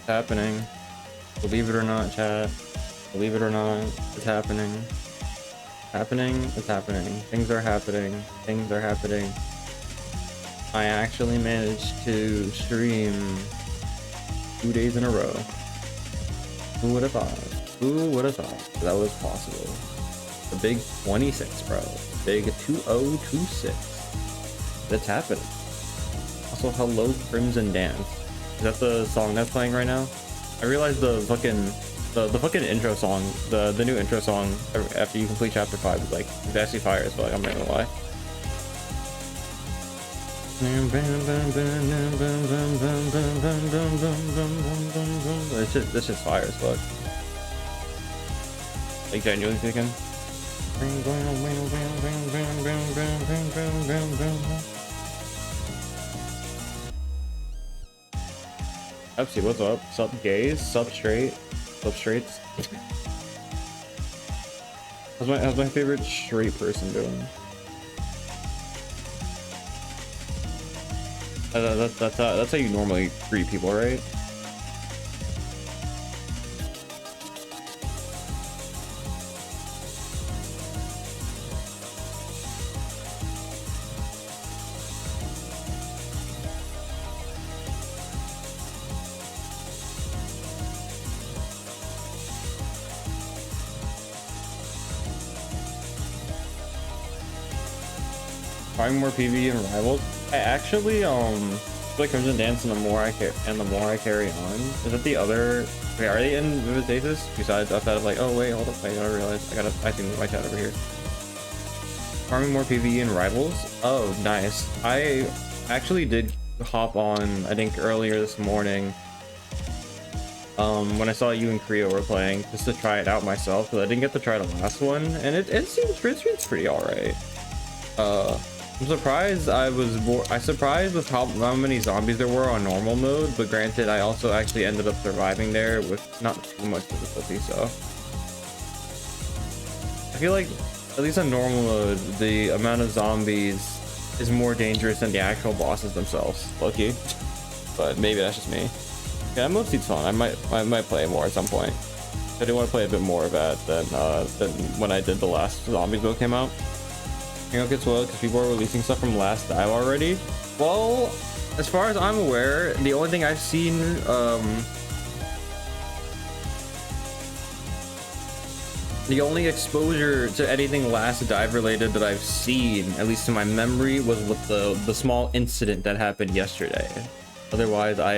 It's happening. Believe it or not, chat. Believe it or not, it's happening. It's happening. Things are happening. Things are happening. I actually managed to stream 2 days in a row. Who would have thought? Who would have thought that was possible? The big 26, bro. Big 2026. That's happening. Also, hello, Crimson Dance. Is that the song that's playing right now? I realized the fucking intro song, the new intro song after you complete chapter 5 is like it's actually fire as fuck. I'm not gonna lie. This shit's fire as fuck. Like genuinely speaking. Pepsi, what's up? Sup gays? Sup straight? Sup straights? How's my favorite straight person doing? That's how you normally greet people, right? Finding more PvE and rivals. I actually like Crimson Dance, and the more I carry on. Is that the other? Wait, are they in Vivid Stasis? Besides, outside of like, oh wait, hold up, I gotta realize I see my chat over here. Farming more PvE and rivals. Oh, nice. I actually did hop on, I think earlier this morning. When I saw you and Creo were playing, just to try it out myself, because I didn't get to try the last one, and it seems pretty alright. I'm surprised I surprised with how many zombies there were on normal mode, but granted, I also actually ended up surviving there with not too much difficulty, so. I feel like, at least on normal mode, the amount of zombies is more dangerous than the actual bosses themselves. Lucky. But maybe that's just me. Yeah, mostly it's fun. I might play more at some point. I do want to play a bit more of that than when I did the last Zombies build came out. Hangout gets well because people are releasing stuff from last dive already. Well, as far as I'm aware, the only thing I've seen the only exposure to anything last dive related that I've seen, at least in my memory, was with the small incident that happened yesterday. Otherwise, I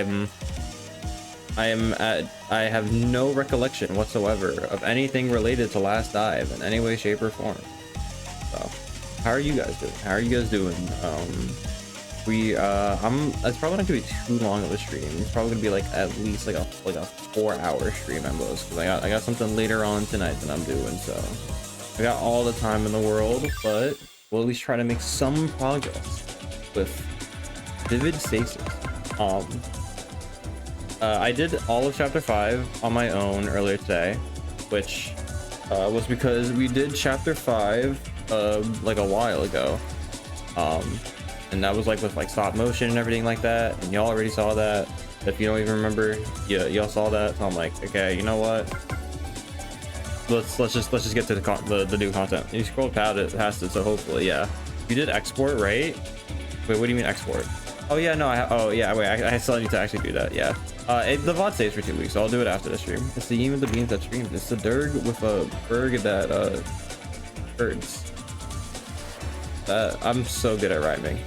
have no recollection whatsoever of anything related to last dive in any way, shape, or form. So, how are you guys doing? How are you guys doing? It's probably not gonna be too long of a stream. It's probably gonna be like at least like a 4-hour stream at most, because I got something later on tonight that I'm doing, so I got all the time in the world, but we'll at least try to make some progress with Vivid Stasis. I did all of chapter 5 on my own earlier today, which was because we did chapter 5 like a while ago, and that was like with like stop motion and everything like that, and y'all already saw that. If you don't even remember, yeah, y'all saw that, so I'm like, okay, you know what, let's just get to the new content. You scrolled past it, so hopefully, yeah. You did export, right? Wait, what do you mean export? Oh yeah, no, I still need to actually do that. Yeah, the VOD stays for 2 weeks, so I'll do it after the stream. It's the Yim of the Beans that streams. It's the Derg with a berg that birds. I'm so good at rhyming.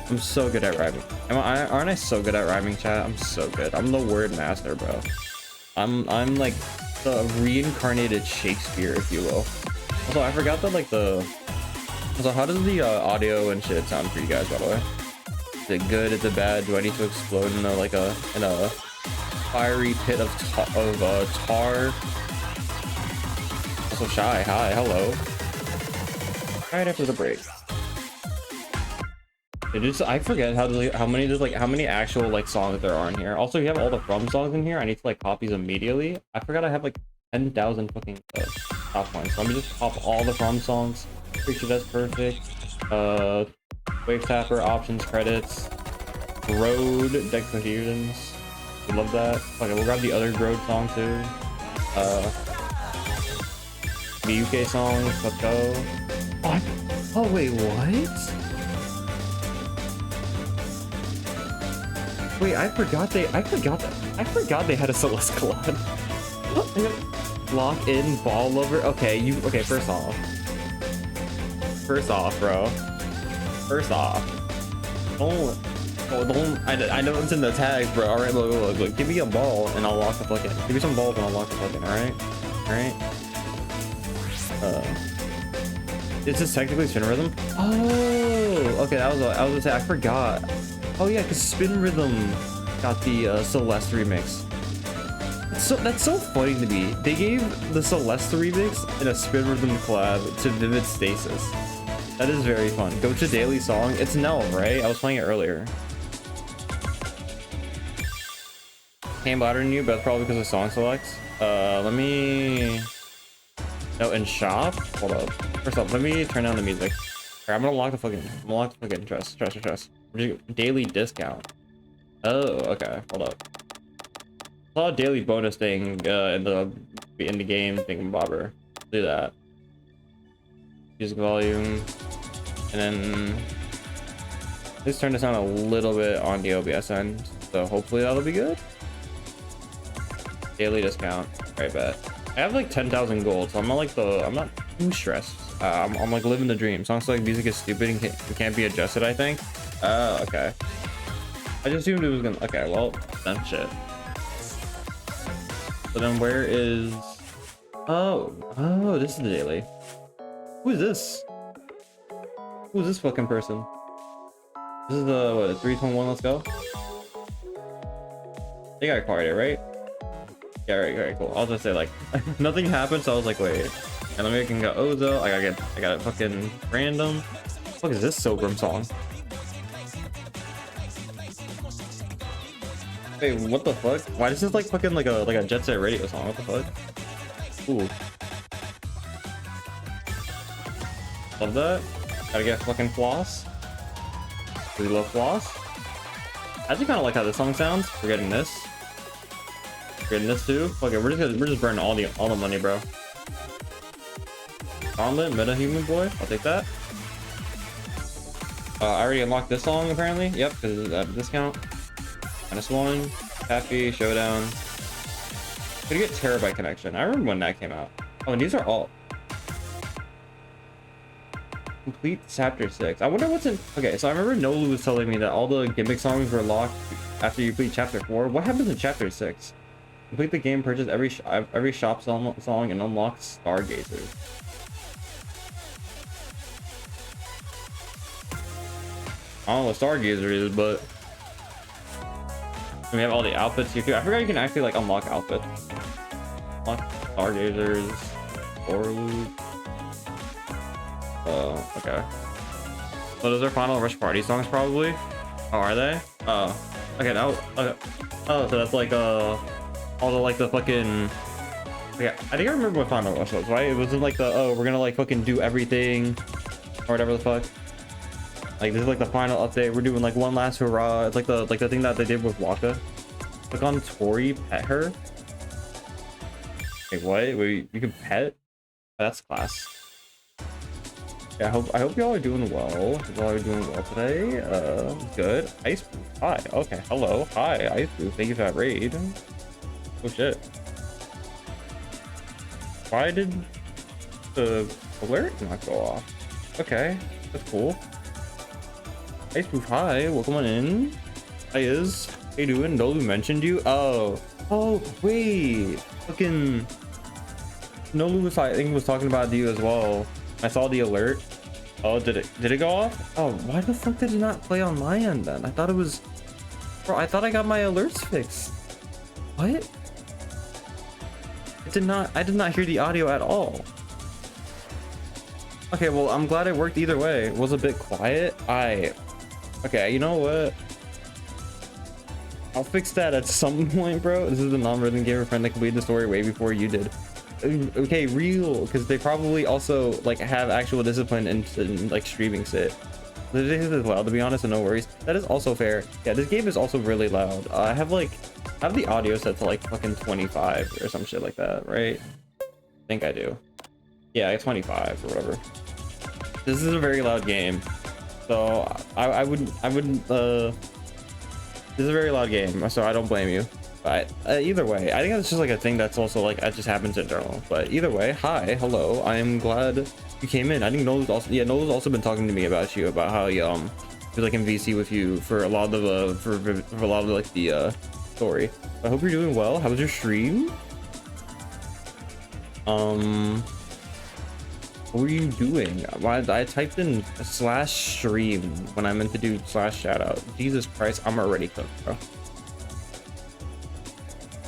I'm so good at rhyming. Aren't I so good at rhyming, chat? I'm so good. I'm the word master, bro. I'm like the reincarnated Shakespeare, if you will. Also, I forgot that like so how does the audio and shit sound for you guys, by the way? Is it good? Is it bad? Do I need to explode in a fiery pit of tar? Also, Shy, hi, hello. Right after the break. I forget how many actual like songs there are in here. Also, you have all the From songs in here. I need to like copy these immediately. I forgot I have like 10,000 fucking top points. So let me just pop all the From songs. Pretty sure that's perfect. Wave Tapper, options, credits, road, deck confusions. We love that. Okay, we'll grab the other Grode song too. The UK songs, let's go. What? Oh wait, what? Wait, I forgot they had a Celeste collab. Lock in Ball Lover. Okay, okay, first off, bro. First off. I know it's in the tags, bro. Alright, look. Give me a ball and I'll lock the fucking. Give me some balls and I'll lock the fucking, alright? Alright? Is this technically Spin Rhythm? Oh, okay, I was gonna say, I forgot. Oh yeah, because Spin Rhythm got the Celeste remix. That's so funny to me. They gave the Celeste remix and a Spin Rhythm collab to Vivid Stasis. That is very fun. Go to Daily Song. It's Nell, right? I was playing it earlier. Came louder than you, but that's probably because of song selects. Let me... No, in shop? Hold up. First off, let me turn down the music. Alright, I'm gonna lock the fucking trust. Daily discount. Oh, okay. Hold up. I saw a daily bonus thing in the game thingamabobber. Do that. Music volume. And then let's turn this down a little bit on the OBS end. So hopefully that'll be good. Daily discount. Alright, bet. I have like 10,000 gold, so I'm not too stressed. I'm like living the dream. Songs like music is stupid and can't be adjusted, I think. Okay. I just assumed it was gonna. Okay, well, then shit. So then where is? Oh, this is the daily. Who is this? Who is this fucking person? This is the what? 321. Let's go. They got acquired it, right? Yeah, right, cool. I'll just say like nothing happened, so I was like, wait. And then we can go Ozo. I got it fucking random. What the fuck is this Sobrum song? Wait, what the fuck? Why is this like fucking like a Jet Set Radio song? What the fuck? Ooh. Love that. Gotta get fucking floss. We love floss. I actually kind of like how this song sounds. We're getting this. We're getting this too. Okay, we're just burning all the money, bro. Gauntlet, Metahuman Boy. I'll take that. I already unlocked this song apparently. Yep, because it's at a discount. -1, Happy, Showdown. Could get Terabyte Connection. I remember when that came out. Oh, and these are all. Complete chapter 6. I wonder what's in. Okay, so I remember Nolu was telling me that all the gimmick songs were locked after you complete chapter 4. What happens in chapter 6? Complete the game, purchase every shop song, and unlock Stargazers. I don't know what Stargazer is, but we have all the outfits here too. I forgot you can actually like unlock outfits. Unlock Stargazers, Orloop. Okay. So those are final Rush Party songs probably. Oh, are they? Oh, okay. Now, okay. Oh, so that's like all the like the fucking. Yeah, I think I remember what Final Rush was, right? It wasn't like the we're gonna like fucking do everything or whatever the fuck. Like this is like the final update. We're doing like one last hurrah. It's like the thing that they did with Waka. Click on Tori, pet her. Wait, what? Wait, you can pet? That's class. Yeah, I hope y'all are doing well. Y'all are doing well today. Good. Ice Boo. Hi. Okay. Hello. Hi, Ice Boo. Thank you for that raid. Oh shit. Why did the alert not go off? Okay, that's cool. Ice Boo. Hi. Welcome on in. Hi, Is. How you doing? Nolu mentioned you. Oh. Oh wait. Fucking. Nolu was I think was talking about you as well. I saw the alert. Oh, did it go off? Oh, why the fuck did it not play on my end then? I thought it was. Bro, I thought I got my alerts fixed. What? I did not hear the audio at all. Okay, well, I'm glad it worked either way. It was a bit quiet. Okay, you know what? I'll fix that at some point, bro. This is a non-rhythm gamer friend that completed the story way before you did. Okay, real, because they probably also like have actual discipline in like streaming sit. This is loud, to be honest, and no worries. That is also fair. Yeah, this game is also really loud. I have like I have the audio set to like fucking 25 or some shit like that, right? I think I do. Yeah, like 25 or whatever. This is a very loud game, so I wouldn't this is a very loud game, so I don't blame you. But either way, I think that's just like a thing that's also like, it just happens in general. But either way, hi, hello, I am glad you came in. I think Noel's also, yeah, Noel's also been talking to me about you, about how he was like in VC with you for a lot of for a lot of like the story. I hope you're doing well. How was your stream? What were you doing? Why I typed in /stream when I meant to do /shoutout. Jesus Christ, I'm already cooked, bro.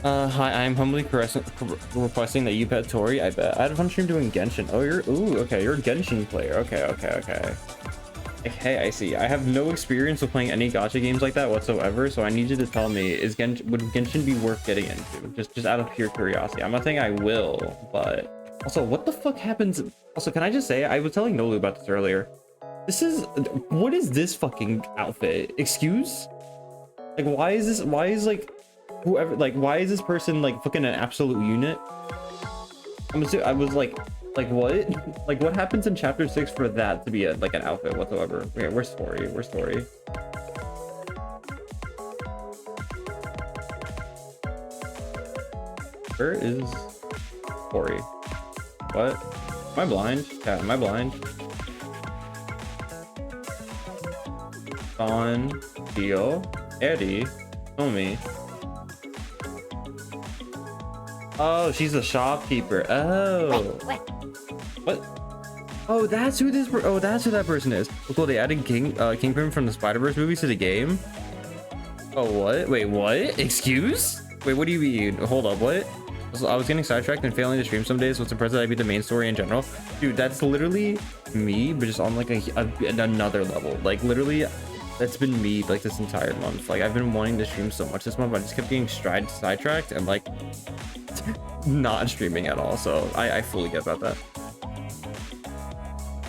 Hi, I'm humbly requesting that you pet Tori. I bet. I had a fun stream doing Genshin. Oh, okay, you're a Genshin player. Okay. Okay, I see. I have no experience with playing any gacha games like that whatsoever, so I need you to tell me, would Genshin be worth getting into? Just out of pure curiosity. I'm not saying I will, but also, what the fuck happens? Also, can I just say, I was telling Nolu about this earlier. What is this fucking outfit? Excuse? Like, why is this person like fucking an absolute unit? I was like what? Like, what happens in chapter 6 for that to be like an outfit whatsoever? Okay, where's Story? Where is Story? What? Am I blind? Yeah, am I blind? Don, Dio, Eddie, Tommy. Oh, she's a shopkeeper. Oh. What? Oh, that's who that person is. Oh, cool. They added Kingpin from the Spider-Verse movies to the game. Oh, what? Wait, what? Excuse? Wait, what do you mean? Hold up, what? I was getting sidetracked and failing to stream some days, so it's impressive that I beat the main story in general. Dude, that's literally me, but just on like another level. Like, literally, that's been me like this entire month. Like, I've been wanting to stream so much this month, but I just kept getting sidetracked and like not streaming at all. So I fully get about that.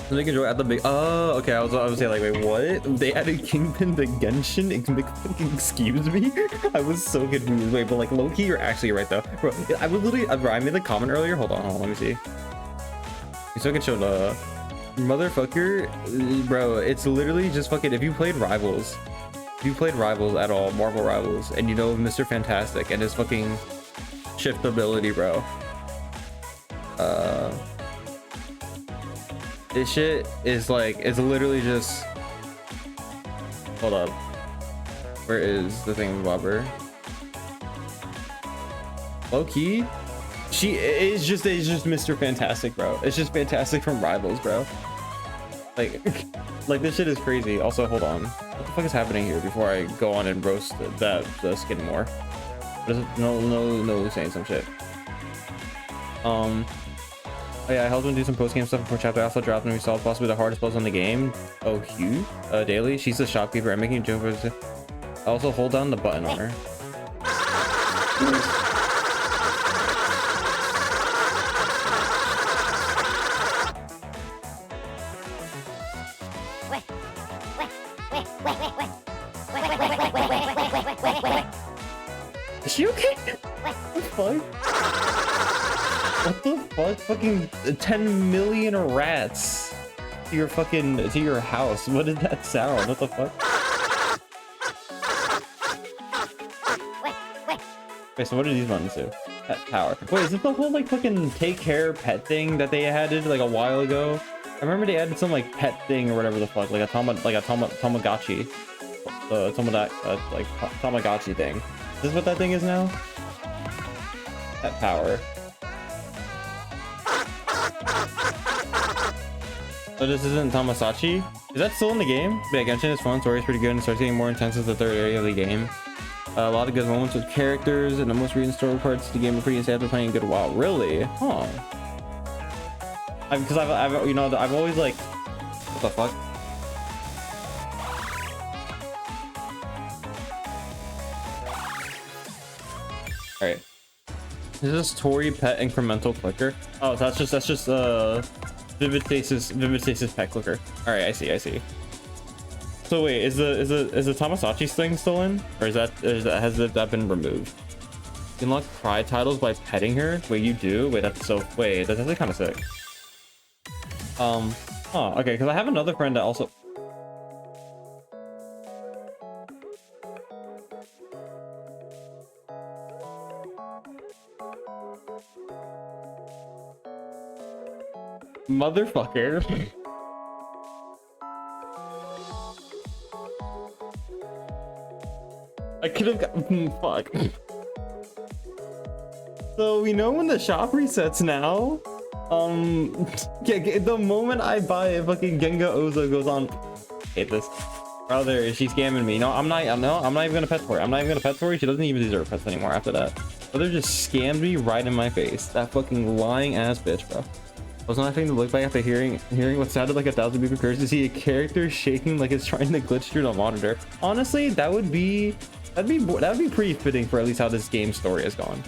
So they can enjoy at the big. Oh, okay. I was saying like, wait, what? They added Kingpin to Genshin? Excuse me? I was so confused. Wait, but like low-key, you're actually right though, bro. I was literally, bro, I made the comment earlier. Hold on, let me see. You still can show the motherfucker, bro. It's literally just fucking. If you played Rivals at all, Marvel Rivals, and you know Mr. Fantastic and his fucking shift ability, bro. This shit is like, it's literally just, hold up, where is the thing bobber? Low-key, she is just Mr. Fantastic, bro. It's just Fantastic from Rivals, bro. Like this shit is crazy. Also, hold on, what the fuck is happening here before I go on and roast the skin more? No, saying some shit. Oh yeah, I helped him do some post-game stuff before chapter. I also dropped and we solved possibly the hardest puzzle in the game. Oh, Hugh? Daily? She's the shopkeeper. I'm making a joke. I also hold down the button on her. Is she okay? What the fuck? What the fuck? Fucking 10 million rats to your house. What did that sound? What the fuck? Wait, so what do these buttons do? Pet power. Wait, is this the whole like fucking take care pet thing that they added like a while ago? I remember they added some like pet thing or whatever the fuck, like a Tamagotchi. Tamagotchi thing. Is this what that thing is now? Pet power. So this isn't Tamasachi? Is that still in the game? Yeah, Genshin is fun, story is pretty good, and starts getting more intense as the third area of the game. A lot of good moments with characters, and the most recent story parts of the game are pretty insane after playing a good while. Really? Huh. Because I've you know, I've always like, what the fuck? Alright. Is this Tori pet incremental clicker? Oh, so that's just Vivid Stasis pet clicker. Alright, I see. So wait, is the Tamasachi thing still in? Or has that been removed? You unlock pride titles by petting her. Wait, you do? Wait, that's so. Wait, that's actually kind of sick. Oh, okay. Because I have another friend that also. Motherfucker. I could have got. Fuck. So we know when the shop resets now. Yeah, the moment I buy a fucking Genga Ozo goes on. I hate this. Brother, she's scamming me. No, I'm not even gonna pet for her. I'm not even gonna pet for her. She doesn't even deserve pets anymore after that. Brother just scammed me right in my face. That fucking lying ass bitch, bro. I was laughing to look back after hearing what sounded like 1,000 beep occurs to see a character shaking like it's trying to glitch through the monitor. Honestly, that'd be pretty fitting for at least how this game story has gone.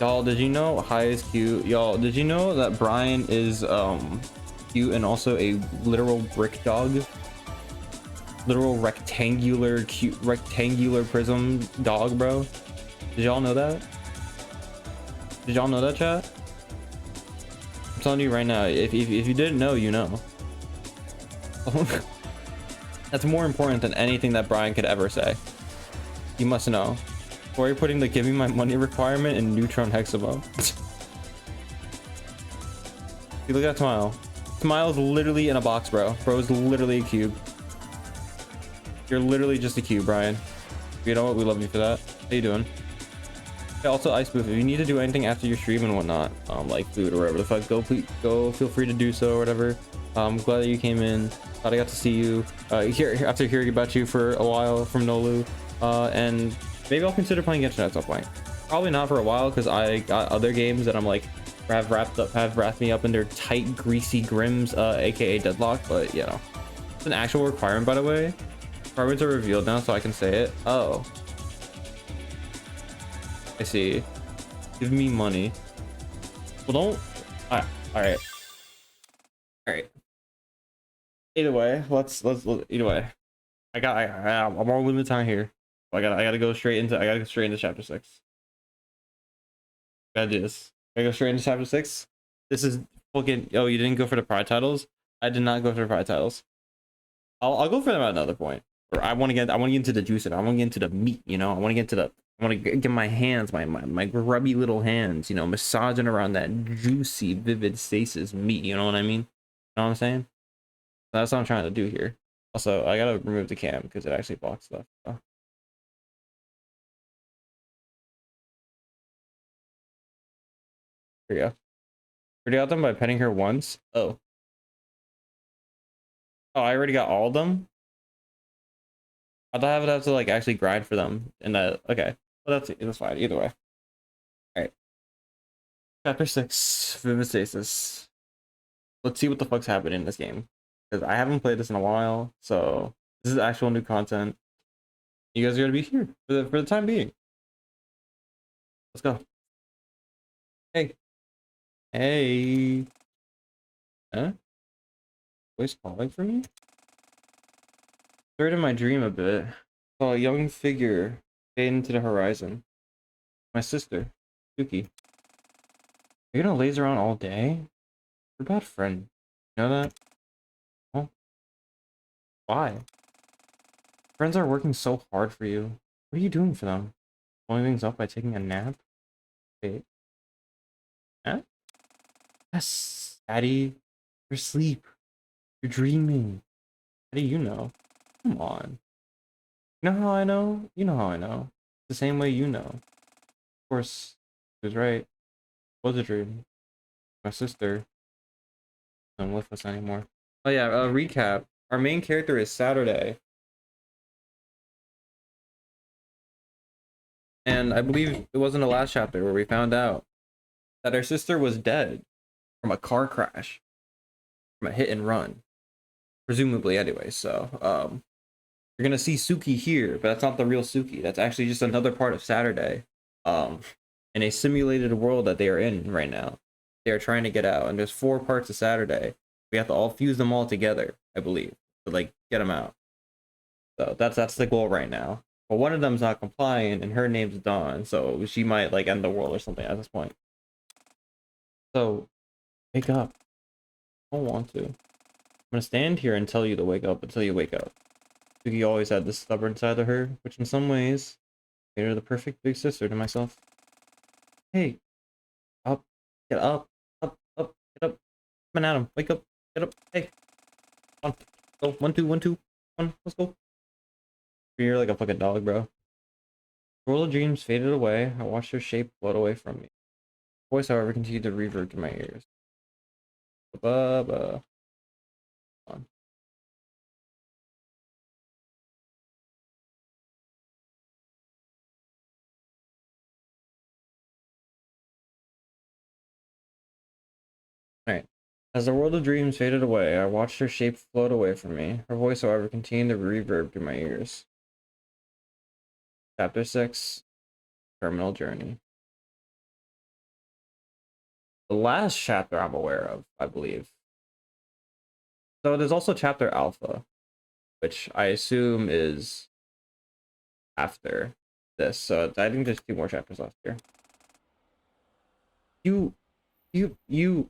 Y'all, did you know Hi is cute? Y'all, did you know that Brian is cute and also a literal brick dog? Literal rectangular prism dog, bro. Did y'all know that? Did y'all know that, chat? I'm telling you right now, if you didn't know, you know. That's more important than anything that Brian could ever say. You must know. Why are you putting the give me my money requirement in neutron hexamo? You look at that smile. Smile's literally in a box, bro. Bro's literally a cube. You're literally just a cube, Brian. You know what? We love you for that. How you doing? Yeah, also, Ice Booth, if you need to do anything after your stream and whatnot, like food or whatever the fuck, go feel free to do so or whatever. I'm glad that you came in. Glad I got to see you after hearing about you for a while from Nolu. And maybe I'll consider playing Genshin at some point. Probably not for a while because I got other games that I'm like have wrapped me up in their tight, greasy grims, aka Deadlock. But you know, it's an actual requirement, by the way. Requirements are revealed now, so I can say it. Oh, I see. Give me money. Well, don't. All right. Either way, let's either way. I'm on limited time here. I gotta go straight into chapter 6. Gotta do this. I go straight into chapter 6. This is fucking. Oh, you didn't go for the pride titles? I did not go for the pride titles. I'll go for them at another point. Or I want to get into the juice. I want to get into the meat. You know, I want to get my hands, my grubby little hands. You know, massaging around that juicy, vivid stasis meat. You know what I mean? You know what I'm saying? That's what I'm trying to do here. Also, I gotta remove the cam because it actually blocks stuff. Oh. Here we go. Already got them by petting her once. Oh, I already got all of them. I thought I would have to like actually grind for them. And that okay, well that's fine either way. All right, chapter 6, vivid stasis. Let's see what the fuck's happening in this game because I haven't played this in a while. So this is actual new content. You guys are gonna be here for the time being. Let's go. Hey. Huh? Voice calling for me? Stirred in my dream a bit. Saw a young figure fade into the horizon. My sister, Suki. You're gonna laze around all day? You're a bad friend. You know that? Well, why? Friends are working so hard for you. What are you doing for them? Blowing things up by taking a nap? Wait. Huh? Yes, Daddy. You're asleep. You're dreaming. How do you know? Come on. You know how I know? You know how I know. The same way you know. Of course, he was right. It was a dream. My sister isn't with us anymore. Oh yeah, recap. Our main character is Saturday. And I believe it was in the last chapter where we found out that our sister was dead from a car crash. From a hit and run. Presumably anyway, so you're gonna see Suki here, but that's not the real Suki. That's actually just another part of Saturday. In a simulated world that they are in right now. They are trying to get out, and there's 4 parts of Saturday. We have to all fuse them all together, I believe, to like get them out. So that's the goal right now. but one of them's not complying, and her name's Dawn, so she might like end the world or something at this point. So wake up. I don't want to. I'm gonna stand here and tell you to wake up until you wake up. Suki always had this stubborn side of her, which in some ways made her the perfect big sister to myself. Hey, up, get up, get up. Come on, Adam, wake up, get up. Hey, on, go, 1, 2, 1, 2, 1, let's go. You're like a fucking dog, bro. The world of dreams faded away. I watched her shape float away from me. Voice, however, continued to reverb in my ears. Bubba. On. Alright. As the world of dreams faded away, I watched her shape float away from me. Her voice, however, continued to reverb through my ears. Chapter 6, Terminal Journey. The last chapter I'm aware of, I believe. So there's also chapter Alpha, which I assume is after this. So I think there's 2 more chapters left here. You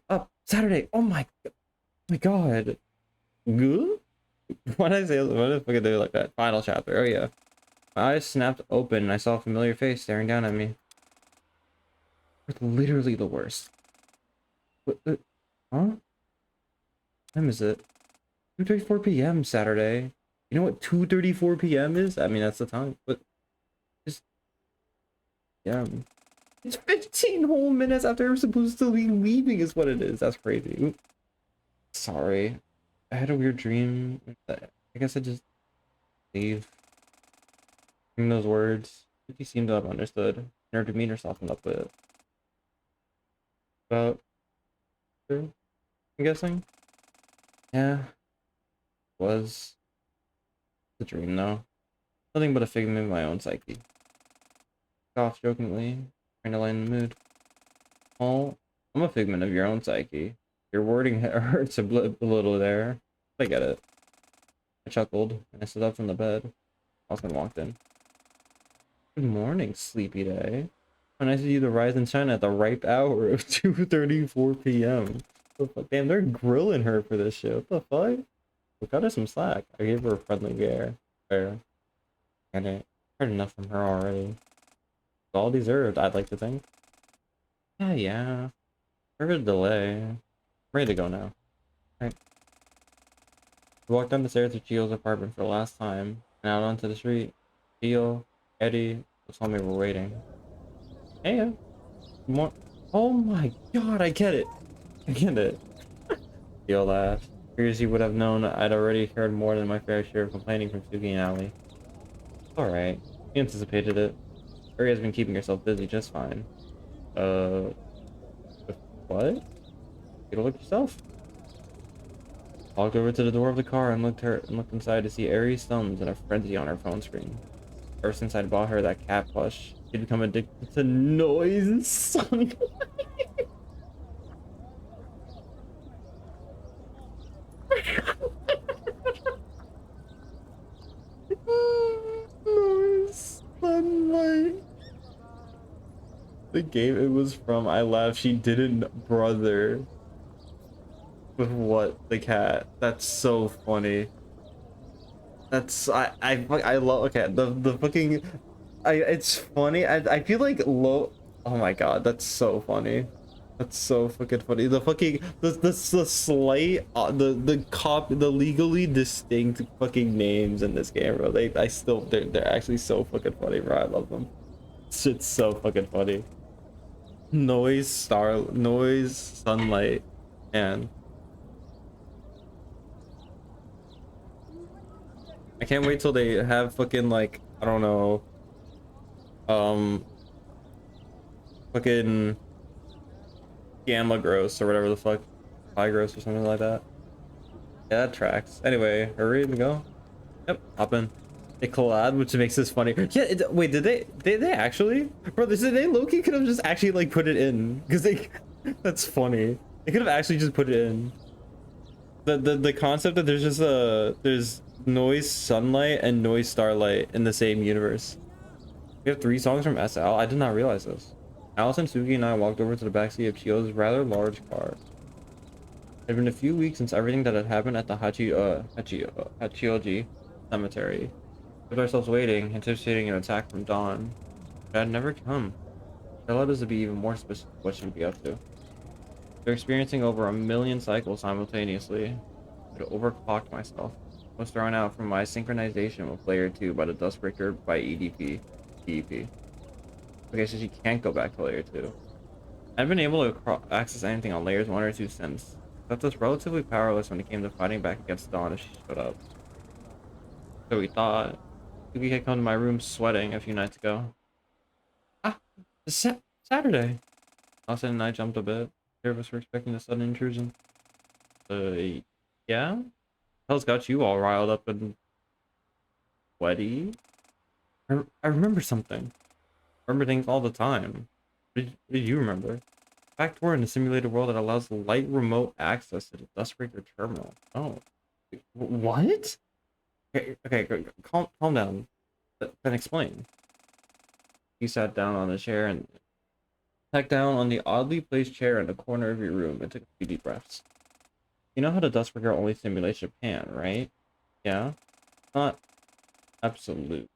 up Saturday. Oh my god. Good? Why did I say, what the fuck did I do like that? Final chapter. Oh yeah. My eyes snapped open and I saw a familiar face staring down at me. It's literally the worst. What the, huh? What time is it? 2:34 p.m. Saturday. You know what 2:34 p.m. is? I mean, that's the time. But just yeah. It's 15 whole minutes after I'm supposed to be leaving is what it is. That's crazy. Oop. Sorry. I had a weird dream. I guess I just leave. In those words, she seemed to have understood, and her demeanor softened up a bit. About her, I'm guessing? Yeah. Was a dream though. Nothing but a figment of my own psyche. Coughed jokingly, trying to lighten the mood. Oh, I'm a figment of your own psyche. Your wording hurts a little there. I get it. I chuckled, and I stood up from the bed. Austin walked in. Good morning, sleepy day. When I see you to rise and shine at the ripe hour of 2:34 p.m. What the fuck? Damn, they're grilling her for this shit. What the fuck? We cut her some slack. I gave her a friendly glare. Fair. And I heard enough from her already. It's all deserved, I'd like to think. Yeah. For a delay. I'm ready to go now. Alright. We walked down the stairs to Gio's apartment for the last time, and out onto the street. Gio, Eddie, told me we're waiting. Hey, more. Oh my god, I get it. I get it. Gio laughed. Figures he would have known I'd already heard more than my fair share of complaining from Suki and Ali. Alright. He anticipated it. Uri has been keeping herself busy just fine. What? Take a look yourself. Walked over to the door of the car and looked inside to see Aries' thumbs in a frenzy on her phone screen. Ever since I'd bought her that cat plush, she'd become addicted to noise. Noise, sunlight. The game it was from, I laughed. She didn't brother with what the cat. That's so funny. That's I love. Okay, the fucking it's funny. I feel like low. Oh my god, that's so funny. That's so fucking funny. The fucking the slight the legally distinct fucking names in this game, bro. They're actually so fucking funny, bro. I love them. Shit's so fucking funny. Noise, sunlight, and I can't wait till they have fucking like I don't know, fucking gamma gross or whatever the fuck, high gross or something like that. Yeah, that tracks. Anyway, are we ready to go? Yep, hop in. They collab, which makes this funny. Yeah, wait, did they actually? Bro, they Loki could have just actually like put it in because they that's funny. They could have actually just put it in. The concept that there's just Noise Sunlight and Noise Starlight in the same universe. We have 3 songs from SL. I did not realize this. Alice and Suki and I walked over to the backseat of Chio's rather large car. It had been a few weeks since everything that had happened at the Hachioji cemetery. We kept ourselves waiting, anticipating an attack from Dawn. But it had never come. That led us to be even more specific what she'd be up to. They're experiencing over 1,000,000 cycles simultaneously. I had overclocked myself. I was thrown out from my synchronization with layer 2 by the Dustbreaker by EDP. Okay, so she can't go back to layer 2. I've been able to access anything on layers 1 or 2 since. Left us relatively powerless when it came to fighting back against Dawn if she showed up. So we thought. Suki had come to my room sweating a few nights ago. Ah, it's Saturday. Austin and I jumped a bit. Three of us were expecting a sudden intrusion. Yeah? Hell's got you all riled up and sweaty? I remember something. I remember things all the time. What did you remember? Fact, we're in a simulated world that allows light remote access to the Dustbreaker terminal. Oh. What? Okay, calm down. Then explain. He sat down on the chair and sat down on the oddly placed chair in the corner of your room and took a few deep breaths. You know how the Dustbreaker only simulates Japan, right? Yeah? Not absolute.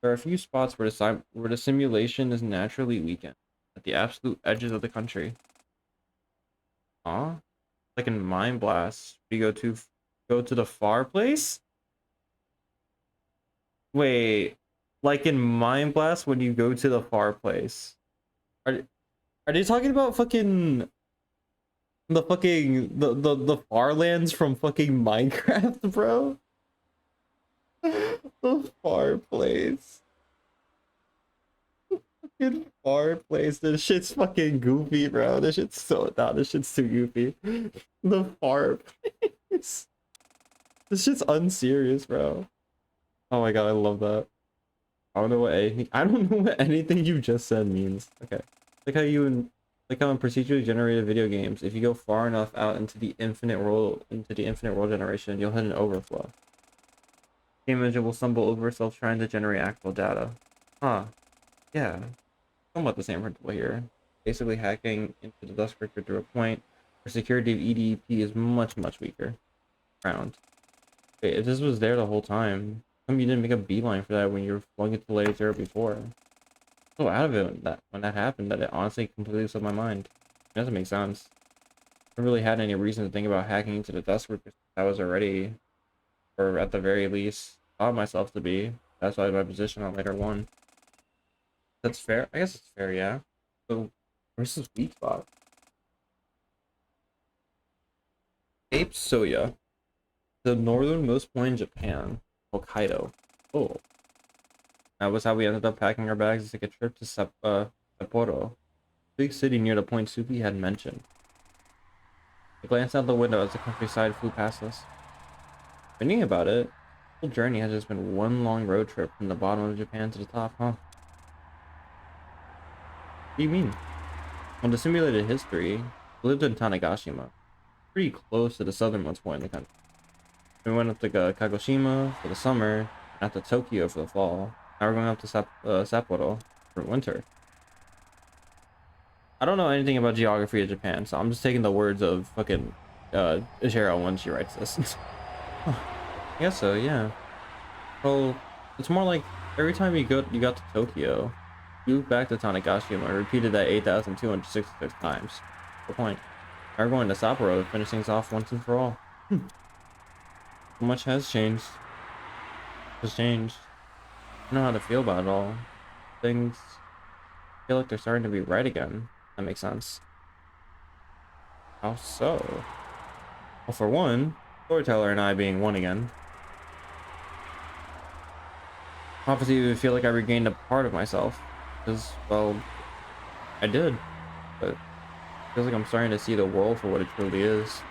There are a few spots where the simulation is naturally weakened, at the absolute edges of the country. Huh? Like in Mind Blast, we go to the far place? Wait, like in Mind Blast when you go to the far place. Are they talking about fucking the far lands from fucking Minecraft, bro? The far place. Fucking far place. This shit's fucking goofy, bro. This shit's this shit's too goofy. The far place. This shit's unserious, bro. Oh my god, I love that. I don't know what anything you just said means. Okay. Like how in procedurally generated video games, if you go far enough out into the infinite world generation, you'll hit an overflow. The image will stumble over itself trying to generate actual data. Huh. Yeah. Somewhat the same principle here. Basically hacking into the Dustbreaker to a point where security of EDP is much when Wait, if this was there the whole time, how come you didn't make a beeline for that when you were flung into layer 0 before? So out of it when that happened that it honestly completely slipped my mind. It doesn't make sense. I really had any reason to think about hacking into the Dustbreaker. I was already, or at the very least, thought myself to be. That's why my position on layer 1. That's fair. I guess it's fair, yeah. So where's this weak spot? Cape Soya. The northernmost point in Japan, Hokkaido. Oh. That was how we ended up packing our bags to take a trip to Sapporo, big city near the point Suki had mentioned. I glanced out the window as the countryside flew past us. Thinking about it, the whole journey has just been one long road trip from the bottom of Japan to the top, huh? What do you mean? On the simulated history, we lived in Tanegashima, pretty close to the southernmost point in the country. We went up to Kagoshima for the summer, and out to Tokyo for the fall. Now we're going up to Sapporo for winter. I don't know anything about geography of Japan, so I'm just taking the words of fucking Ishiro when she writes this. I guess so, yeah. Well, it's more like every time you got to Tokyo, you back to Tanegashima and repeated that 8,266 times. What's the point? Now we're going to Sapporo to finish things off once and for all. So much has changed. Has changed. I don't know how to feel about it all. Things feel like they're starting to be right again. That makes sense. How so? Well, for one, Storyteller and I being one again. Obviously, I feel like I regained a part of myself. Because, well, I did. But it feels like I'm starting to see the world for what it truly is.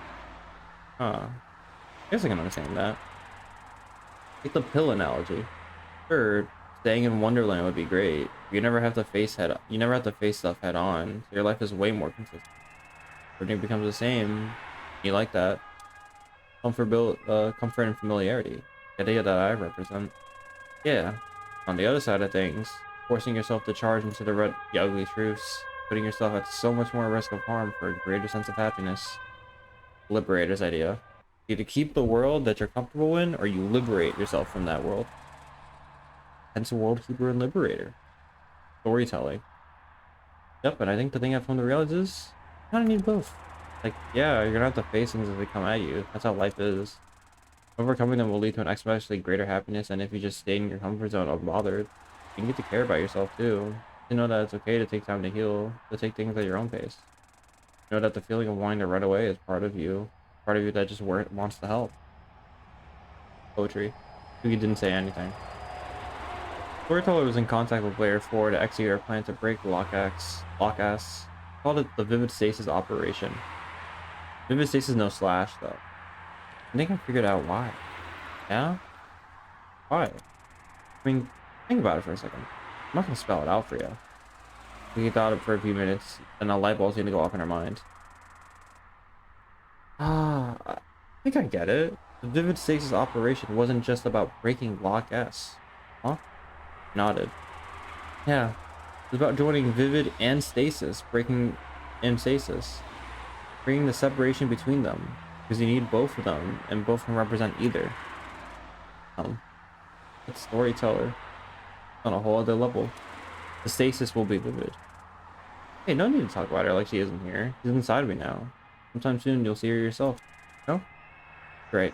Huh. I guess I can understand that. Take the pill analogy. Sure, staying in Wonderland would be great. You never have to face stuff head on. So your life is way more consistent. Everything becomes the same. You like that. Comfort and familiarity. idea that I represent. Yeah. On the other side of things, forcing yourself to charge into the ugly truths, putting yourself at so much more risk of harm for a greater sense of happiness. Liberator's idea. Either keep the world that you're comfortable in, or you liberate yourself from that world. Hence, a world keeper and liberator. Storytelling. Yep, and I think the thing I've come to realize is you kind of need both. Like, yeah, you're gonna have to face things as they come at you. That's how life is. Overcoming them will lead to an exponentially greater happiness, and if you just stay in your comfort zone unbothered, you can get to care about yourself too. To know that it's okay to take time to heal, to take things at your own pace. Know that the feeling of wanting to run away is part of you that just wants to help. Poetry. You didn't say anything. Storyteller was in contact with Layer 4 to execute our plan to break Lock-S. Called it the Vivid Stasis operation. Vivid Stasis no slash though. I think I figured out why. Yeah? Why? I mean, think about it for a second. I'm not gonna spell it out for you. We thought it for a few minutes, and a light bulb's gonna go off in our mind. I think I get it. The Vivid Stasis operation wasn't just about breaking Lock-S. Huh? Nodded. Yeah. It was about joining Vivid and Stasis, breaking and Stasis. Bringing the separation between them. Because you need both of them, and both can represent either. It's Storyteller. On a whole other level. The Stasis will be Vivid. Hey, no need to talk about her like she isn't here. She's inside of me now. Sometime soon you'll see her yourself. No? Great.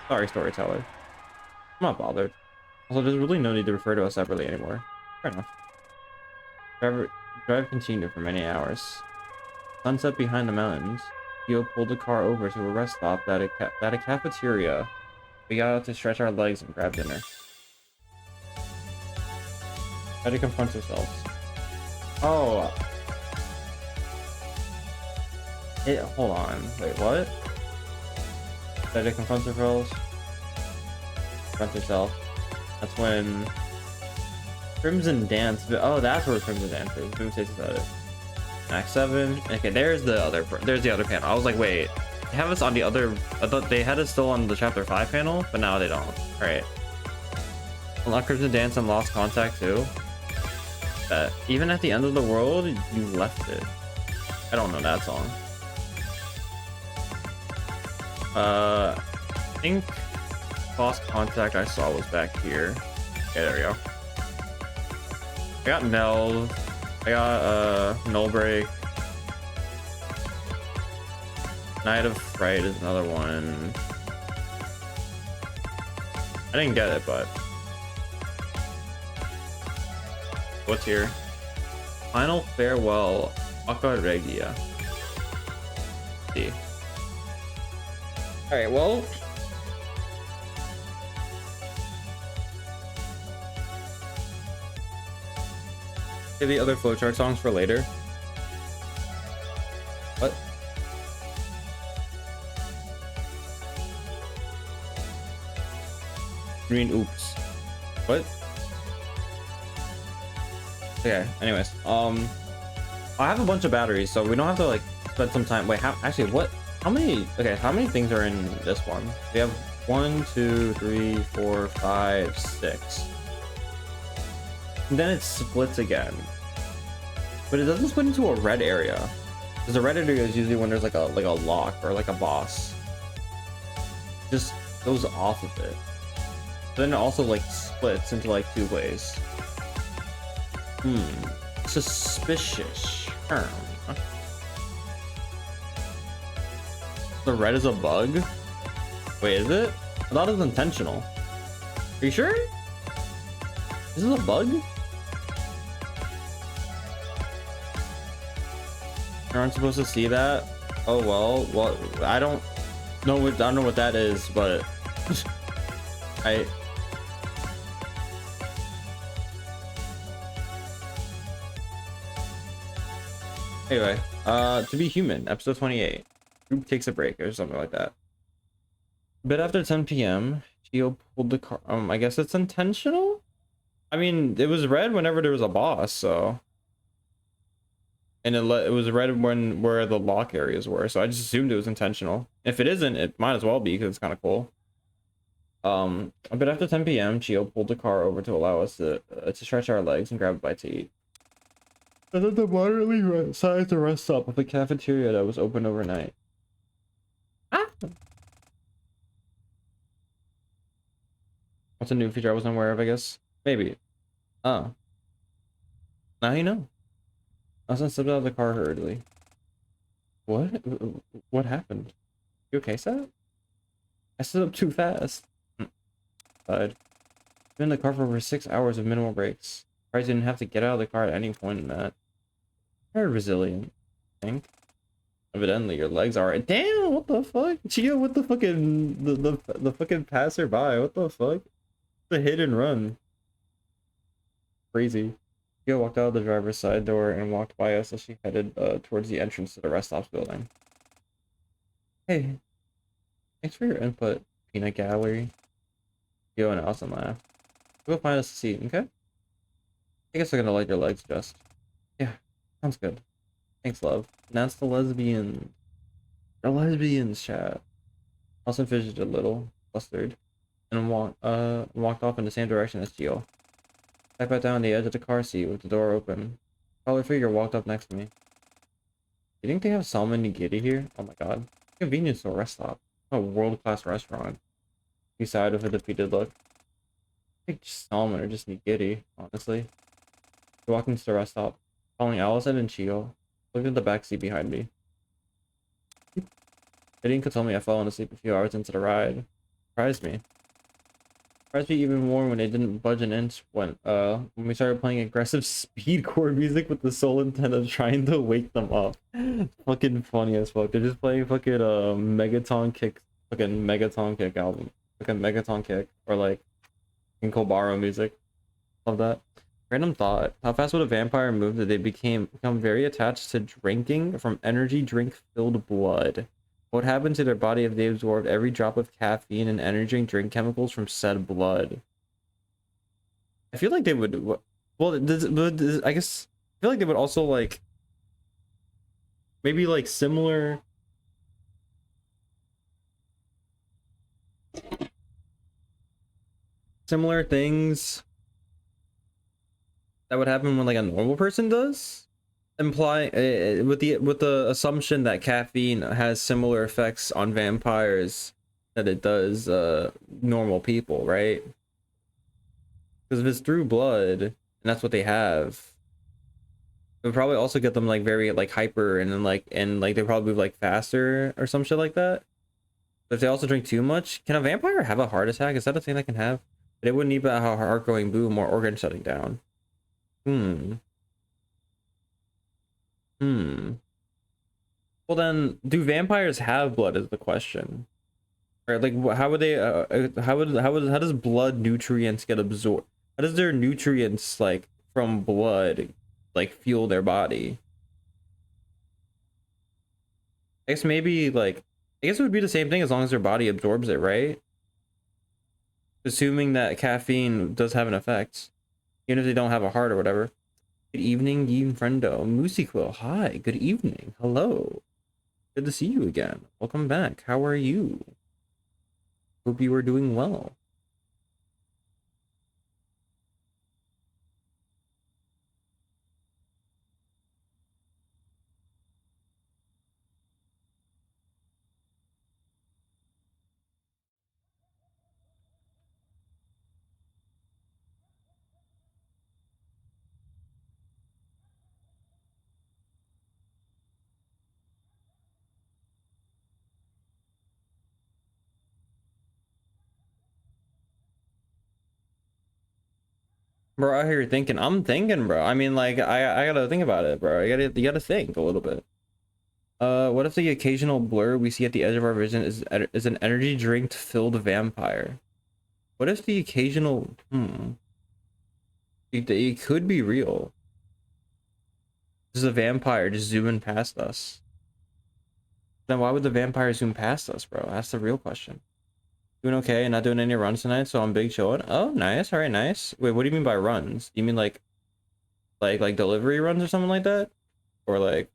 Sorry, Storyteller. I'm not bothered. Also, there's really no need to refer to us separately anymore. Fair enough. Drive continued for many hours. Sunset behind the mountains. Theo pulled the car over to a rest stop at a cafeteria. We got out to stretch our legs and grab dinner. Try to confront ourselves. Oh. Hold on. Wait, what? Try to confront ourselves. Confront yourself. That's when Crimson Dance. Oh, that's where Crimson Dance is. Boom says about it. Act 7. Okay, there's the other panel. I was like, wait, they have us on the other. I thought they had us still on the chapter 5 panel, but now they don't. All right. Unlock Crimson Dance and Lost Contact too. That even at the end of the world, you left it. I don't know that song. I think Lost Contact I saw was back here. Okay, there we go. I got Nell. I got Null Break. Night of Fright is another one. I didn't get it, but what's here? Final Farewell, Aqua Regia. Let's see. All right, well. Save the other flowchart songs for later. What? Green oops. What? Okay, anyways. I have a bunch of batteries, so we don't have to like spend some time. Wait, actually what? How many things are in this one? We have 1, 2, 3, 4, 5, 6. And then it splits again, but it doesn't split into a red area, because the red area is usually when there's like a lock or like a boss. It just goes off of it. Then it also like splits into like 2 ways. Suspicious. The red is a bug? Wait, is it? I thought it was intentional. Are you sure? Is this a bug? You aren't supposed to see that? Oh well, I don't know what that is, but anyway, To Be Human, episode 28. Group takes a break or something like that. A bit after 10 p.m., Geo pulled the car. I guess it's intentional? I mean, it was red whenever there was a boss, so. And it was red where the lock areas were, so I just assumed it was intentional. If it isn't, it might as well be because it's kind of cool. A bit after 10 p.m., Gio pulled the car over to allow us to stretch our legs and grab a bite to eat. And then the moderately sized rest stop of the cafeteria that was open overnight. Ah! What's a new feature I wasn't aware of, I guess? Maybe. Oh. Now you know. I was stepped out of the car hurriedly. What? What happened? You okay, Seth? I stood up too fast. Died. Been in the car for over 6 hours of minimal breaks. Probably didn't have to get out of the car at any point in that. Very resilient, I think. Evidently, your legs are. Damn, what the fuck? Chia with the fucking the fucking passerby. What the fuck? The hit and run. Crazy. Chia walked out of the driver's side door and walked by us as she headed towards the entrance to the rest stops building. Hey, thanks for your input, peanut gallery. Chia and Allison laughed. Go find us a seat, okay? I guess I'm gonna let your legs adjust. Yeah, sounds good. Thanks, love. Now it's the lesbian. The lesbians, chat. Allison fidgeted a little, flustered, and walked off in the same direction as Gio. I sat down on the edge of the car seat with the door open. A taller figure walked up next to me. You think they have salmon nigiri here? Oh my god. Convenience store rest stop. A world-class restaurant. He sighed with a defeated look. I think salmon or just nigiri, honestly. He walked into the rest stop, calling Allison and Chio. Looked at the back seat behind me. Gideon could tell me I fell asleep a few hours into the ride. Surprised me. Surprised me even more when they didn't budge an inch when we started playing aggressive speedcore music with the sole intent of trying to wake them up. Fucking funny as fuck. They're just playing fucking Megaton Kick album. Fucking Megaton Kick or like in Kobaro music. Love that. Random thought. How fast would a vampire move that they become very attached to drinking from energy drink filled blood? What happened to their body if they absorbed every drop of caffeine and energy drink chemicals from said blood? I feel like they would. Well, I guess I feel like they would also like maybe like similar things that would happen when like a normal person does. Imply with the assumption that caffeine has similar effects on vampires that it does normal people, right? Because if it's through blood and that's what they have, it would probably also get them like very like hyper and then like they probably move like faster or some shit like that. But if they also drink too much, can a vampire have a heart attack? Is that a thing that can have? But it wouldn't need a heart going boom or organ shutting down. Well then, do vampires have blood is the question. Right, like how would they how does blood nutrients get absorbed? How does their nutrients like from blood like fuel their body? I guess maybe like I guess it would be the same thing as long as their body absorbs it, right? Assuming that caffeine does have an effect, even if they don't have a heart or whatever. Good evening, Yin Friendo. Moosey Quill, hi, good evening. Hello. Good to see you again. Welcome back. How are you? Hope you are doing well. Bro, I hear you thinking. I'm thinking, bro. I mean, like, I gotta think about it, bro. You gotta think a little bit. What if the occasional blur we see at the edge of our vision is an energy drink filled vampire? What if the occasional it could be real? This is a vampire just zooming past us. Then why would the vampire zoom past us, bro? That's the real question. Doing okay and not doing any runs tonight, so I'm big chilling. Oh, nice. All right, nice. Wait, what do you mean by runs? Do you mean like delivery runs or something like that? Or like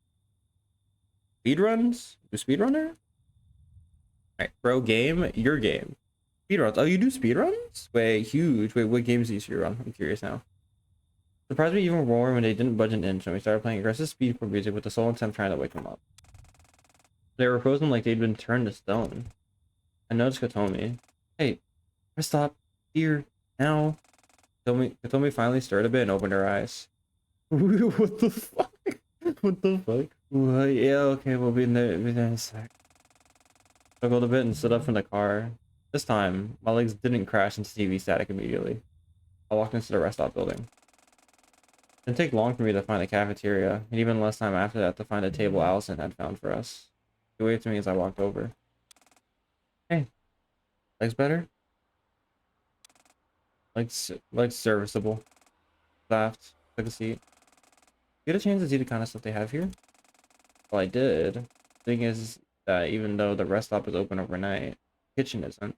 speed runs? You speedrunner? Alright, bro, game, your game. Speedruns. Oh, you do speedruns? Wait, huge. Wait, what games do you speedrun? I'm curious now. Surprised me even more when they didn't budge an inch when we started playing aggressive speedcore music with the sole intent trying to wake them up. They were frozen like they'd been turned to stone. I noticed Katomi. Hey, press stop. Here. Now. Katomi finally stirred a bit and opened her eyes. What the fuck? What the fuck? Yeah, okay, we'll be there in a sec. Struggled a bit and stood up from the car. This time, my legs didn't crash into TV static immediately. I walked into the rest stop building. It didn't take long for me to find the cafeteria, and even less time after that to find a table Allison had found for us. She waved to me as I walked over. Hey, legs better? Legs serviceable. Laughed, took a seat. You get a chance to see the kind of stuff they have here? Well, I did. The thing is that even though the rest stop is open overnight, the kitchen isn't.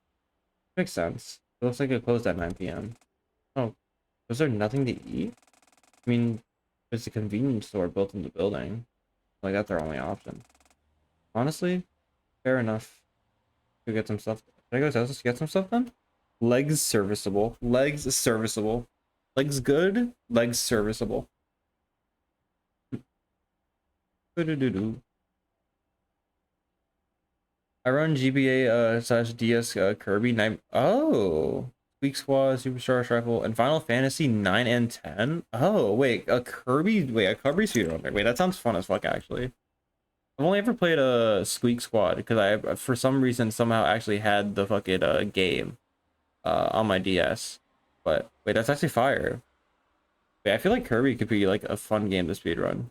Makes sense. It looks like it closed at 9 p.m. Oh, was there nothing to eat? I mean, there's a convenience store built in the building. Like, that's our only option. Honestly, fair enough. Go get some stuff. Should I go to get some stuff done? Legs serviceable. Legs serviceable. Legs good. Legs serviceable. Do-do-do-do. I run GBA / DS Kirby 9. Oh, Squeak Squad, Superstar Rifle, and Final Fantasy 9 and 10. Oh, wait, a Kirby speedrun. Wait, that sounds fun as fuck actually. I've only ever played a Squeak Squad because I, for some reason, somehow actually had the fucking game on my DS. But wait, that's actually fire. Wait, I feel like Kirby could be like a fun game to speedrun.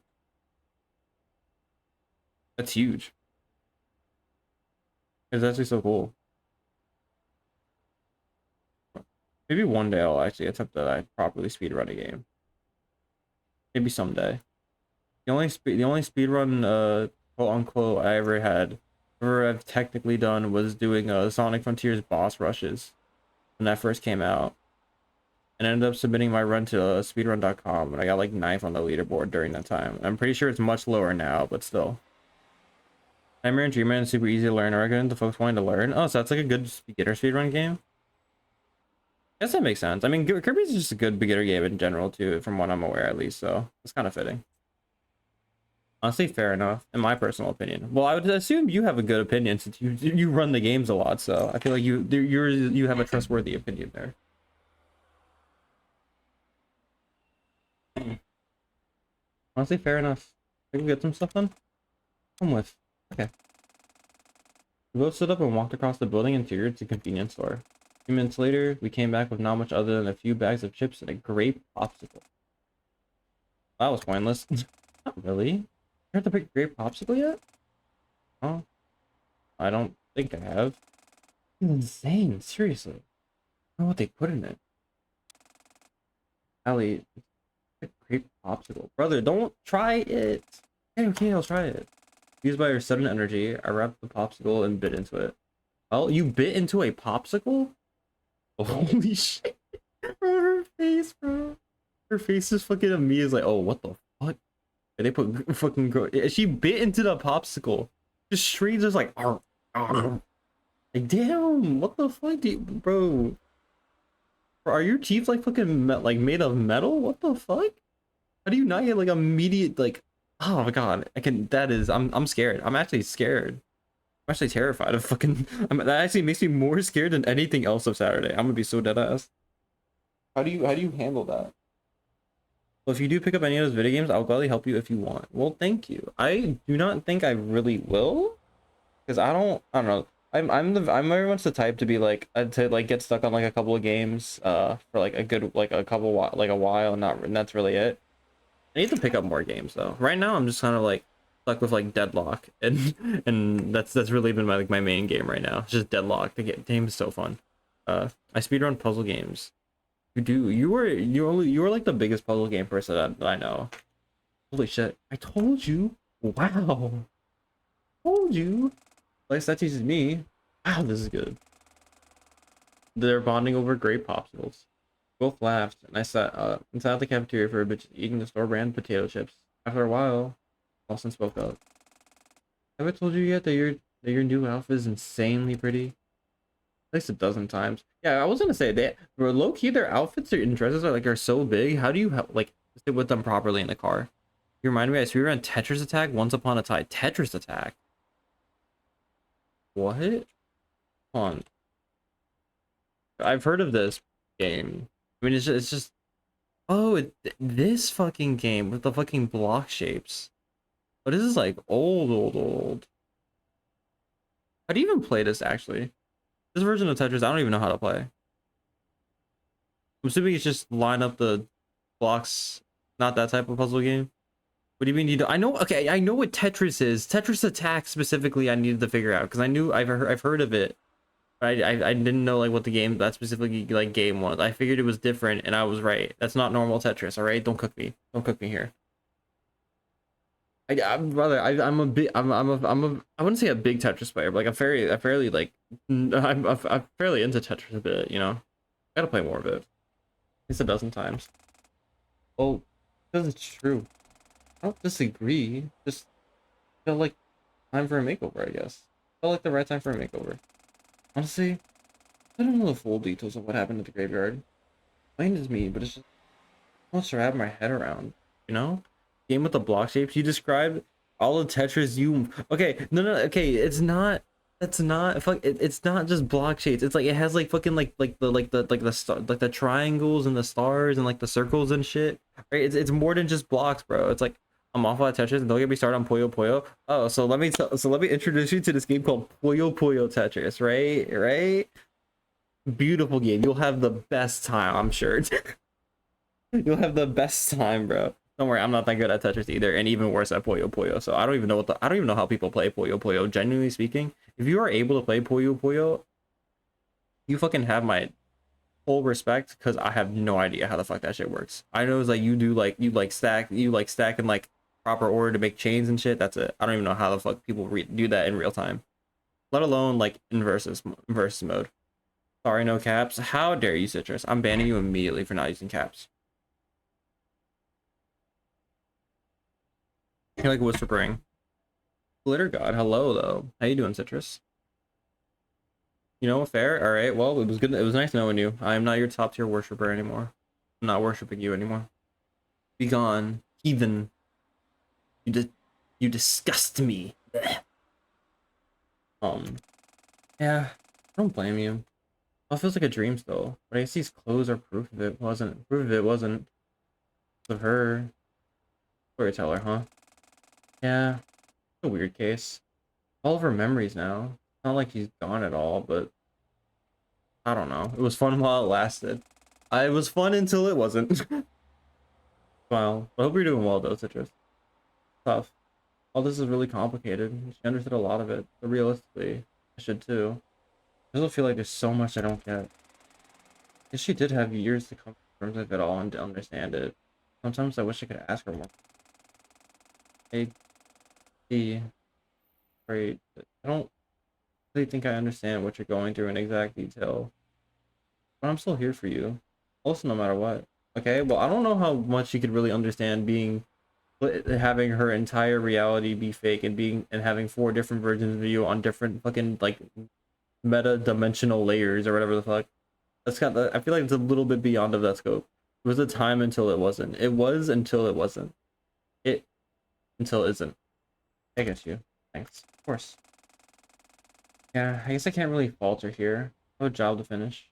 That's huge. It's actually so cool. Maybe one day I'll actually attempt that I properly speedrun a game. Maybe someday. The only speedrun quote unquote I ever had, ever I've technically done, was doing Sonic Frontiers boss rushes when that first came out. And I ended up submitting my run to speedrun.com and I got like 9th on the leaderboard during that time. I'm pretty sure it's much lower now, but still. Nightmare and Dreamman is super easy to learn. I recommend the folks wanting to learn. Oh, so that's like a good beginner speedrun game? I guess that makes sense. I mean, Kirby's just a good beginner game in general too, from what I'm aware at least, so it's kind of fitting. Honestly, fair enough, in my personal opinion. Well, I would assume you have a good opinion since you run the games a lot, so I feel like you have a trustworthy opinion there. Honestly, fair enough. We can get some stuff done. Come with. Okay. We both stood up and walked across the building interior to the convenience store. A few minutes later, we came back with not much other than a few bags of chips and a grape popsicle. That was pointless. Not really. You heard the big grape popsicle yet? Oh, I don't think I have. It's insane, seriously. I don't know what they put in it. Allie, it's a grape popsicle. Brother, don't try it. Okay, I'll try it. Used by her sudden energy, I wrapped the popsicle and bit into it. Oh, you bit into a popsicle? Holy shit. Bro, her face, bro. Her face is fucking amazed, like, oh, what the fuck? And they put fucking she bit into the popsicle. Just shrieks, just like, arr, arr. Like, damn, what the fuck, bro? Are your teeth like fucking like made of metal? What the fuck? How do you not get like immediate like? Oh my god, I'm scared. I'm actually scared. I'm actually terrified of fucking. That actually makes me more scared than anything else of Saturday. I'm gonna be so dead ass. How do you handle that? Well, if you do pick up any of those video games, I'll gladly help you if you want. Well, thank you. I do not think I really will, because I don't know. I'm very much the type to be like to like get stuck on like a couple of games for like a good like a while and that's really it. I need to pick up more games though. Right now I'm just kind of like stuck with like Deadlock and that's really been my main game right now. It's just Deadlock. The game is so fun. I speedrun puzzle games. You were like the biggest puzzle game person that I know. Holy shit. I told you. Wow. Told you. At least that teaches me. Wow, this is good. They're bonding over grape popsicles. Both laughed, and I sat inside the cafeteria for a bit, eating the store brand potato chips. After a while, Lawson spoke up. Have I told you yet that your new outfit is insanely pretty? least a dozen times. Yeah, I was gonna say they bro, low key their outfits and dresses are so big. How do you like sit with them properly in the car? You remind me, I swear we were on Tetris Attack once upon a time. Tetris Attack. What? Hold on. I've heard of this game. I mean, it's just oh, this fucking game with the fucking block shapes. But this is like old. How do you even play this actually? This version of Tetris, I don't even know how to play. I'm assuming it's just line up the blocks, not that type of puzzle game. What do you mean you don't? I know. Okay, I know what Tetris is. Tetris Attack specifically, I needed to figure out because I knew I've heard of it. But I didn't know like what the game that specifically like game was. I figured it was different, and I was right. That's not normal Tetris. All right, don't cook me. Don't cook me here. I'm brother. I'm a big. I'm a. I wouldn't say a big Tetris player, but like I'm fairly like. I'm fairly into Tetris a bit. You know, gotta play more of it. It's a dozen times. Well, because it's true. I don't disagree. Just feel like time for a makeover, I guess. Felt like the right time for a makeover. Honestly, I don't know the full details of what happened at the graveyard. Plain is me, but it's just much to wrap my head around. You know? Game with the block shapes you described. All the Tetris you okay, no, okay, it's not that's not fuck it's not just block shapes. It's like it has like fucking like the star like the triangles and the stars and like the circles and shit. Right? It's more than just blocks, bro. It's like I'm off on Tetris and don't get me started on Puyo Puyo. Oh, so let me introduce you to this game called Puyo Puyo Tetris, right? Beautiful game. You'll have the best time, I'm sure. You'll have the best time, bro. Don't worry, I'm not that good at Tetris either, and even worse at Puyo Puyo. So I don't even know I don't even know how people play Puyo Puyo. Genuinely speaking, if you are able to play Puyo Puyo, you fucking have my full respect because I have no idea how the fuck that shit works. I know it's like you like stack in like proper order to make chains and shit. That's it. I don't even know how the fuck people do that in real time, let alone like in versus mode. Sorry, no caps. How dare you, Citrus? I'm banning you immediately for not using caps. You're like whispering. Glitter God, hello though. How you doing, Citrus? You know, fair. All right. Well, it was good. It was nice knowing you. I am not your top tier worshiper anymore. I'm not worshiping you anymore. Be gone, heathen. You disgust me. Blech. Yeah. I don't blame you. It feels like a dream still. But I guess these clothes are proof of it wasn't. Proof of it wasn't. Of her. Storyteller, huh? Yeah. It's a weird case. All of her memories now. Not like she's gone at all, but I don't know. It was fun while it lasted. It was fun until it wasn't. Well, I hope you're doing well though, Citrus. Tough. All this is really complicated. She understood a lot of it, but realistically, I should too. I also feel like there's so much I don't get. Guess she did have years to come to terms with it all and to understand it. Sometimes I wish I could ask her more. Hey, D. Great. I don't really think I understand what you're going through in exact detail. But I'm still here for you. Also, no matter what. Okay, well, I don't know how much you could really understand having her entire reality be fake and having 4 different versions of you on different fucking like meta dimensional layers or whatever the fuck. That's kind of, I feel like it's a little bit beyond of that scope. It was a time until it wasn't. It was until it wasn't. It until it isn't. I guess you. Thanks. Of course. Yeah, I guess I can't really falter here. I have a job to finish.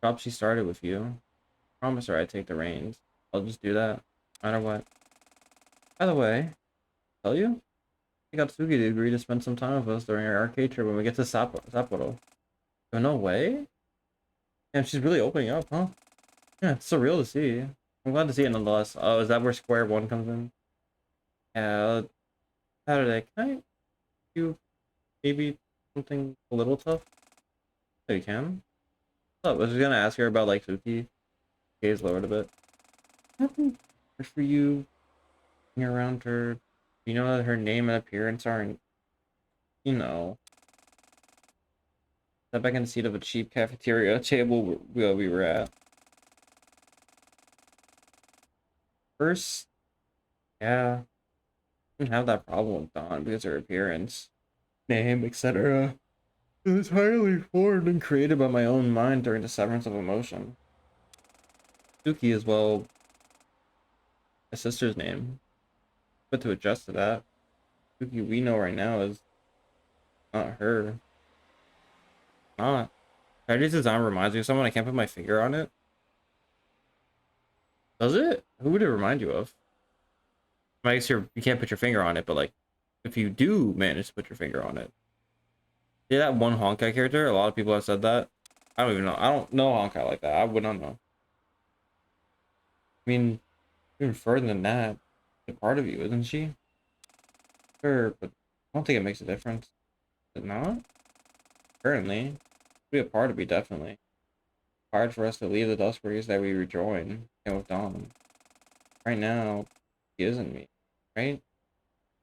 Job she started with you. Promise her I'd take the reins. I'll just do that. No matter what. By the way, tell you? I got Sugi to agree to spend some time with us during our arcade trip when we get to Sapporo. Oh, no way? Damn, she's really opening up, huh? Yeah, it's surreal to see. I'm glad to see it nonetheless. Oh, is that where Square One comes in? Yeah, Saturday. Can I do maybe something a little tough? So you can? Oh, I was just gonna ask her about like Suki. Gaze lowered a bit. Nothing for you being around her. You know that her name and appearance aren't, you know. Step back in the seat of a cheap cafeteria table where we were at. First, yeah, didn't have that problem with Dawn because of her appearance, name, etc. entirely formed and created by my own mind during the severance of emotion. Suki is, well, my sister's name, but to adjust to that, Suki we know right now is not her. Not. Tragedy's design reminds me of someone. I can't put my finger on it. Does it? Who would it remind you of? I guess you can't put your finger on it, but like, if you do manage to put your finger on it. Yeah, that one Honkai character, a lot of people have said that. I don't even know. I don't know Honkai like that. I would not know. I mean, even further than that, a part of you, isn't she? Sure, but I don't think it makes a difference. Is it not? Currently, be a part of me, definitely. Hard for us to leave the Duskbreakers that we rejoin and with Dawn. Right now, she isn't me, right?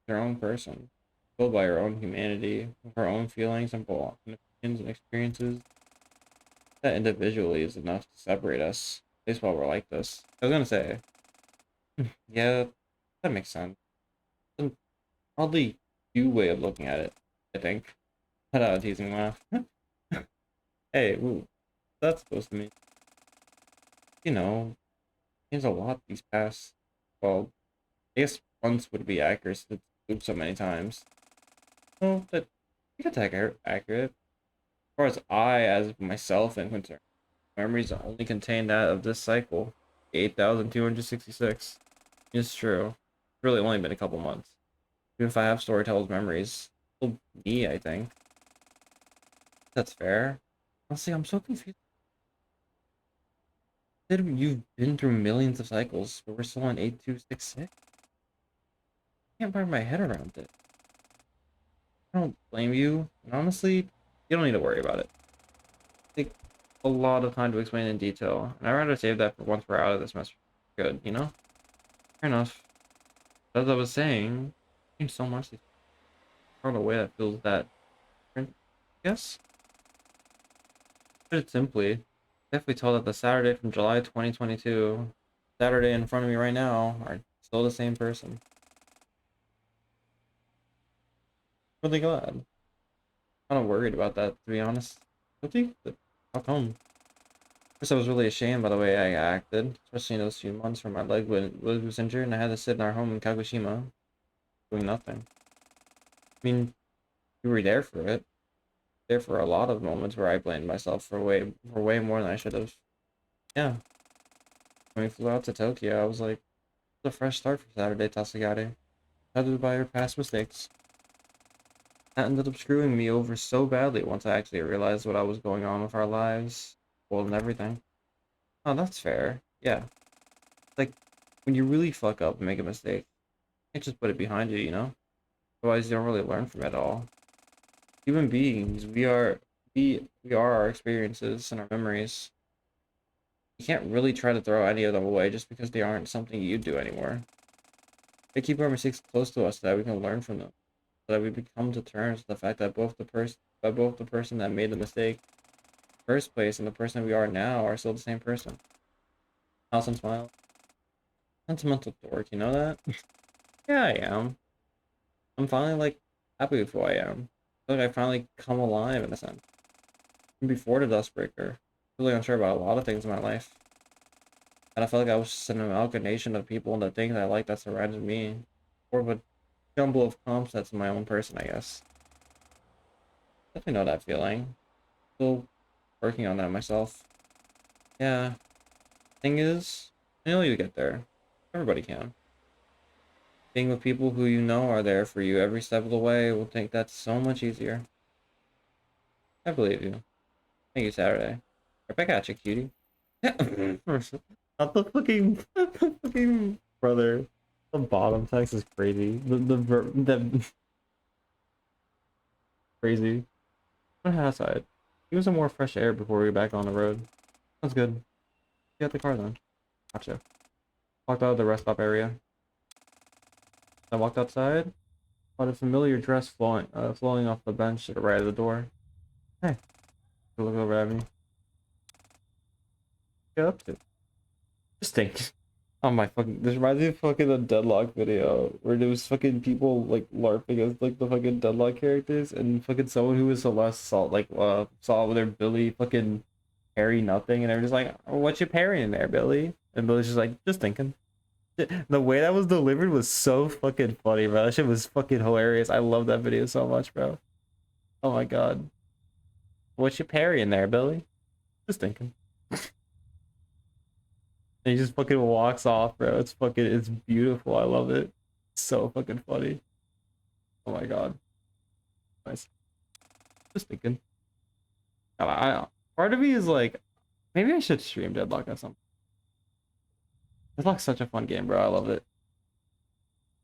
Her own person, filled by her own humanity, with her own feelings and opinions and experiences. That individually is enough to separate us, at least while we're like this. I was gonna say, yeah, that makes sense. An oddly cute way of looking at it, I think. Cut out a teasing laugh. Hey, ooh, that's supposed to mean, you know, means a lot these past, well, I guess once would be accurate, it's looped so many times. Well, that you can take accurate. As far as I, as myself, am concerned, memories only contain that of this cycle, 8,266. It's true. It's really only been a couple months. Even if I have storyteller's memories, still me, I think. That's fair. Honestly, I'm so confused. You've been through millions of cycles, but we're still on 8,266? I can't wrap my head around it. I don't blame you, and honestly, you don't need to worry about it. Take a lot of time to explain in detail, and I'd rather save that for once we're out of this mess. Good, you know? Fair enough. As I was saying, there's so much in a way that feels that different, I guess. Put it simply, definitely told that the Saturday from July 2022, Saturday in front of me right now, are still the same person. Really glad. Kind of worried about that, to be honest. Guilty? But how come? First, I was really ashamed by the way I acted, especially in those few months where my leg was injured and I had to sit in our home in Kagoshima, doing nothing. I mean, you were there for it. There for a lot of moments where I blamed myself for way more than I should have. Yeah. When we flew out to Tokyo, I was like, it's a fresh start for Saturday, Tasagare. Headed by your past mistakes. That ended up screwing me over so badly once I actually realized what I was going on with our lives. Well, and everything. Oh, that's fair. Yeah. Like, when you really fuck up and make a mistake, you can't just put it behind you, you know? Otherwise, you don't really learn from it all. Human beings, we are our experiences and our memories. You can't really try to throw any of them away just because they aren't something you do anymore. They keep our mistakes close to us so that we can learn from them. So that we become to terms with the fact that both the person that made the mistake in the first place and the person we are now are still the same person. Allison smiled. Sentimental dork, you know that? Yeah, I am. I'm finally like happy with who I am. I feel like I finally come alive in a sense. Even before the Dustbreaker, really unsure about a lot of things in my life. And I felt like I was just an amalgamation of people and the things I liked that surrounded me. Or of a jumble of concepts in my own person, I guess. Definitely know that feeling. Still working on that myself. Yeah. Thing is, I know you get there. Everybody can. Being with people who you know are there for you every step of the way will make that so much easier. I believe you. Thank you, Saturday. Right back at you, cutie. Yeah. Not the fucking, the fucking brother. The bottom text is crazy. The crazy. On the side. Give me some more fresh air before we get back on the road. Sounds good. Get out the car then. Gotcha. Walked out of the rest stop area. I walked outside. Saw a familiar dress flowing off the bench to the right of the door. Hey, look over at me. Get up to. Just think. Oh my fucking, this reminds me of fucking the Deadlock video where there was fucking people like LARPing as like the fucking Deadlock characters, and fucking someone who was Celeste saw with their Billy fucking parry nothing, and they're just like, oh, what you parrying there, Billy? And Billy's just like, just thinking. The way that was delivered was so fucking funny, bro. That shit was fucking hilarious. I love that video so much, bro. Oh my god. What you parrying there, Billy? Just thinking. And he just fucking walks off, bro. It's fucking, it's beautiful. I love it. It's so fucking funny. Oh my god. Nice. Just thinking. Part of me is like, maybe I should stream Deadlock or something. Deadlock's such a fun game, bro. I love it.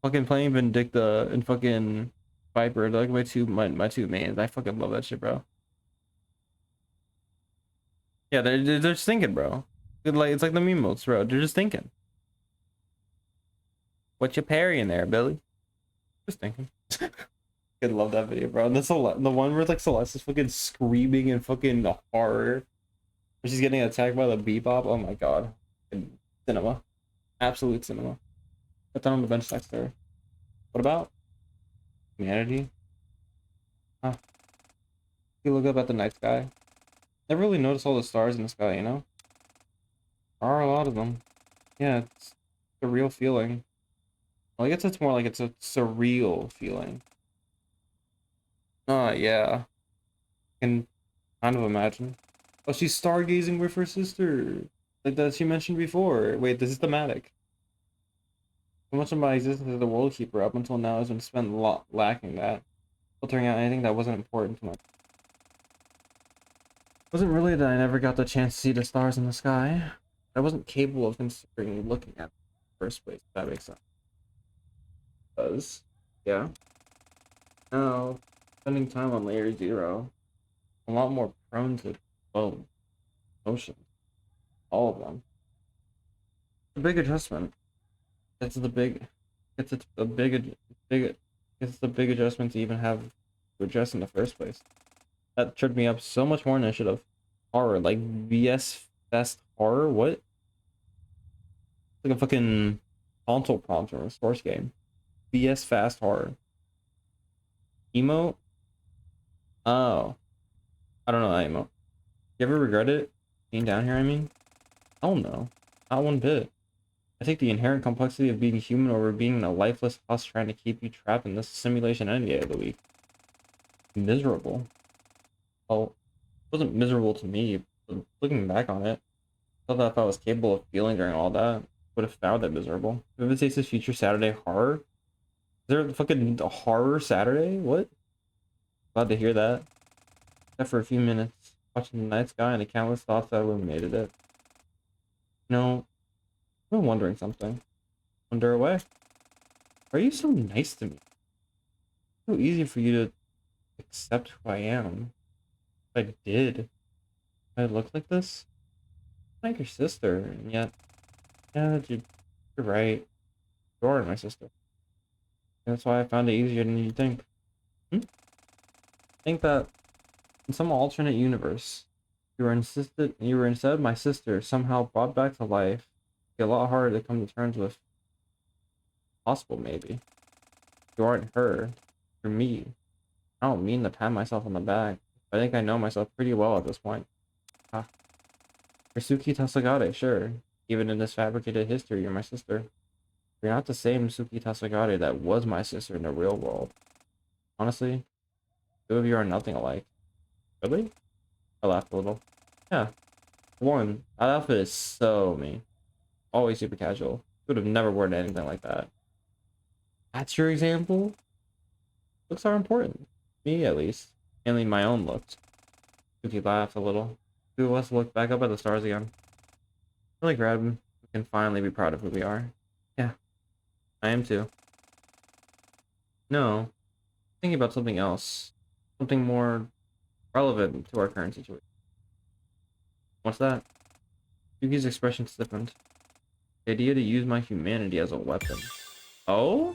Fucking playing Vindicta and fucking Viper, they're like my two mains. I fucking love that shit, bro. Yeah, they're just thinking, bro. It's like the meme modes, bro. They're just thinking. What you parrying there, Billy? Just thinking. I love that video, bro. And the one where it's like Celeste is fucking screaming in fucking horror. She's getting attacked by the Bebop. Oh my god. Cinema. Absolute cinema. Put that on the bench next there. What about humanity? Huh. You look up at the night sky. Never really noticed all the stars in the sky, you know? There are a lot of them. Yeah, it's a real feeling. Well, I guess it's more like it's a surreal feeling. Yeah. I can kind of imagine. Oh, she's stargazing with her sister. Like that she mentioned before. Wait, this is thematic. So much of my existence as a world keeper up until now has been spent lacking that. Filtering out anything that wasn't important to me. It wasn't really that I never got the chance to see the stars in the sky. I wasn't capable of considering looking at them in the first place, if that makes sense. Because, yeah. Now, spending time on layer 0, I'm a lot more prone to both emotions. All of them. A big adjustment. It's the big adjustment to even have to address in the first place. That tripped me up so much more than I should have. Horror, like VS Fest horror? What? It's like a fucking console prompt or a source game. VS Fast horror. Emo? Oh. I don't know that emo. You ever regret it? Being down here, I mean? Hell no. Not one bit. I think the inherent complexity of being human over being a lifeless husk trying to keep you trapped in this simulation any day of the week. Miserable. Well, it wasn't miserable to me, but looking back on it, I thought that if I was capable of feeling during all that, I would have found it miserable. Vivid Stasis Future Saturday horror? Is there a fucking horror Saturday? What? Glad to hear that. Except for a few minutes, watching the night sky and the countless thoughts that illuminated it. You know, I've been wondering something. Wonder away. Why are you so nice to me? It's so easy for you to accept who I am. If I did, I look like this? I'm like your sister, and yet, yeah, you're right. You are my sister. That's why I found it easier than you think. I think that in some alternate universe, you were instead my sister, somehow brought back to life. It'd be a lot harder to come to terms with. Possible, maybe. You aren't her. You're me. I don't mean to pat myself on the back. I think I know myself pretty well at this point. Ah. You're Suki Tasagare, sure. Even in this fabricated history, you're my sister. You're not the same Suki Tasagare that was my sister in the real world. Honestly, two of you are nothing alike. Really? I laughed a little. Yeah. One, that outfit is so me. Always super casual. Would have never worn anything like that. That's your example? Looks are important. Me, at least. Mainly my own looks. Suki laughed a little. Two of us looked back up at the stars again. Really glad we can finally be proud of who we are. Yeah. I am too. No. Thinking about something else. Something more relevant to our current situation. What's that? Yuki's expression stiffened. The idea to use my humanity as a weapon. Oh?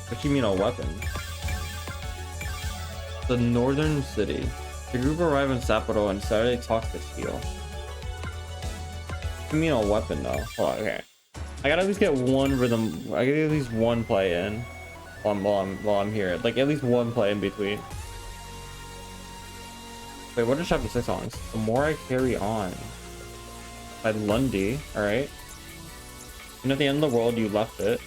What do you mean a weapon? The northern city. The group arrived in Sapporo and Saturday talked to Steel. What do you mean a weapon though? Hold on, okay. I gotta at least get one rhythm. I gotta get at least one play in while I'm here. Like at least one play in between. Wait, what are chapter 6 songs? The More I Carry On by Lundy. All right. And at the end of the world, you left it.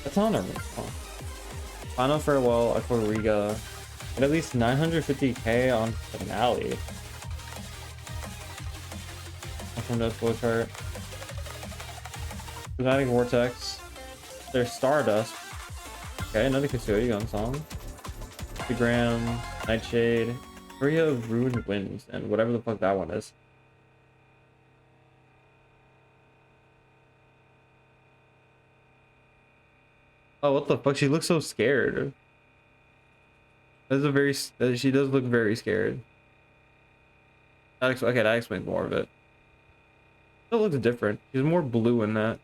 That's on there. Oh. Final Farewell, Aquariga. And at least 950k on Finale. From the flow chart. Dramatic Vortex. There's Stardust. Okay, another Kasuya song. Instagram, Nightshade, Area of Ruined Winds, and whatever the fuck that one is. Oh, what the fuck? She looks so scared. That's a very. She does look very scared. Okay, that explains more of it. It looks different. She's more blue in that.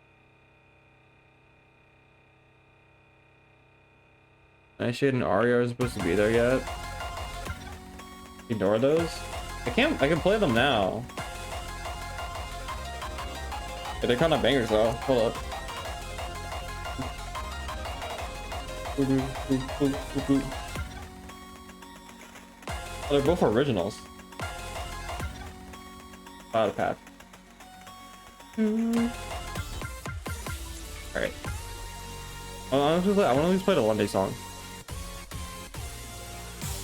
Nightshade and Aria are supposed to be there yet. Ignore those. I can play them now. But they're kind of bangers though. Hold up. Oh, they're both originals. Out of path. Alright. I want to at least play the one day song.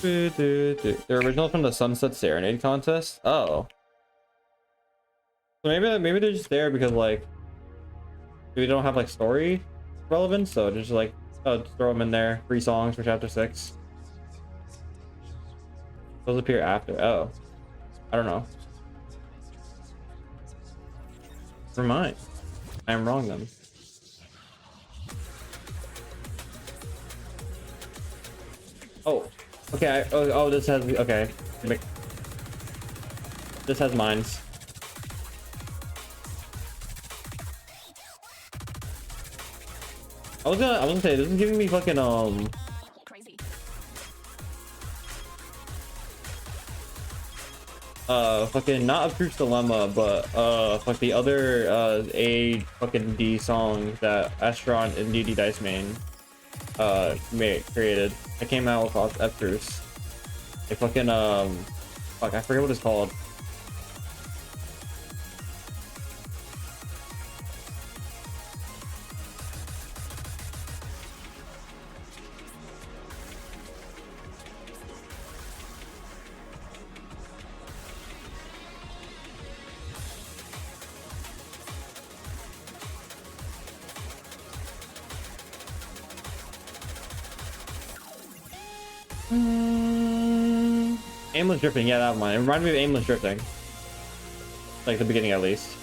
They're original from the Sunset Serenade contest. Oh. So maybe they're just there because like maybe they don't have like story relevance, so just like just throw them in there. 3 songs for chapter 6. Those appear after. Oh. I don't know. Never mind. I am wrong then. Oh. Okay, oh, this has, okay. This has mines. I was gonna say, this is giving me fucking, crazy. Fucking, not Approved Dilemma, but, fuck the other, A fucking D song that Astron and DD Dice Main, created. It came out with F-Truce. They fucking, fuck, I forget what it's called. Aimless Drifting, yeah, that one. It reminded me of Aimless Drifting. Like the beginning at least.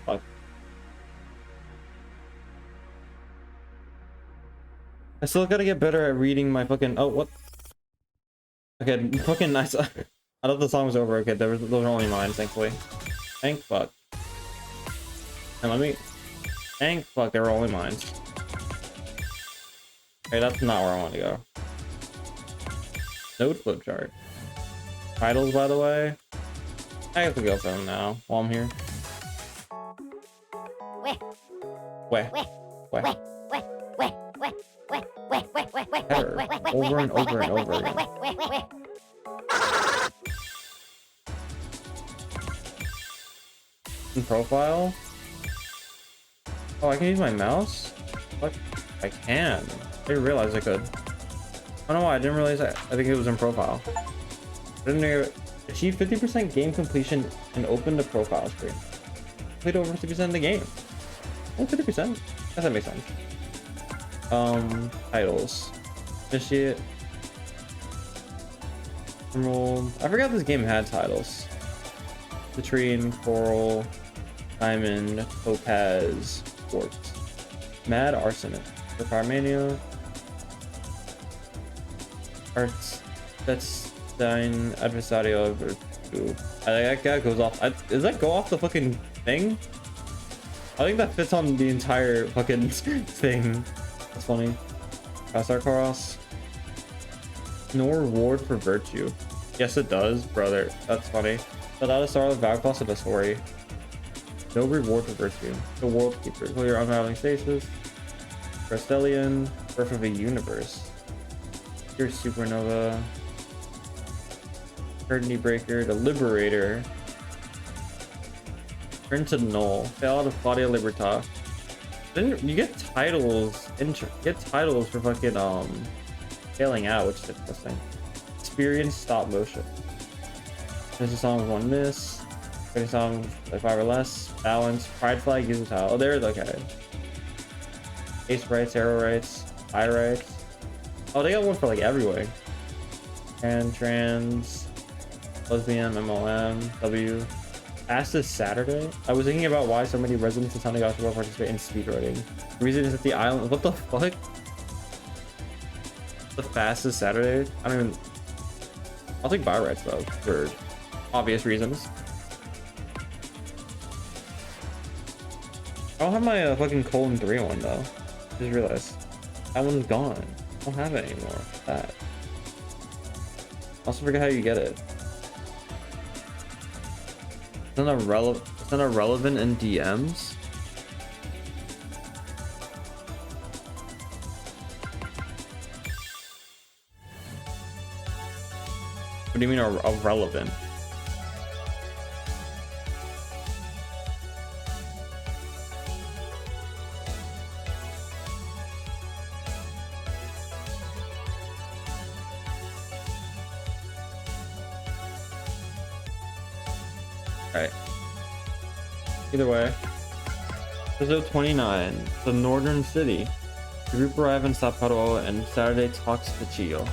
Fuck. I still gotta get better at reading my fucking. Oh, what? Okay, fucking nice. I thought the song was over. Okay, those were only mine, thankfully. Thank fuck. And let me. Thank fuck, they were only mine. Okay, that's not where I want to go. Node flip chart. Titles, by the way. I have to go for them now while I'm here. Over and over and over again. In profile? Oh, I can use my mouse? What? I can. I didn't realize I could. I don't know why I didn't realize that. I think it was in profile. I didn't know. Achieve 50% game completion and open the profile screen. Played over 50% of the game. Oh, 50%? That makes sense. Titles. Initiate. Emerald. I forgot this game had titles. Citrine, Coral, Diamond, Topaz, Quartz. Mad Arsenic. The Farmania. Arts. That's Dine Adversario. That guy goes off. Does that go off the fucking thing? I think that fits on the entire fucking thing. That's funny. Passar Karos. No reward for virtue. Yes, it does, brother. That's funny. Without a star of Valkos of the story. No reward for virtue. The World Keeper. Clear unraveling stasis. Brastelian. Birth of a universe. Pure supernova. Eternity breaker. The liberator. Turn to null. Fail out of Claudia Libertà. Then you get titles. Get titles for fucking failing out, which is interesting. Experience stop motion. There's a song with 1 miss. There's a song with like 5 or less. Balance. Pride flag uses how. Oh, there's okay. Ace rights, arrow rights, eye rights. Oh, they got one for like everywhere. And trans, lesbian, MLM, W. Fastest Saturday? I was thinking about why so many residents of Tanagashi will participate in speedrunning. The reason is that the island. What the fuck? The fastest Saturday? I don't even. I'll take buy rights though, for obvious reasons. I don't have my fucking colon 3 one though. Just realized that one's gone. I don't have it anymore. That. I also forget how you get it. It's not irrelevant in DMs. What do you mean irrelevant? Right. Either way. Episode 29. The Northern City. The group arrive in Sao Paulo and Saturday talks to Chio.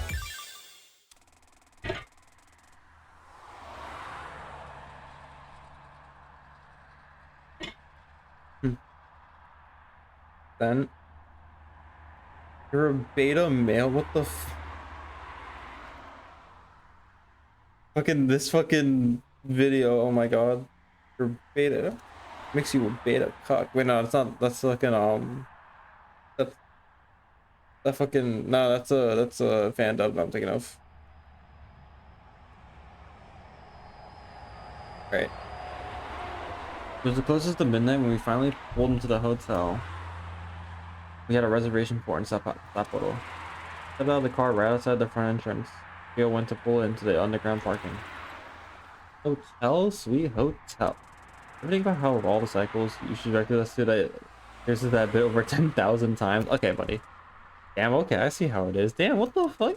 Then you're a beta male. What the fucking this fucking video? Oh my god, you're beta. Makes you a beta cuck. Wait, no, it's not. That's fucking That's that fucking no. That's a fan dub I'm thinking of. Right. It was the closest to midnight when we finally pulled into the hotel. We had a reservation for in Sapporo. Stepped out of the car right outside the front entrance. Theo went to pull into the underground parking. Hotel? Sweet hotel. Ever think about how all the cycles you should directed us to that there's that bit over 10,000 times? Okay, buddy. Damn, okay, I see how it is. Damn, what the fuck?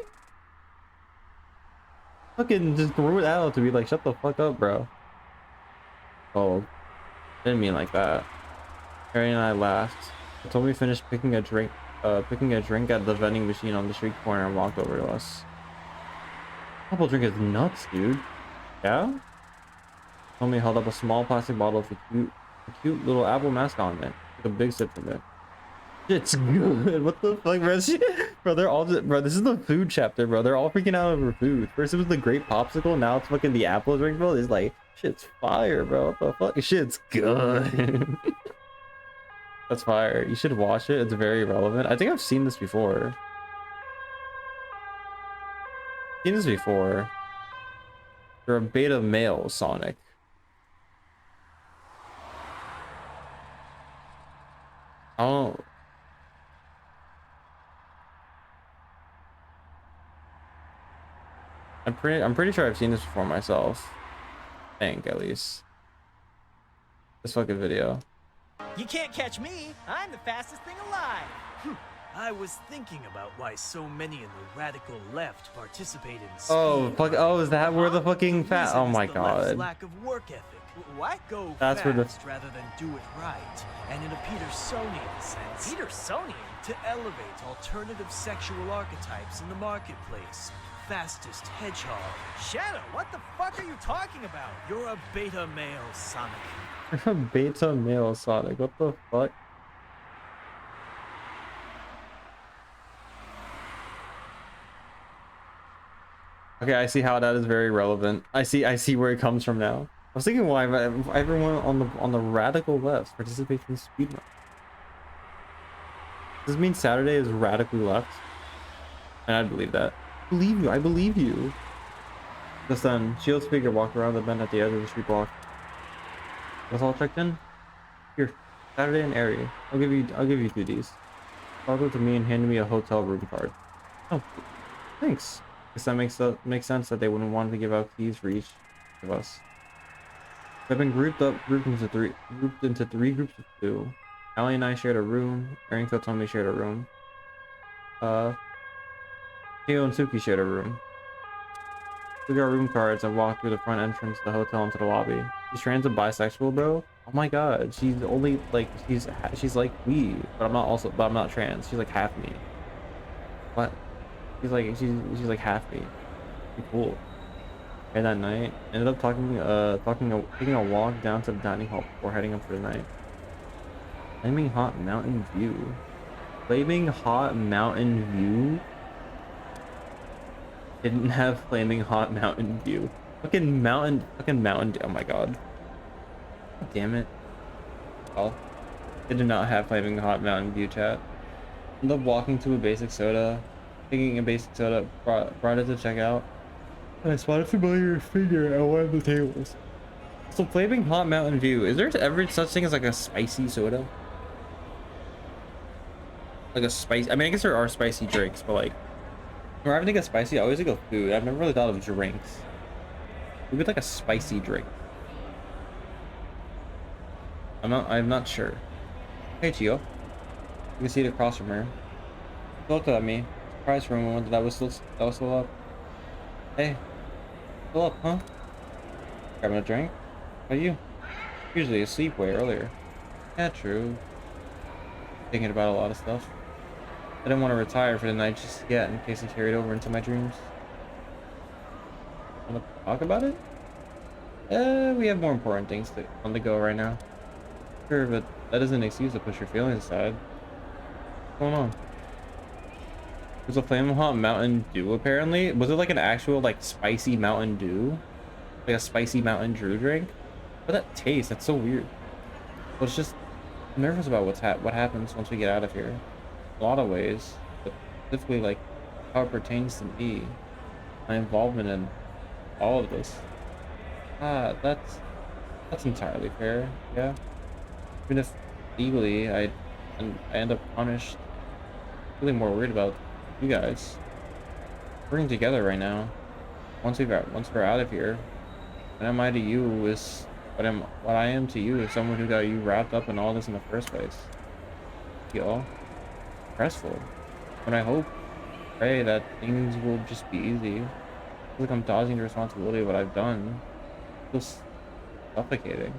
Fucking just threw it out to be like, shut the fuck up, bro. Oh, didn't mean like that. Harry and I laughed. He told me to finish picking a drink at the vending machine on the street corner and walked over to us. Apple drink is nuts, dude. Yeah? Told me he held up a small plastic bottle with a cute little Apple mask on it. Took a big sip from it. It's good. What the fuck, bro? Bro, they're all just, bro, this is the food chapter, bro. They're all freaking out over food. First it was the grape popsicle, now it's fucking the apple drink, bro. It's like, shit's fire, bro. What the fuck? Shit's good. That's fire. You should watch it. It's very relevant. I think I've seen this before. Seen this before. You're a beta male, Sonic. Oh. I'm pretty sure I've seen this before myself. I think, at least. This fucking video. You can't catch me. I'm the fastest thing alive. I was thinking about why so many in the radical left participate in speed. Oh, fuck. Oh, is that where the fucking The fat? reason Oh is my the left's god. lack of work ethic. What? Go That's fast where the rather than do it right. And in a Petersonian sense, Petersonian? to elevate alternative sexual archetypes in the marketplace. Fastest hedgehog. Shadow, what the fuck are you talking about? You're a beta male, Sonic. Beta male Sonic. What the fuck? Okay, I see how that is very relevant. I see where it comes from now. I was thinking why everyone on the radical left participates in speedrun. Does this mean Saturday is radically left? And I believe that. I believe you. I believe you. Just then, shield speaker walked around the bend at the edge of the street block. That's all checked in. Here, Saturday and Airy. I'll give you 2Ds. Toggle to me and hand me a hotel room card. Oh, thanks. Guess that makes sense that they wouldn't want to give out keys for each of us. I've been grouped into three groups of 2. Allie and I shared a room. Erin told me shared a room. Kyo and Suki shared a room. We got room cards and walked through the front entrance of the hotel into the lobby. She's trans and bisexual, bro. Oh my god, she's only like she's like me, but I'm not trans. She's like half me. What? She's like half me. Pretty cool. And that night, ended up taking a walk down to the dining hall before heading up for the night. Flaming Hot Mountain View. Flaming Hot Mountain View. Didn't have Flaming Hot Mountain View. Fucking mountain. Oh my god. Damn it. Oh, they did not have Flaming Hot Mountain View, chat. Ended up walking to a basic soda. Taking a basic soda, brought it to checkout. And I spotted a familiar figure at one of the tables. So Flaming Hot Mountain View. Is there ever such thing as like a spicy soda? Like a spicy. I mean, I guess there are spicy drinks, but like, whenever I think of spicy, I always think of food. I've never really thought of drinks. Maybe like a spicy drink. I'm not sure. Hey, Chio. You can see it across from her. She looked at me, surprised for a moment that I was still up. Hey, still up, huh? Grabbing a drink? How about you? Usually asleep way earlier. Yeah, true. Thinking about a lot of stuff. I didn't want to retire for the night just yet in case it carried over into my dreams. Want to talk about it? We have more important things on the go right now. Sure, but that isn't an excuse to push your feelings aside. What's going on? There's a Flaming Hot Mountain Dew apparently. Was it like an actual like spicy Mountain Dew? Like a spicy Mountain Dew drink? What that taste? That's so weird. Well, it's just I'm nervous about what happens once we get out of here. A lot of ways, but specifically like how it pertains to me, my involvement in all of this. That's entirely fair. Yeah. Even if legally I end up punished, really more worried about you guys working together right now. Once we're out of here, what am I to you is what I am to you is someone who got you wrapped up in all this in the first place. Y'all stressful, and I pray that things will just be easy. I feel like I'm dodging the responsibility of what I've done. It feels suffocating.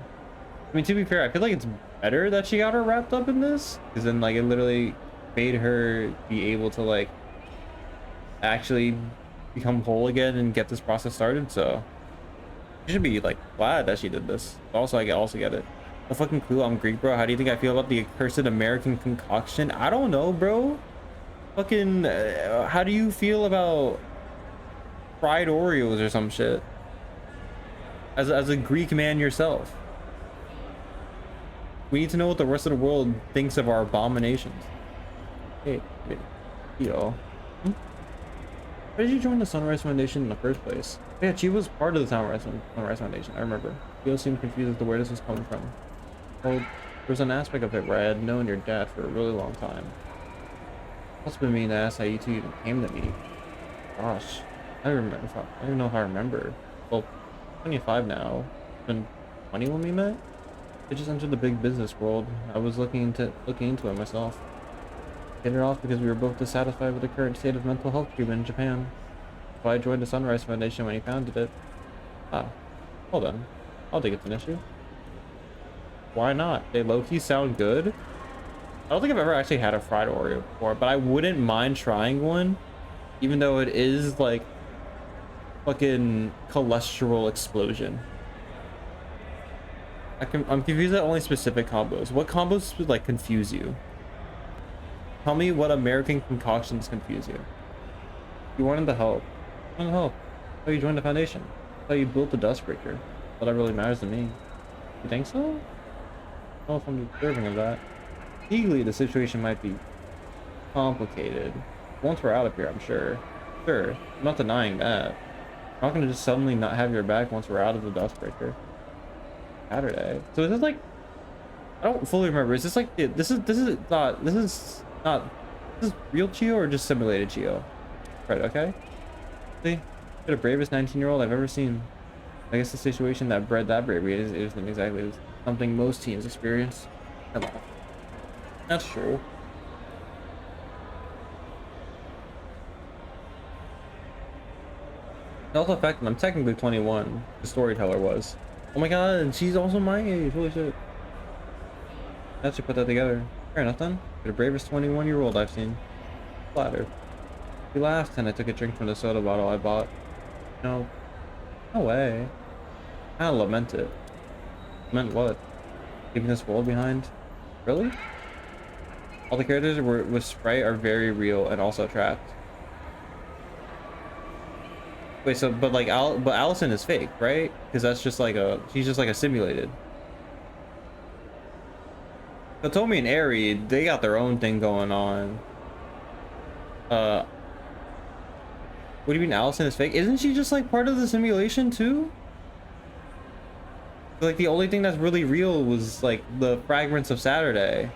I mean, to be fair, I feel like it's better that she got her wrapped up in this, because then like it literally made her be able to like actually become whole again and get this process started. So you should be like glad that she did this. Also, I also get it. No fucking clue. I'm Greek, bro. How do you think I feel about the accursed American concoction? I don't know, bro. Fucking how do you feel about fried Oreos or some shit as a Greek man yourself? We need to know what the rest of the world thinks of our abominations. Hey, yo. Why did you join the Sunrise Foundation in the first place? Yeah, she was part of the Sunrise Foundation, I remember. You seemed confused as to where this was coming from. Well, there was an aspect of it where I had known your dad for a really long time. Must have been mean to ask how you two even came to me. Gosh, I don't know if I remember. Well, 25 now. Been 20 when we met? I just entered the big business world. I was looking into it myself. Hit it off because we were both dissatisfied with the current state of mental health treatment in Japan. So I joined the Sunrise Foundation when he founded it. Ah, hold on. I'll think it's an issue. Why not? They low-key sound good. I don't think I've ever actually had a fried Oreo before, but I wouldn't mind trying one, even though it is like fucking cholesterol explosion. I'm confused at only specific combos. What combos would like confuse you? Tell me what American concoctions confuse you. You wanted the help. You wanted the help. Oh, you joined the foundation. Oh, you built the Dustbreaker. Well, that really matters to me. You think so? I don't know if I'm deserving of that. Legally, the situation might be complicated. Once we're out of here, I'm sure. Sure, I'm not denying that. I'm not gonna just suddenly not have your back once we're out of the Dustbreaker. Saturday. So is this like? I don't fully remember. Is this like this is real Chio or just simulated Chio? Right. Okay. See, you're the bravest 19-year-old I've ever seen. I guess the situation that bred that bravery isn't exactly something most teens experience. That's true. It also affected I'm technically 21. The storyteller was. Oh my god, and she's also my age. Holy shit. I should put that together. Fair enough then. You're the bravest 21-year-old I've seen. Flattered. He laughed and I took a drink from the soda bottle I bought. No. No way. I lament it. Lament what? Leaving this world behind? Really? All the characters with Sprite are very real and also trapped. Wait, so but like but Allison is fake, right? Because that's just like she's just like a simulated. Totomi and Eri, they got their own thing going on. What do you mean Allison is fake? Isn't she just like part of the simulation too? Like the only thing that's really real was like the fragments of Saturday.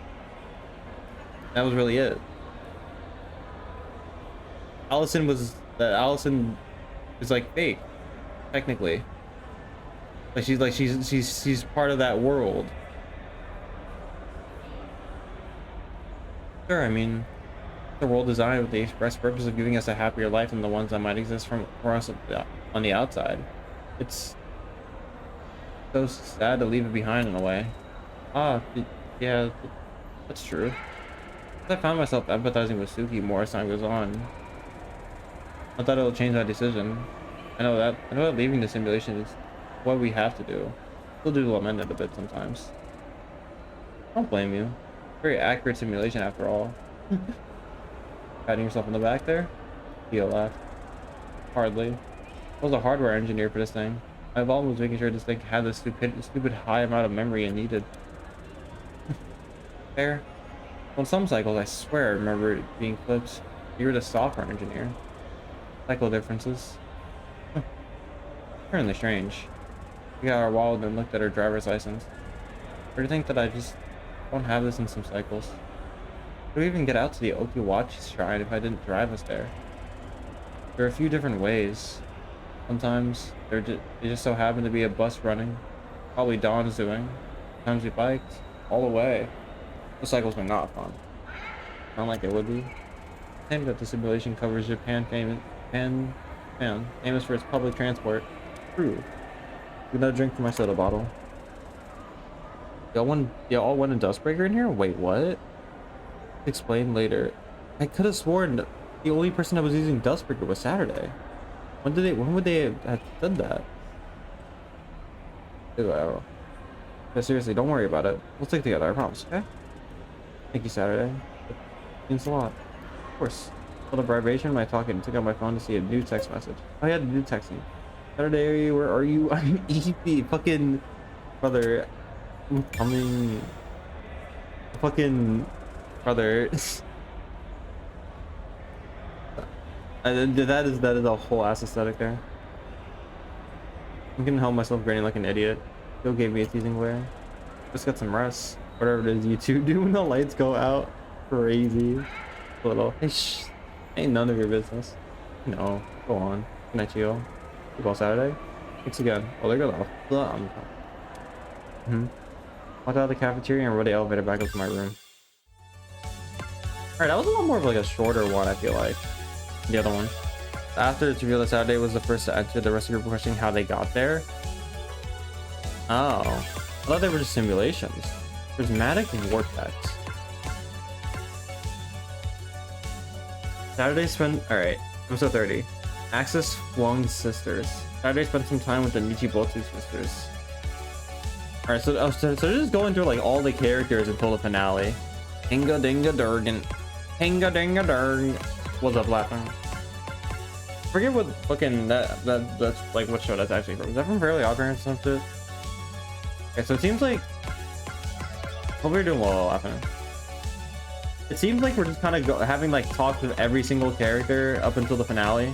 That was really it. Allison is like fake, technically. Like she's part of that world. Sure, I mean, the world designed with the express purpose of giving us a happier life than the ones that might exist for us on the outside. It's so sad to leave it behind in a way. Yeah, that's true. I found myself empathizing with Suki more as time goes on. I thought it'll change my decision. I know that leaving the simulation is what we have to do. Still do lament it a bit sometimes. I don't blame you. Very accurate simulation after all. Patting yourself in the back there? Theo laughed. Hardly. I was a hardware engineer for this thing. My involvement was making sure this thing had the stupid high amount of memory it needed. Fair. On some cycles, I swear I remember it being clipped. You were the software engineer. Cycle differences. Apparently strange. We got our wallet and looked at our driver's license. Or do you think that I just don't have this in some cycles? Could we even get out to the Okiwachi shrine if I didn't drive us there? There are a few different ways. Sometimes they just so happen to be a bus running. Probably Dawn's doing. Sometimes we biked all the way. Those cycles were not fun. Not like it would be. I think that the simulation covers Japan famous for its public transport. True. Another drink from my soda bottle. Y'all all went in Dustbreaker in here? Wait, what? Explain later. I could have sworn the only person that was using Dustbreaker was Saturday. When would they have said that? Ew. Yeah, seriously, don't worry about it. We'll stick together, I promise, okay? Thank you, Saturday. It means a lot. Of course. Felt a vibration when I talked and took out my phone to see a new text message. Oh, yeah, the new texting. Saturday, where are you? I'm EP. Fucking brother. I'm coming. Fucking brother. That is a whole ass aesthetic there. I'm gonna help myself grinning like an idiot. Still gave me a teasing glare. Just got some rest. Whatever it is you two do when the lights go out. Crazy. Little. Hey, shh. Ain't none of your business. No. Go on. Good night, Chio. Football Saturday. Thanks again. Oh, there goes off. Walked out of the cafeteria and rode the elevator back up to my room. Alright, that was a lot more of like a shorter one, I feel like. The other one. After it's revealed that Saturday was the first to enter, the rest of the group questioning how they got there. Oh. I thought they were just simulations. Prismatic vortex. Saturday spent... Alright. Episode 30. Axis Flung Sisters. Saturday spent some time with the Nichibotu sisters. Alright, so they're just going through like all the characters until the finale. Hinga dinga durgan. Hinga dinga durg. What's up, laughing? Forget what fucking that's like what show that's actually from. Is that from Fairly Odd Parents or some shit? Okay, so it seems like hope we're doing well, laughing. It seems like we're just kind of having like talks with every single character up until the finale.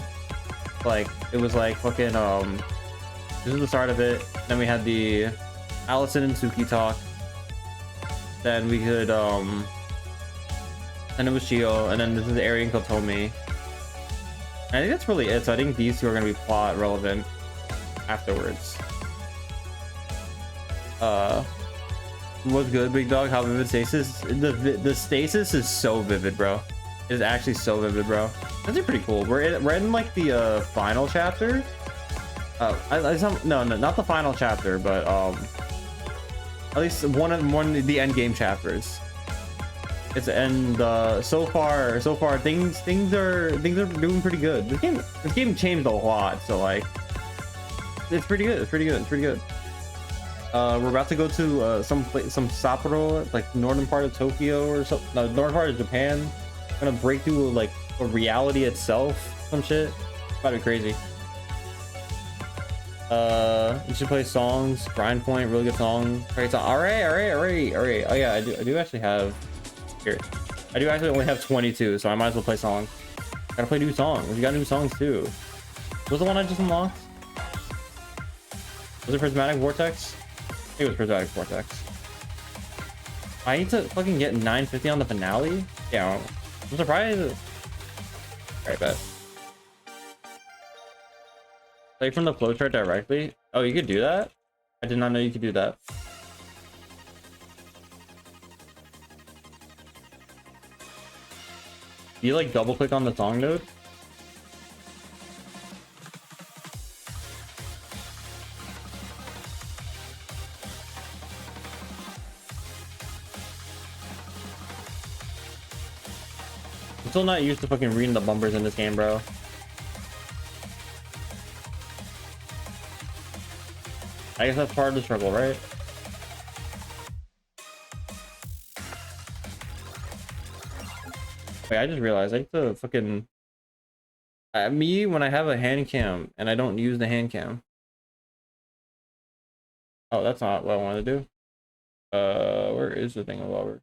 Like it was like fucking this is the start of it. Then we had the Allison and Suki talk. Then we could and it was Shio, and then this is Eri and Kotomi. And I think that's really it. So I think these two are gonna be plot relevant afterwards. What's good, big dog? How vivid stasis? The stasis is so vivid, bro. It is actually so vivid, bro. That's pretty cool. We're in like the final chapter. No, not the final chapter, but at least one of the end game chapters. It's so far things are doing pretty good. This game changed a lot, so like it's pretty good. It's pretty good. We're about to go to some Sapporo, like northern part of Tokyo or something. No, northern part of Japan. Gonna break through like a reality itself, some shit. It's about to be crazy. You should play songs. Grind Point, really good song. Great song. All right. Oh yeah, I do actually have. Here, I do actually only have 22, so I might as well play songs. Gotta play new songs. You got new songs too. What was the one I just unlocked? Was it Prismatic Vortex? I think it was Prismatic Vortex. I need to fucking get 950 on the finale? Yeah, I'm surprised. Alright, bet. Play from the flowchart directly? Oh, you could do that? I did not know you could do that. Do you like double click on the song node? I'm still not used to fucking reading the bumpers in this game, bro. I guess that's part of the struggle, right? Wait, I just realized I need to fucking me when I have a hand cam and I don't use the hand cam. Oh, that's not what I want to do. Where is the thing over?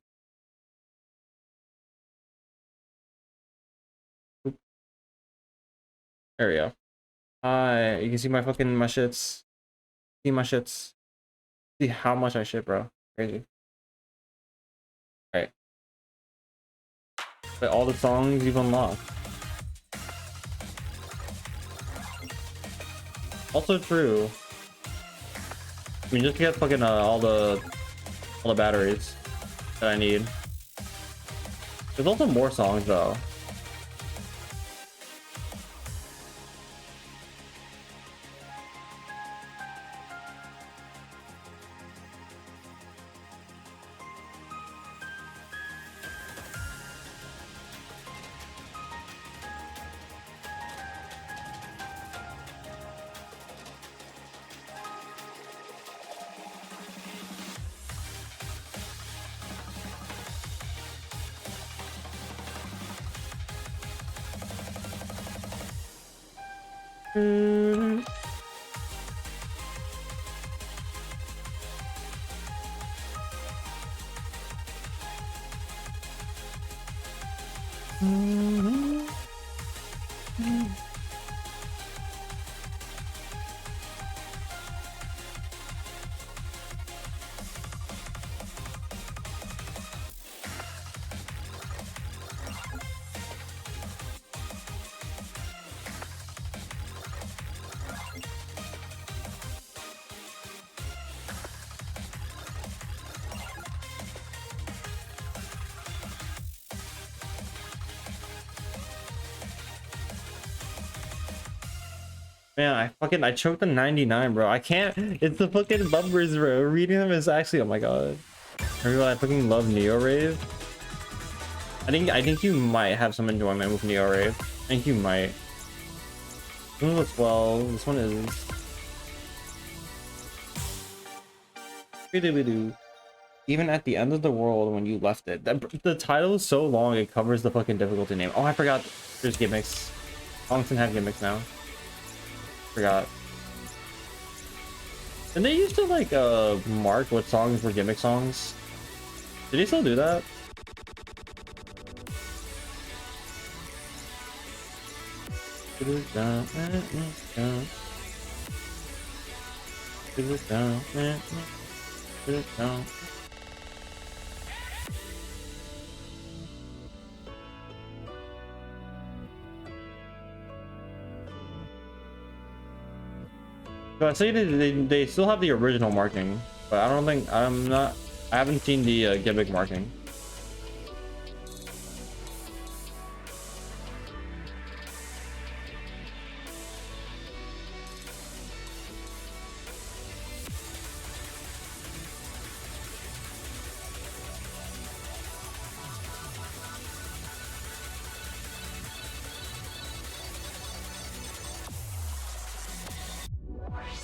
There we go. Hi, you can see my fucking my shits. See my shits. See how much I shit, bro. Crazy. Alright. Play all the songs you've unlocked. Also true. I mean, just get fucking all the batteries that I need. There's also more songs though. Man, I choked the 99, bro. I can't. It's the fucking bumpers, bro. Reading them is actually, oh my god. I fucking love Neo Rave. I think you might have some enjoyment with Neo Rave. I think you might. This one looks well. This one is. Even at the end of the world when you left it. The title is so long it covers the fucking difficulty name. Oh, I forgot. There's gimmicks. Songs can have gimmicks now. Forgot. And they used to like mark what songs were gimmick songs. Did they still do that? So I say they still have the original marking, but I don't think I haven't seen the gimmick marking.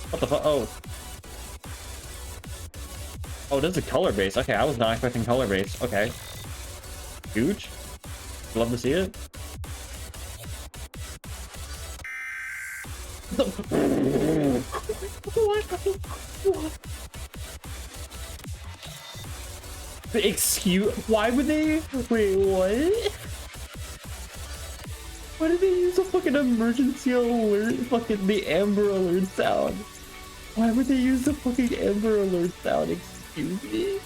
What the fuck? Oh. Oh, this is a color base. Okay, I was not expecting color base. Okay. Huge. Love to see it. Excuse? Why would they? Wait, what? Why did they use a fucking emergency alert? Fucking the Amber Alert sound. Why would they use the fucking Amber Alert sound? Excuse me?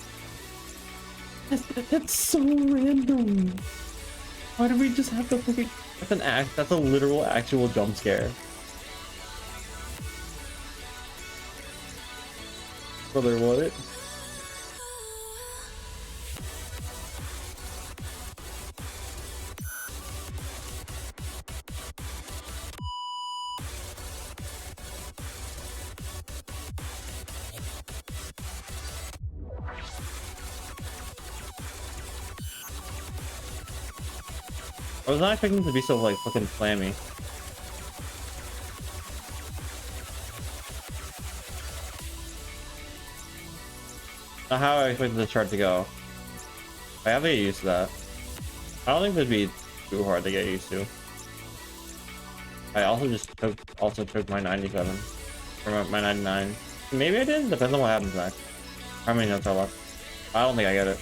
That's so random. Why do we just have to fucking... That's a literal actual jump scare. Brother, what? I was not expecting it to be so like fucking flammy. Not how I expected the chart to go. I have to get used to that. I don't think it'd be too hard to get used to. I also took my 97 or my 99. Maybe I did. Depends on what happens next. How many notes are left? I don't think I get it.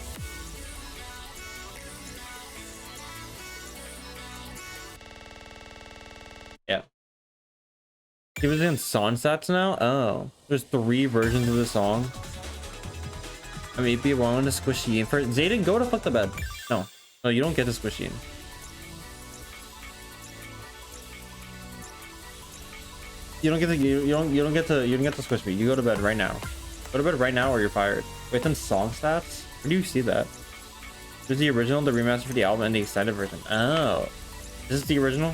Yeah. He was in song stats now? Oh. There's 3 versions of the song. I mean, be willing to squishy in for Zayden, go to fuck the bed. No. No, you don't get to squishy in. You don't get to squish me. You go to bed right now. Go to bed right now or you're fired. Wait, then song stats? Where do you see that? There's the original, the remaster for the album, and the extended version. Oh. This is the original?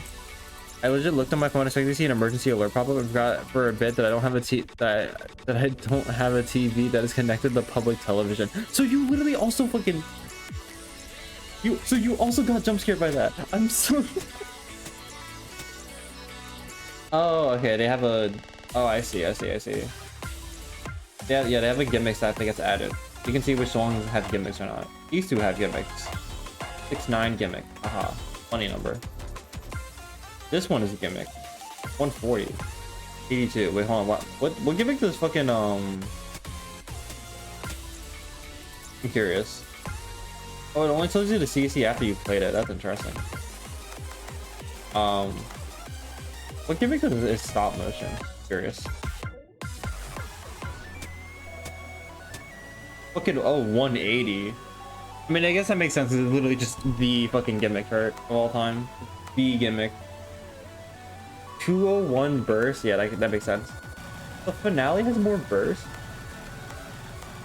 I legit looked on my phone expecting to see an emergency alert pop up and forgot for a bit that I don't have a that I don't have a TV that is connected to public television. So you literally also fucking you also got jump scared by that. I'm so Oh, okay, they have a oh I see. Yeah, they have a gimmick that gets added. You can see which songs have gimmicks or not. These two have gimmicks. 69 gimmick. Haha. Funny number. This one is a gimmick. 140. 82. Wait, hold on. What gimmick does fucking I'm curious. Oh, it only tells you the CC after you've played it. That's interesting. What gimmick is stop motion? Curious. Fucking 180. I mean, I guess that makes sense. It's literally just the fucking gimmick of all time. The gimmick. 201 burst. Yeah, that makes sense. The finale has more burst.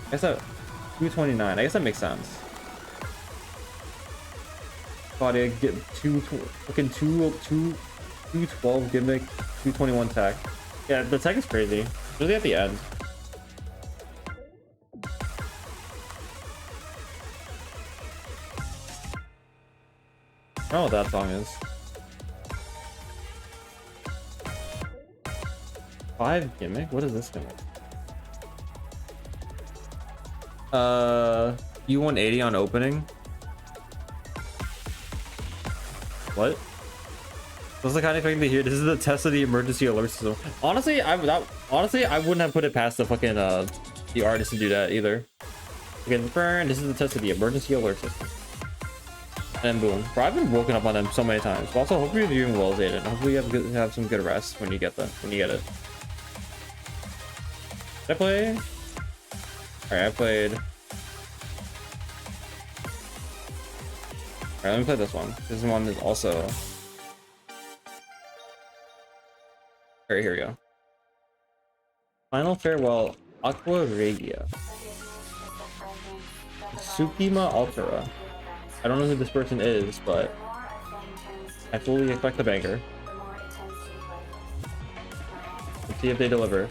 I guess that 229. I guess that makes sense. Body get 212 gimmick, 221 tech. Yeah, the tech is crazy. Really at the end. I don't know what that song is. 5 gimmick? What is this gimmick? U180 on opening. What? That's the kind of thing to hear. This is the test of the emergency alert system. Honestly, I wouldn't have put it past the fucking the artist to do that either. Again, burn. This is the test of the emergency alert system. And boom. Bro, I've been woken up on them so many times. But also, hope you're doing well, Zayden. Hopefully, you have some good rest when you get it. Did I play? Alright, I played. Alright, let me play this one. This one is also. Alright, here we go. Final farewell, Aqua Regia. Tsukima Altera. I don't know who this person is, but I fully expect the banger. Let's see if they deliver.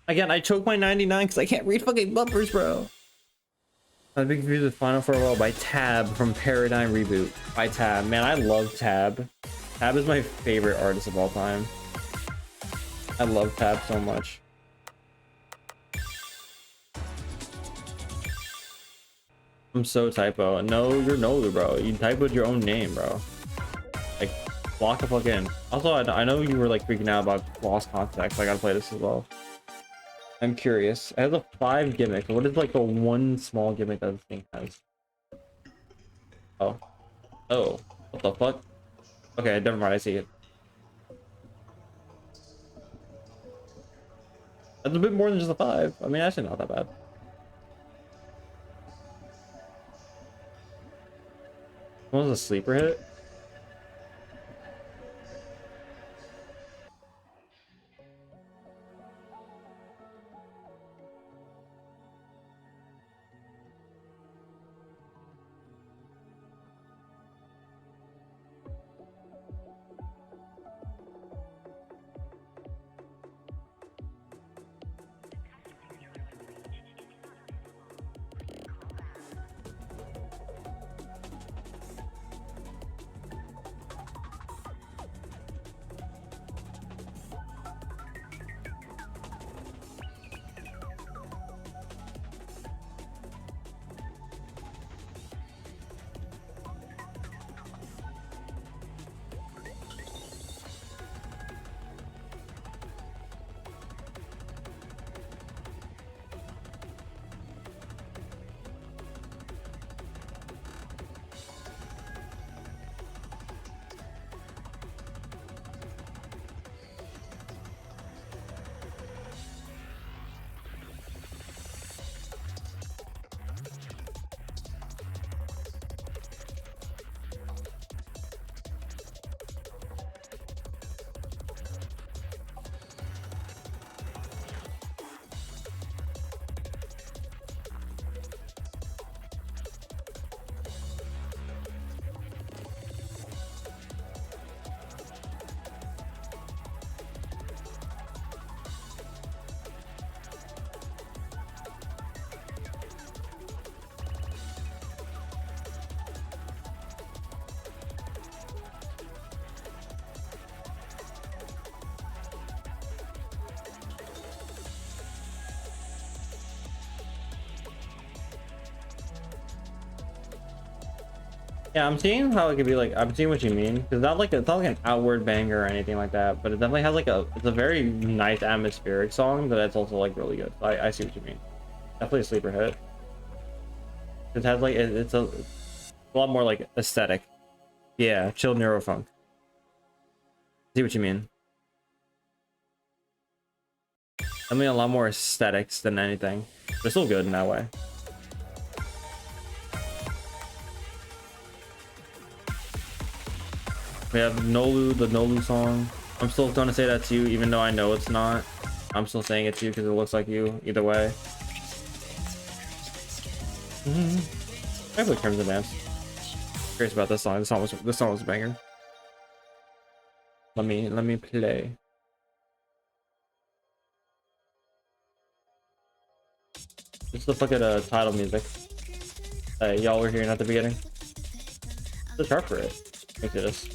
Again, I choked my 99 because I can't read fucking bumpers, bro. I'm big confused with Final Farewell by Tab from Paradigm Reboot. By Tab. Man, I love Tab. Tab is my favorite artist of all time. I love Tab so much. I'm so typo. No, you're no, bro. You typoed your own name, bro. Like, block the fuck in. Also, I know you were like freaking out about lost context. I gotta play this as well. I'm curious. It has a 5 gimmick. What is like the one small gimmick that this thing has? Oh. Oh. What the fuck? Okay, never mind. I see it. That's a bit more than just a 5. I mean, actually not that bad. What was a sleeper hit? Yeah, I'm seeing how it could be like, I'm seeing what you mean. Because it's not like an outward banger or anything like that, but it definitely has like it's a very nice atmospheric song, but it's also like really good. So I see what you mean. Definitely a sleeper hit. It has like, it's a lot more like aesthetic. Yeah, chill neurofunk. See what you mean. I mean, a lot more aesthetics than anything. But it's still good in that way. We have Nolu, the Nolu song. I'm still gonna say that to you, even though I know it's not. I'm still saying it to you because it looks like you, either way. I play Crimson Dance. Curious about this song. This song was a banger. Let me play. This is the fucking title music. Y'all were hearing at the beginning. The chart for it. Look at this.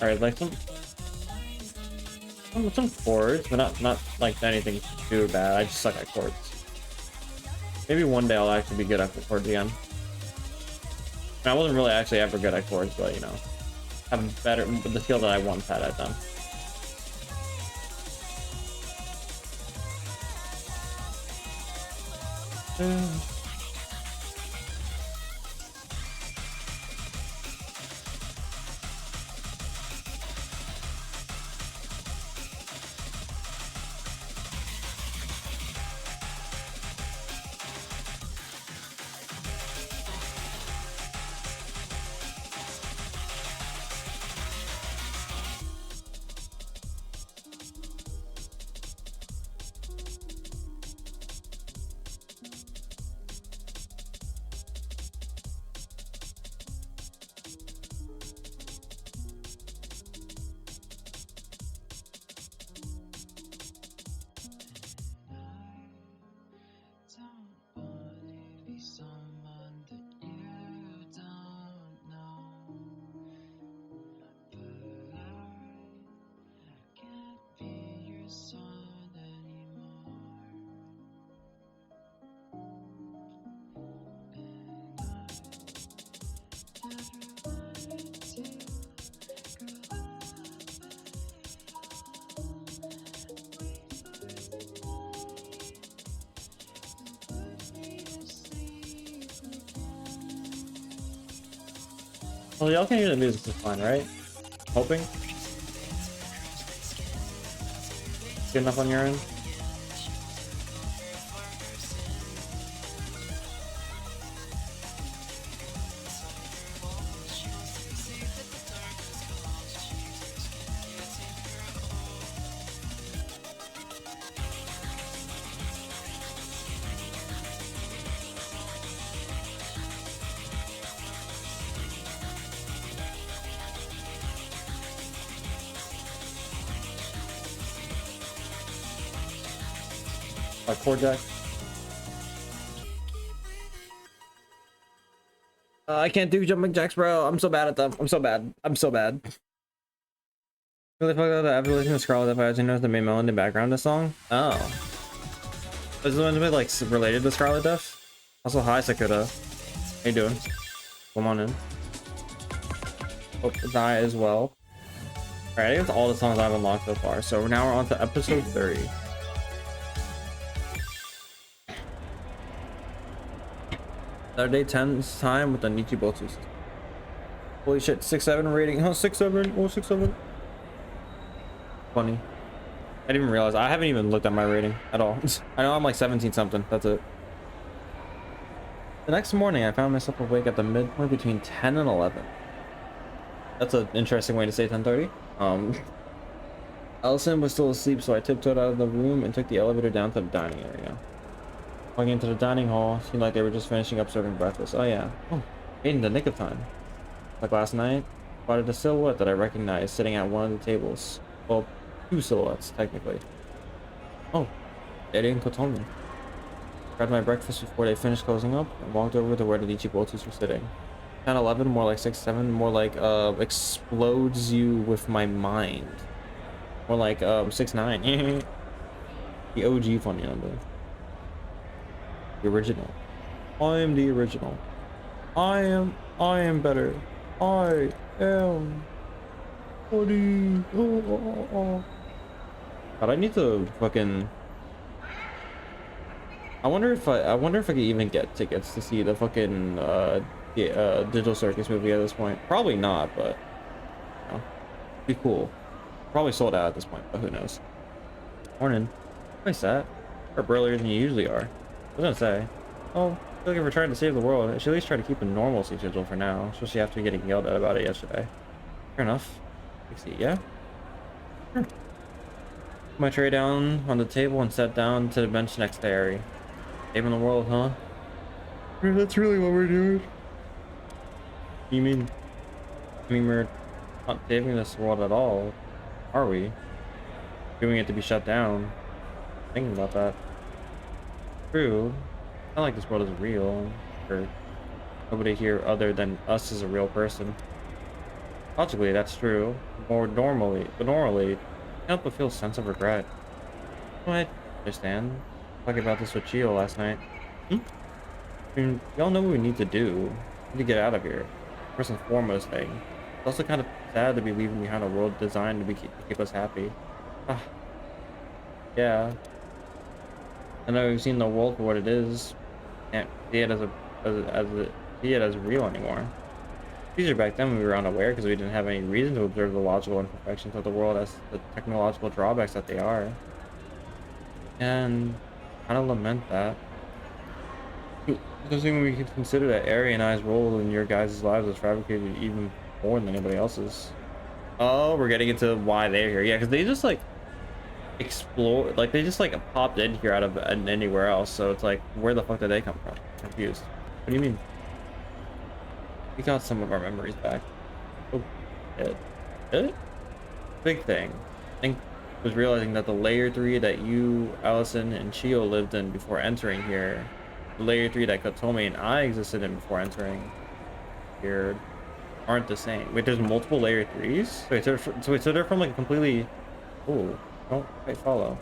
All right, like some chords, but not like anything too bad. I just suck at chords. Maybe one day I'll actually be good at chords again. I wasn't really actually ever good at chords, but you know, have better the skill that I once had at them. Well, y'all can hear the music just fine, right? Hoping. Good enough on your end? Like chord jack. I can't do jumping jacks, bro. I'm so bad at them. I'm so bad. I'm so bad. Really fucked up that after listening to Scarlet, if I actually noticed the main melody in the background of the song. Oh. Is the one bit like related to Scarlet Death? Also, hi Sakura. How you doing? Come on in. Hope to die as well. Alright, I think that's all the songs I've unlocked so far. So now we're on to episode 30. Saturday 10's time with the Nichibotsu system. Holy shit, 6-7 rating. Oh, 6-7. Oh, 6-7. Funny. I didn't even realize. I haven't even looked at my rating at all. I know I'm like 17 something. That's it. The next morning, I found myself awake at the midpoint between 10 and 11. That's an interesting way to say 10:30. Allison was still asleep, so I tiptoed out of the room and took the elevator down to the dining area. Walking into the dining hall, seemed like they were just finishing up serving breakfast. Oh yeah. Oh, in the nick of time. Like last night, spotted a silhouette that I recognized sitting at one of the tables. Well, two silhouettes, technically. Oh, Eddie and Kotomi. Grabbed my breakfast before they finished closing up and walked over to where the Ichigotus were sitting. 10, 11, more like 6, 7, more like explodes you with my mind. More like 6, 9. The OG funny number. The original. I am the original. I am better. I am Woody. Oh. God, I need to fucking. I wonder if I could even get tickets to see the fucking Digital Circus movie at this point. Probably not, but you know, be cool. Probably sold out at this point, but who knows. Morning. Nice that. Or earlier than you usually are. I was gonna say. Oh, I feel like if we're trying to save the world, I should at least try to keep a normalcy schedule for now, especially after getting yelled at about it yesterday. Fair enough. Yeah. Sure. Put my tray down on the table and sat down to the bench next to Ari. Saving the world, huh? Yeah, that's really what we're doing. You mean? I mean, we're not saving this world at all, are we? Doing it to be shut down. Thinking about that. True. It's not like this world is real, or nobody here other than us is a real person. Logically, that's true. But normally, I can't help but feel a sense of regret. I understand. Talking about this with Chio last night. I mean, y'all know what we need to do. We need to get out of here. First and foremost thing. It's also kind of sad to be leaving behind a world designed to keep us happy. Ah. Yeah. I know we've seen the world for what it is. Can't see it as real anymore. Easier back then when we were unaware because we didn't have any reason to observe the logical imperfections of the world as the technological drawbacks that they are. And I kind of lament that. Especially when we can consider that Ari and I's role in your guys' lives was fabricated even more than anybody else's. Oh, we're getting into why they're here. Yeah, because they just like explore, like they just like popped in here out of anywhere else. So it's like, where the fuck did they come from? I'm confused. What do you mean? We got some of our memories back. Oh, it? Big thing. I think was realizing that the layer 3 that you, Allison, and Chio lived in before entering here, the layer 3 that Kotomi and I existed in before entering here, aren't the same. Wait, there's multiple layer 3s? Wait, so they're from like a completely... Oh, don't quite follow.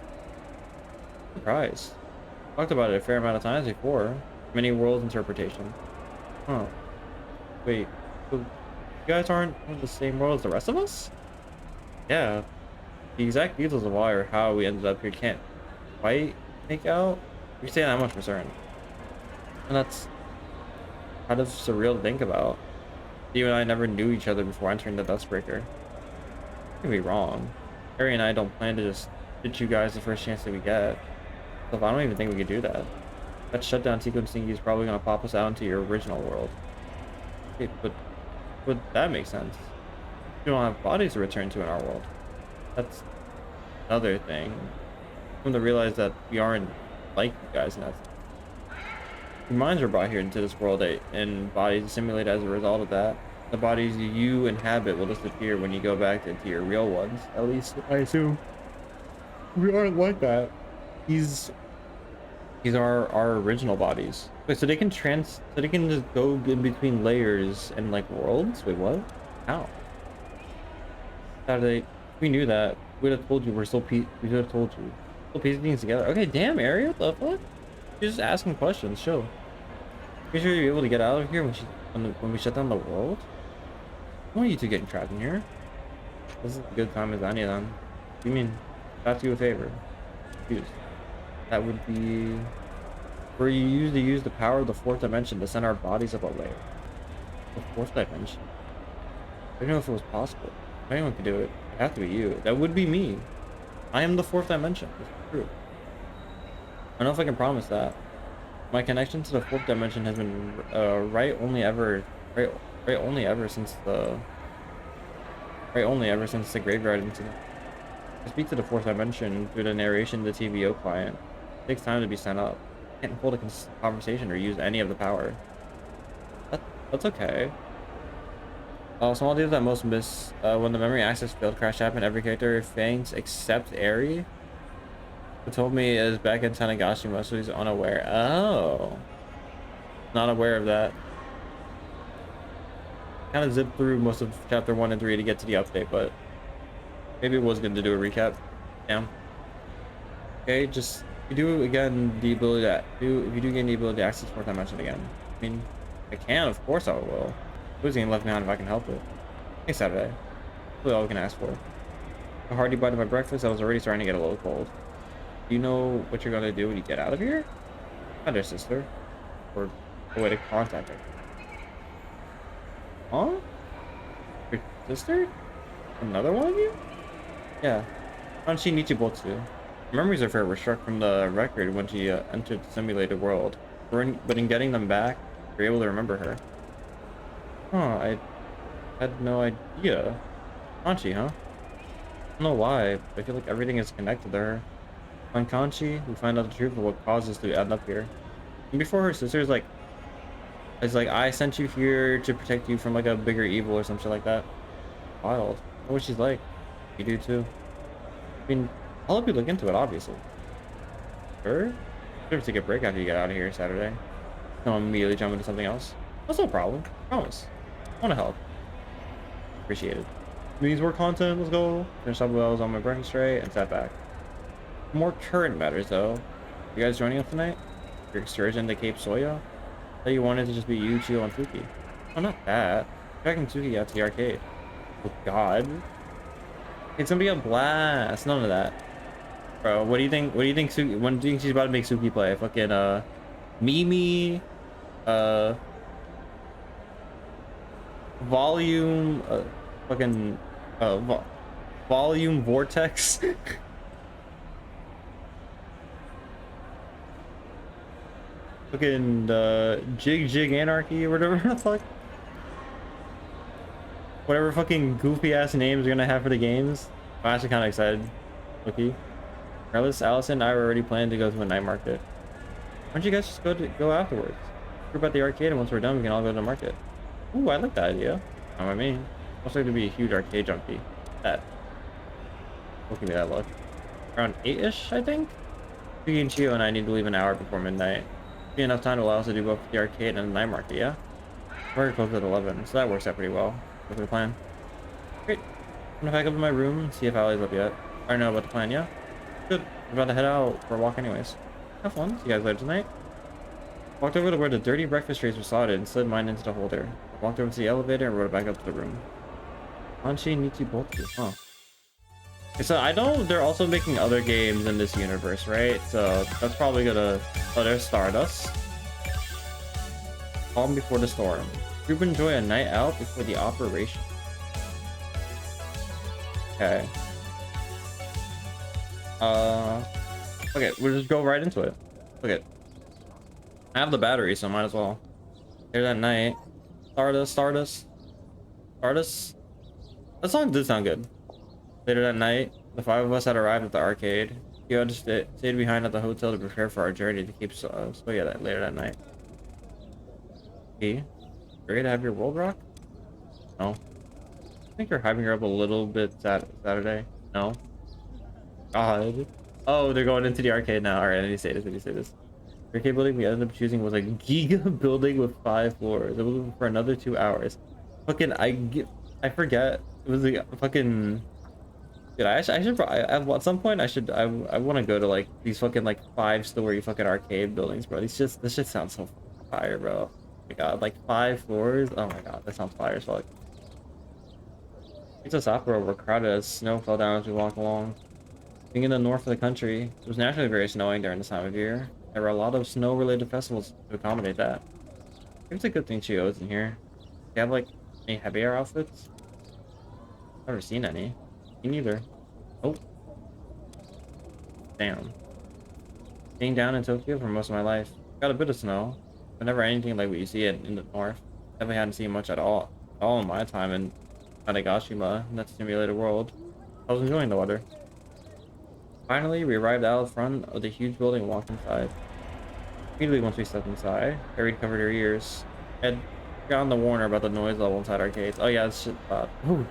Surprise. Talked about it a fair amount of times before. Many worlds interpretation. Huh. Wait, so you guys aren't in the same world as the rest of us? Yeah. The exact details of why or how we ended up here can't quite make out. You're saying that much for certain. And that's kind of surreal to think about. You and I never knew each other before entering the Dustbreaker. I could be wrong. Harry and I don't plan to just hit you guys the first chance that we get. So I don't even think we could do that. That shutdown sequence thingy is probably going to pop us out into your original world. Okay, but would that make sense? We don't have bodies to return to in our world. That's another thing. Come to realize that we aren't like you guys in that. Your minds are brought here into this world and bodies assimilate as a result of that. The bodies you inhabit will disappear when you go back into your real ones. At least I assume. We aren't like that. These are original bodies. Wait, so they can just go in between layers and like worlds? Wait, what? How? How do they? We knew that. We'd have told you. We would have told you. Still piecing things together. Okay, damn, Ari, what the fuck? You're just asking questions. Show. You sure you're able to get out of here when we shut down the world? I want you two getting trapped in here. This is a good time as any of them. What do you mean? I have to do a favor. Confused. That would be where you usually use the power of the fourth dimension to send our bodies up a layer. The fourth dimension. I don't know if it was possible. If anyone could do it, it'd have to be you. That would be me. I am the fourth dimension. It's true. I don't know if I can promise that. My connection to the fourth dimension has been right only ever since the graveyard incident. I speak to the fourth dimension through the narration of the TVO client. It takes time to be sent up. I can't hold a conversation or use any of the power. That's okay. Small deals that most miss. When the memory access field crash happened, every character faints except Eri, who told me is back in Tanegashima, so he's unaware. Oh, not aware of that. Kind of zipped through most of chapter 1 and 3 to get to the update, but maybe it was good to do a recap. Damn. Okay, just if you do again the ability to do if you do gain the ability to access fourth dimension again. I mean, I can, of course I will. Who's getting left behind if I can help it? Hey, Saturday. Really all we can ask for. A hearty bite of my breakfast. I was already starting to get a little cold. Do you know what you're gonna do when you get out of here? Hi there, sister. Or a way to contact her. Huh? Your sister? Another one of you? Yeah. How did she meet you both two? Memories of her were struck from the record when she entered the simulated world. But in getting them back, you're able to remember her. Huh, I had no idea. Kanchi, huh? I don't know why, but I feel like everything is connected to her. On Kanchi, we find out the truth of what caused us to end up here. And before her sister's like, it's like, I sent you here to protect you from like a bigger evil or some shit like that. Wild. I know what she's like. You do too. I mean, I'll help you look into it, obviously. Sure? Should take a break after you get out of here Saturday. Don't immediately jump into something else. That's no problem. Promise. I want to help. Appreciate it. Means more content. Let's go. Finish up while I was on my breakfast tray and sat back. More current matters, though. You guys joining us tonight? Your excursion to Cape Soya? I thought you wanted to just be you, Chio, and Fuki. Oh, not that. Tracking Suki out to the arcade. Oh, God. It's gonna be a blast. None of that. Bro, what do you think? What do you think Suki, when do you think she's about to make Suki play? Fucking, Mimi, volume, fucking, volume vortex. Fucking, jig anarchy or whatever the fuck. Whatever fucking goofy ass names you're gonna have for the games. I'm actually kind of excited. Okay. Regardless, Allison and I were already planning to go to a night market. Why don't you guys just go afterwards? Group at the arcade, and once we're done, we can all go to the market. Ooh, I like that idea. Not by me. Also, like to be a huge arcade junkie. That. Don't give me that look. Around 8-ish, I think? Fuki and Chio and I need to leave an hour before midnight. Be enough time to allow us to do both the arcade and the night market, yeah? We're close at 11, so that works out pretty well. What's the plan? Great. I'm gonna pack up in my room and see if Allie's up yet. I don't know about the plan, yeah? Good. I'm about to head out for a walk anyways. Have fun. See you guys later tonight. Walked over to where the dirty breakfast trays were slotted and slid mine into the holder. Walked over to the elevator and rode it back up to the room. Hanshi needs you both to, huh? Okay, so I know they're also making other games in this universe, right? So that's probably gonna... Oh, there's Stardust. Calm before the storm. Group enjoy a night out before the operation. Okay. Okay, we'll just go right into it. Okay. I have the battery, so might as well. Here that night. Stardust. That song did sound good. Later that night, the 5 of us had arrived at the arcade. Yo just stayed behind at the hotel to prepare for our journey to keep so yeah, that later that night. Hey, ready to have your world rock? No. I think you're hyping her up a little bit Saturday. No. God. Oh, they're going into the arcade now. Alright, I need to say this. The arcade building we ended up choosing was a giga building with 5 floors. It was for another 2 hours. Fucking, I forget. It was a fucking... Dude, I should at some point I want to go to like these fucking like 5-story fucking arcade buildings, bro. This shit sounds so fire, bro. Oh my god, like 5 floors. Oh my god, that sounds fire as fuck. It's a Sakura were crowded as snow fell down as we walked along. Being in the north of the country, it was naturally very snowing during this time of year. There were a lot of snow-related festivals to accommodate that. It's a good thing Chio is in here. Do you have like any heavier outfits? Never seen any. Me neither. Oh. Damn. Being down in Tokyo for most of my life. Got a bit of snow, but never anything like what you see in the north. Definitely hadn't seen much at all in my time in Tanegashima, in that simulated world. I was enjoying the weather. Finally, we arrived out front of the huge building and walked inside. Immediately once we stepped inside, Harry covered her ears. Head Got on the Warner about the noise level inside arcades. Oh yeah, it's shit loud. Oh,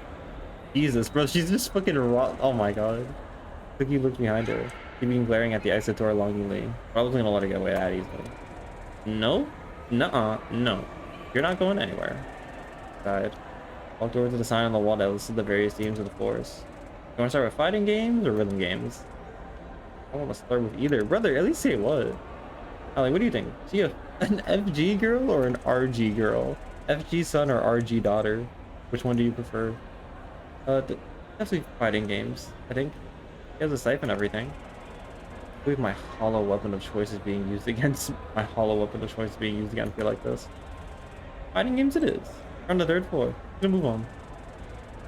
Jesus, bro, she's just fucking raw. Oh my god. Cookie looked behind her, keeping glaring at the exit door longingly. Probably gonna let her get away that easily. No? Nuh-uh. No. You're not going anywhere. Died. Walked over to the sign on the wall that listed the various themes of the forest. You want to start with fighting games or rhythm games? I want to start with either. Brother, at least say what. Ali, what do you think? Is she an FG girl or an RG girl? FG son or RG daughter? Which one do you prefer? Definitely fighting games, I think. He has a scythe and everything. I believe my hollow weapon of choice is being used against I feel like this. Fighting games it is. We're on the 3rd floor. We're gonna move on.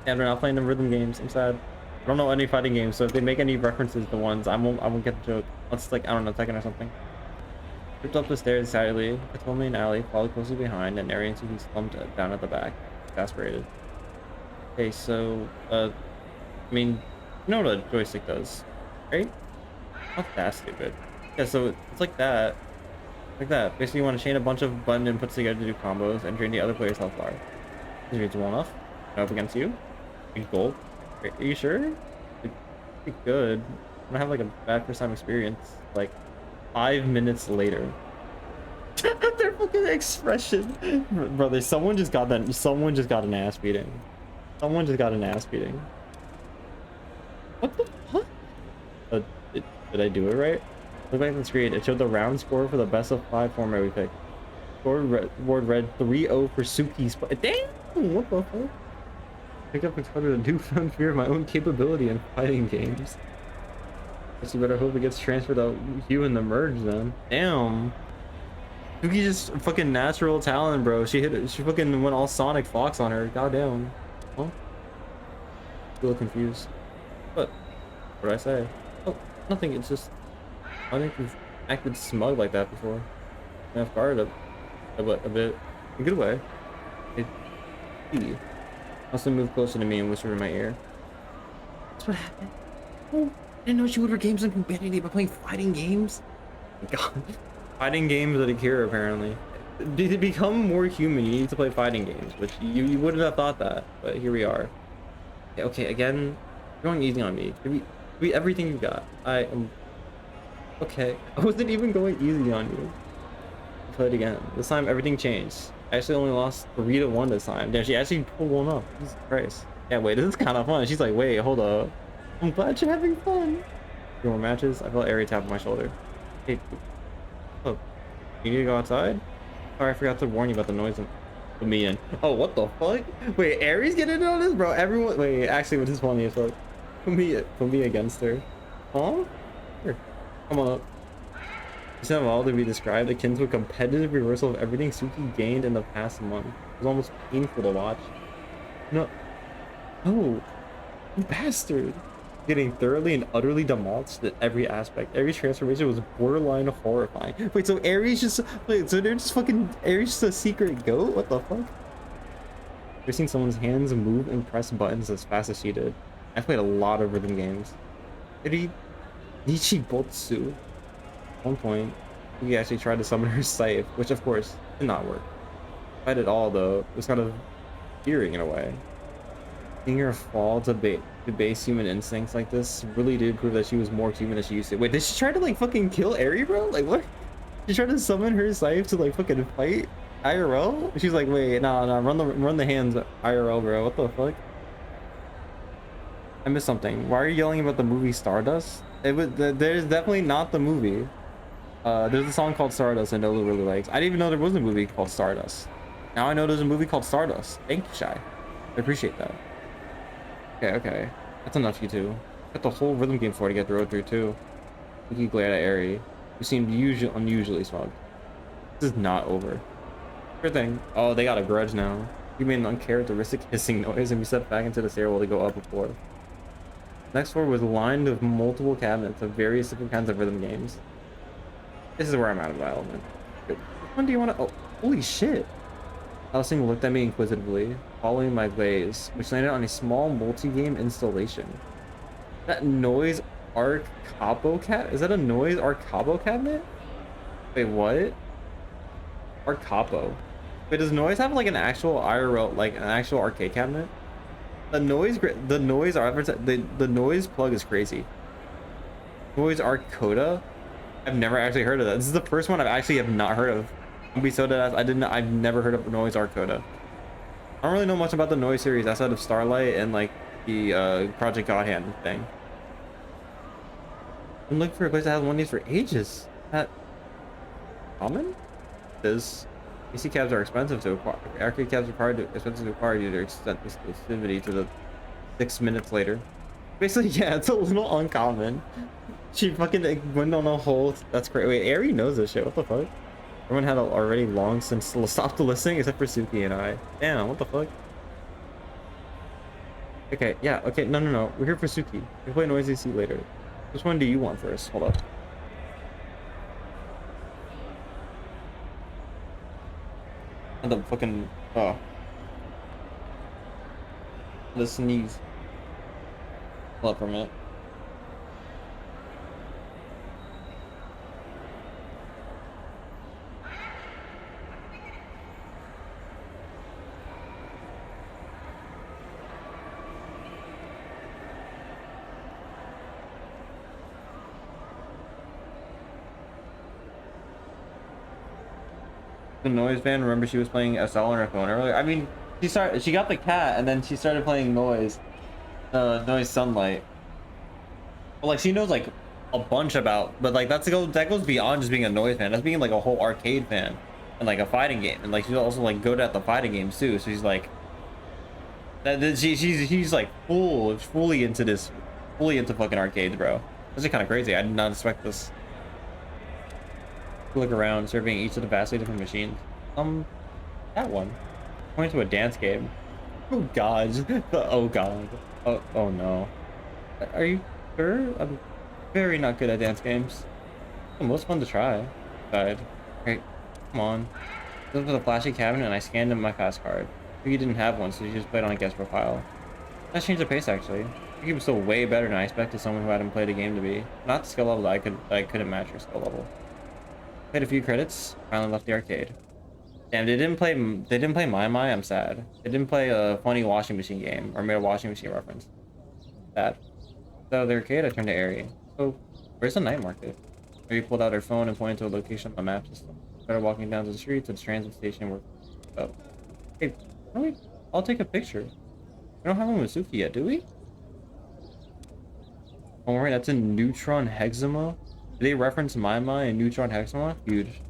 And we're not playing the rhythm games. I'm sad. I don't know any fighting games, so if they make any references to ones, I won't get the joke. Let's like, I don't know, Tekken or something. Tripped up the stairs excitedly. Katomi and Ali followed closely behind, and Arian Suki slumped down at the back, exasperated. Okay, so I mean, you know what a joystick does, right? Not that stupid. Yeah, so it's like that. Like that. Basically, you want to chain a bunch of button inputs together to do combos and drain the other player's health bar. Is it well enough? Up against you? Big gold. Are you sure? Pretty good. I'm gonna have like a bad first time experience. Like 5 minutes later. Their fucking expression. Brother, someone just got an ass beating. Someone just got an ass beating. What the fuck? Did I do it right? Look back at the screen. It showed the round score for the best of 5 format we picked. Board read 3-0 for Suki's. Damn! What the fuck? Picked up a newfound fear of my own capability in fighting games. Guess you better hope it gets transferred to you in the merge then. Damn. Suki just fucking natural talent, bro. She fucking went all Sonic Fox on her. Goddamn. Huh? A little confused. What did I say? Oh, nothing. It's just I think we've acted smug like that before. I'm off guard a bit. In a good way. He also moved closer to me and whispered in my ear. That's what happened. Oh, I didn't know she would her games on humanity by playing fighting games. God. Fighting games at Akira, apparently. To become more human, you need to play fighting games, which you wouldn't have thought that, but here we are. Okay, again, you're going easy on me. Give me everything you got. I am... Okay, I wasn't even going easy on you. Play it again. This time, everything changed. I actually only lost 3-1 this time. Damn, she actually pulled one up. Jesus Christ. Yeah, wait, this is kind of fun. She's like, wait, hold up. I'm glad you're having fun. Few more matches. I felt Ari tap on my shoulder. Hey, oh, you need to go outside? Sorry, I forgot to warn you about the noise of me in. Oh, what the fuck? Wait, Aries getting in on this, bro? Everyone, wait, actually, what is funny as fuck? Put me against her. Huh? Here, come on up. This have all to be described akin to a competitive reversal of everything Suki gained in the past month. It was almost painful to watch. No. Oh, you bastard. Getting thoroughly and utterly demolished at every aspect. Aries' transformation was borderline horrifying. Wait, so Aries just... Wait, so they're just fucking... Aries just a secret goat? What the fuck? I've seen someone's hands move and press buttons as fast as she did. I played a lot of rhythm games. Nichibotsu. At one point, we actually tried to summon her scythe, which of course did not work. Despite it all though, it was kind of eerie in a way. Seeing her fall to base human instincts like this really did prove that she was more human than she used to. Wait, did she try to like fucking kill Ari, bro? Like what? She tried to summon her scythe to like fucking fight IRL? She's like, wait, nah, run the hands IRL, bro. What the fuck? I missed something. Why are you yelling about the movie Stardust? There's definitely not the movie. There's a song called Stardust and Nola really likes. I didn't even know there was a movie called Stardust. Now I know there's a movie called Stardust. Thank you, Shy. I appreciate that. Okay. That's enough, you two. Got the whole rhythm game for to get through too. He glared at Ari, who seemed unusually smug. This is not over. Sure thing. Oh, they got a grudge now. You made an uncharacteristic hissing noise and we stepped back into the stairwell to go up a floor. Next floor was lined with multiple cabinets of various different kinds of rhythm games. This is where I'm out of my element. Good. Which one do you want to... Oh, holy shit. Helsing looked at me inquisitively, following my gaze, which landed on a small multi-game installation. That noise arc capo cat? Is that a noise arc capo cabinet? Wait, what? Arc capo. Wait, does Noise have like an actual IRL, like an actual arcade cabinet? The noise, the noise plug is crazy. Noise Arcoda? I've never actually heard of that. This is the first one have not heard of. I'll be so dead. I've never heard of Noise Arcoda. I don't really know much about the Noise series outside of Starlight and like the Project Godhand thing. I'm looking for a place that has one of these for ages. That common? Is PC cabs are expensive to acquire. Arcade cabs are expensive to acquire due to their exclusivity to the 6 minutes later. Basically, yeah, it's a little uncommon. She fucking went on a whole. That's great. Wait, Ari knows this shit. What the fuck? Everyone had already long since stopped listening except for Suki and I. Damn, what the fuck? Okay, yeah, okay, no. We're here for Suki. We'll play Noisy Sea later. Which one do you want first? Hold up. And the fucking the sneeze. Hold up for a minute. The Noise van, remember she was playing SL on her phone earlier? I mean, she got the cat and then she started playing Noise Sunlight. Well, like she knows like a bunch about, but like that goes beyond just being a Noise fan. That's being like a whole arcade fan and like a fighting game, and like she's also like good at the fighting games too. So she's like she's like fully into fucking arcades, bro. This is kind of crazy. I did not expect this. Look around, surveying each of the vastly different machines. That one. Going to a dance game. Oh god. Oh god. Oh no. Are you sure? I'm very not good at dance games. The most fun to try. Died. Great. Come on. I looked for the flashy cabinet and I scanned in my fast card. You didn't have one, so you just played on a guest profile. That changed the pace actually. You was still way better than I expected someone who hadn't played a game to be. Not the skill level that I couldn't match your skill level. Played a few credits, finally left the arcade. Damn, they didn't play My My, I'm sad. They didn't play a funny washing machine game or made a washing machine reference. Sad. So the arcade, I turned to Ari. So where's the night market? Ari pulled out her phone and pointed to a location on the map system. Started walking down to the street to the transit station where hey, I'll take a picture. We don't have one with Suki yet, do we? Don't worry, that's in Neutron Hexama. Did they reference My My and Neutron Hexama? Huge.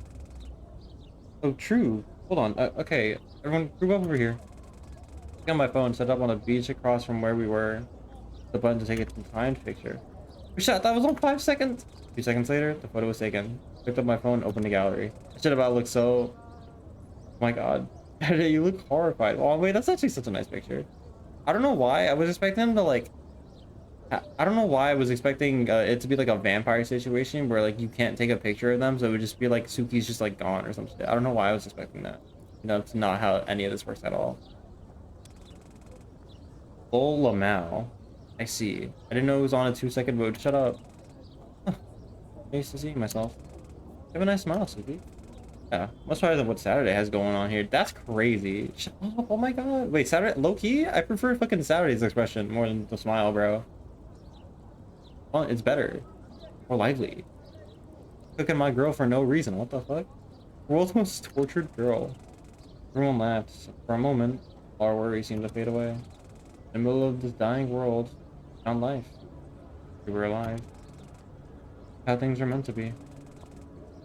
Oh, true. Hold on. Okay, everyone, group up over here. I got my phone set up on a beach across from where we were. The button to take a timed picture. Shit, that was on 5 seconds. A few seconds later, the photo was taken. Picked up my phone, opened the gallery. I should about look so. Oh my god. You look horrified. Oh wait, that's actually such a nice picture. I don't know why I was expecting him to like. I don't know why I was expecting it to be like a vampire situation where like you can't take a picture of them, so it would just be like Suki's just like gone or something. I don't know why I was expecting that. You know, it's not how any of this works at all. Oh, Lamau. I see. I didn't know it was on a 2-second mode. Shut up. Nice to see myself. Have a nice smile, Suki. Yeah, much better than what Saturday has going on here. That's crazy. Shut up. Oh my god. Wait, Saturday? Low key? I prefer fucking Saturday's expression more than the smile, bro. Well, it's better. More lively. Cooking my girl for no reason. What the fuck? World's most tortured girl. Everyone laughed. For a moment, all our worries seemed to fade away. In the middle of this dying world, we found life. We were alive. How things are meant to be.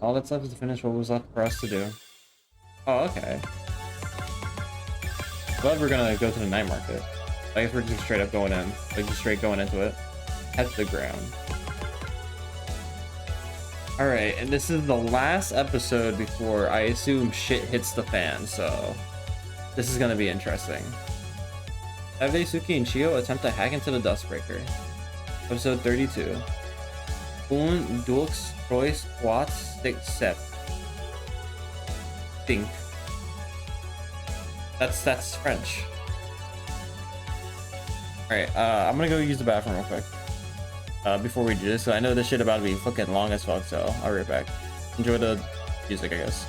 All that's left is to finish what was left for us to do. Oh, okay. But we're gonna go to the night market. I guess we're just straight up going in. Like, just straight going into it. At the ground. Alright, and this is the last episode before I assume shit hits the fan, so this is gonna be interesting. Ave, Suki, and Chio attempt to hack into the Dustbreaker. Episode 32. Un, Dux, Trois, Trois, Six, Sept. Think. That's French. Alright, I'm gonna go use the bathroom real quick. Before we do this, so I know this shit about to be fucking long as fuck, so I'll be right back. Enjoy the music, I guess.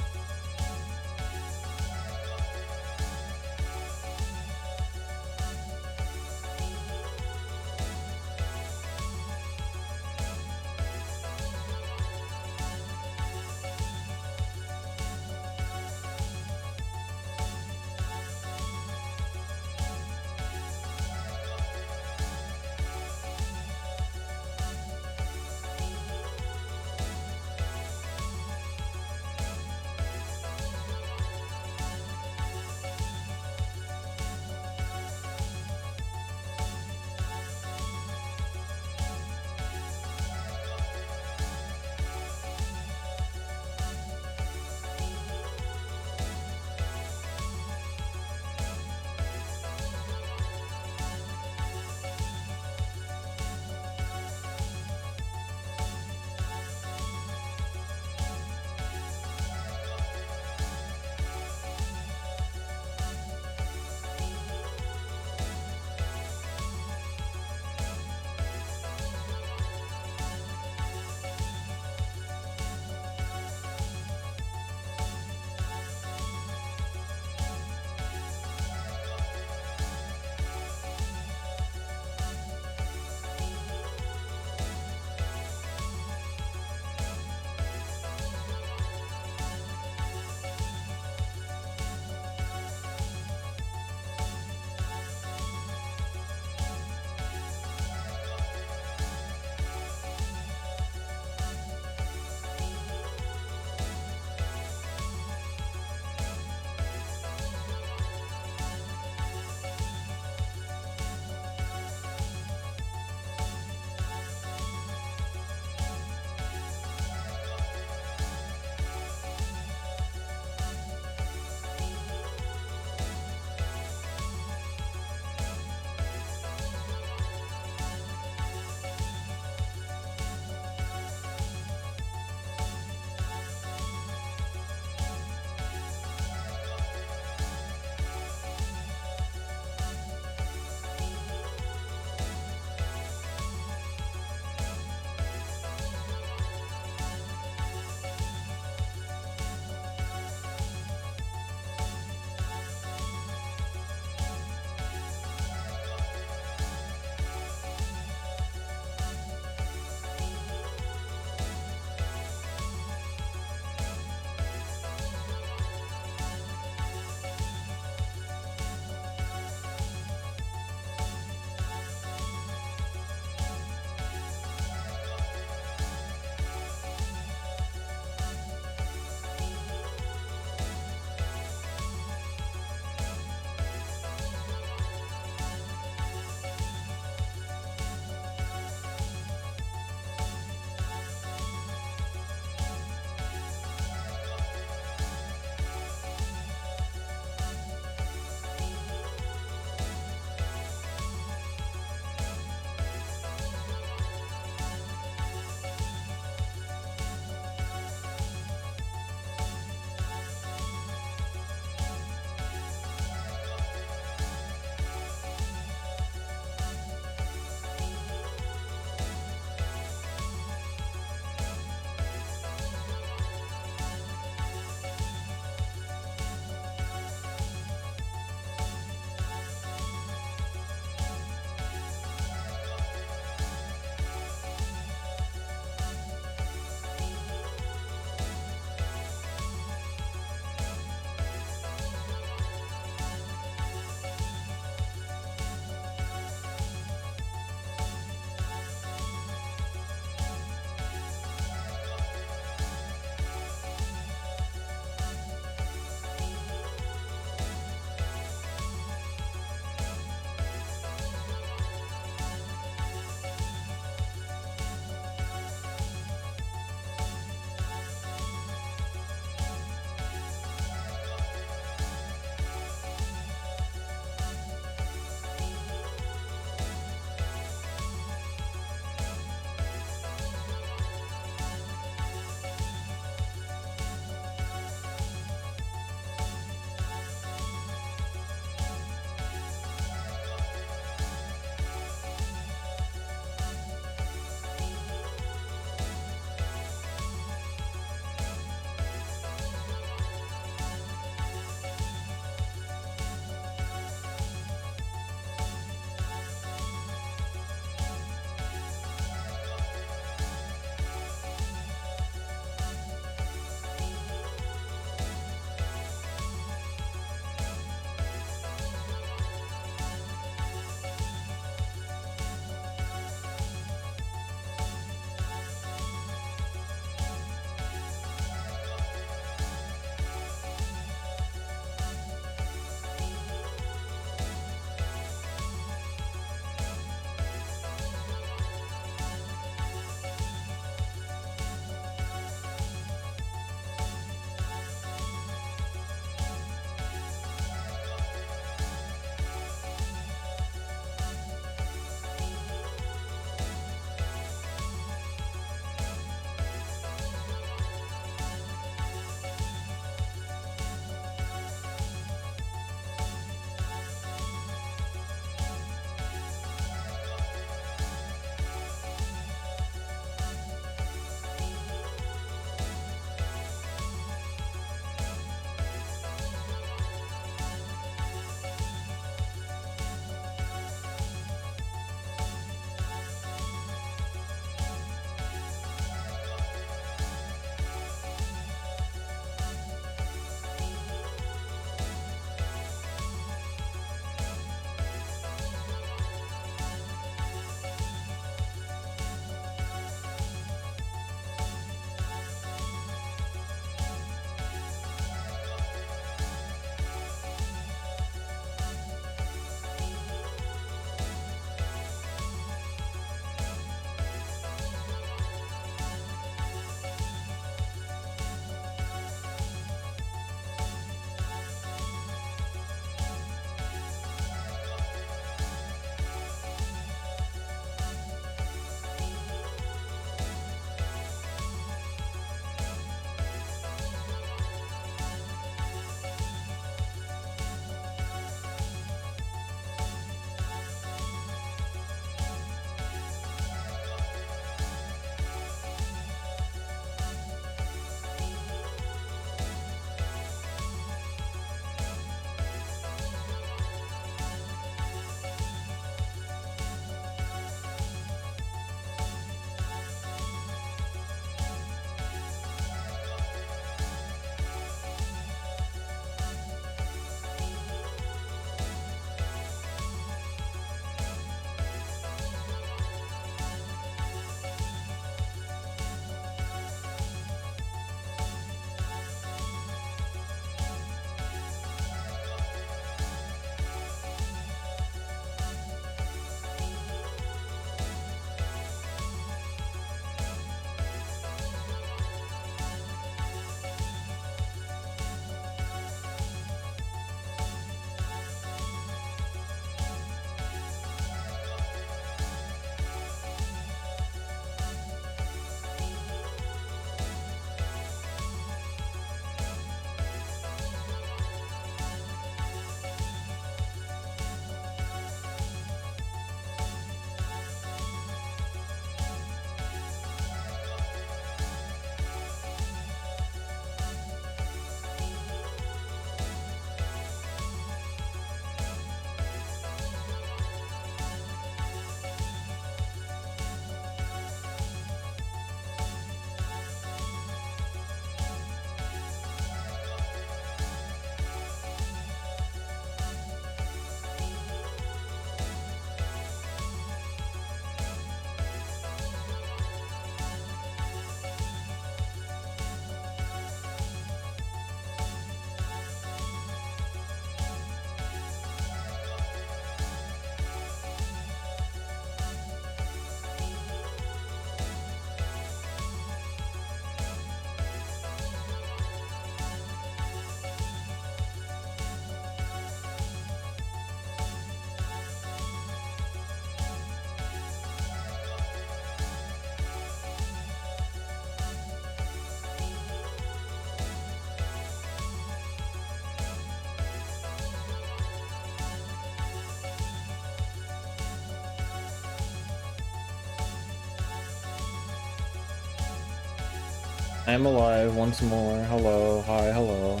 I am alive once more. Hello, hi, hello.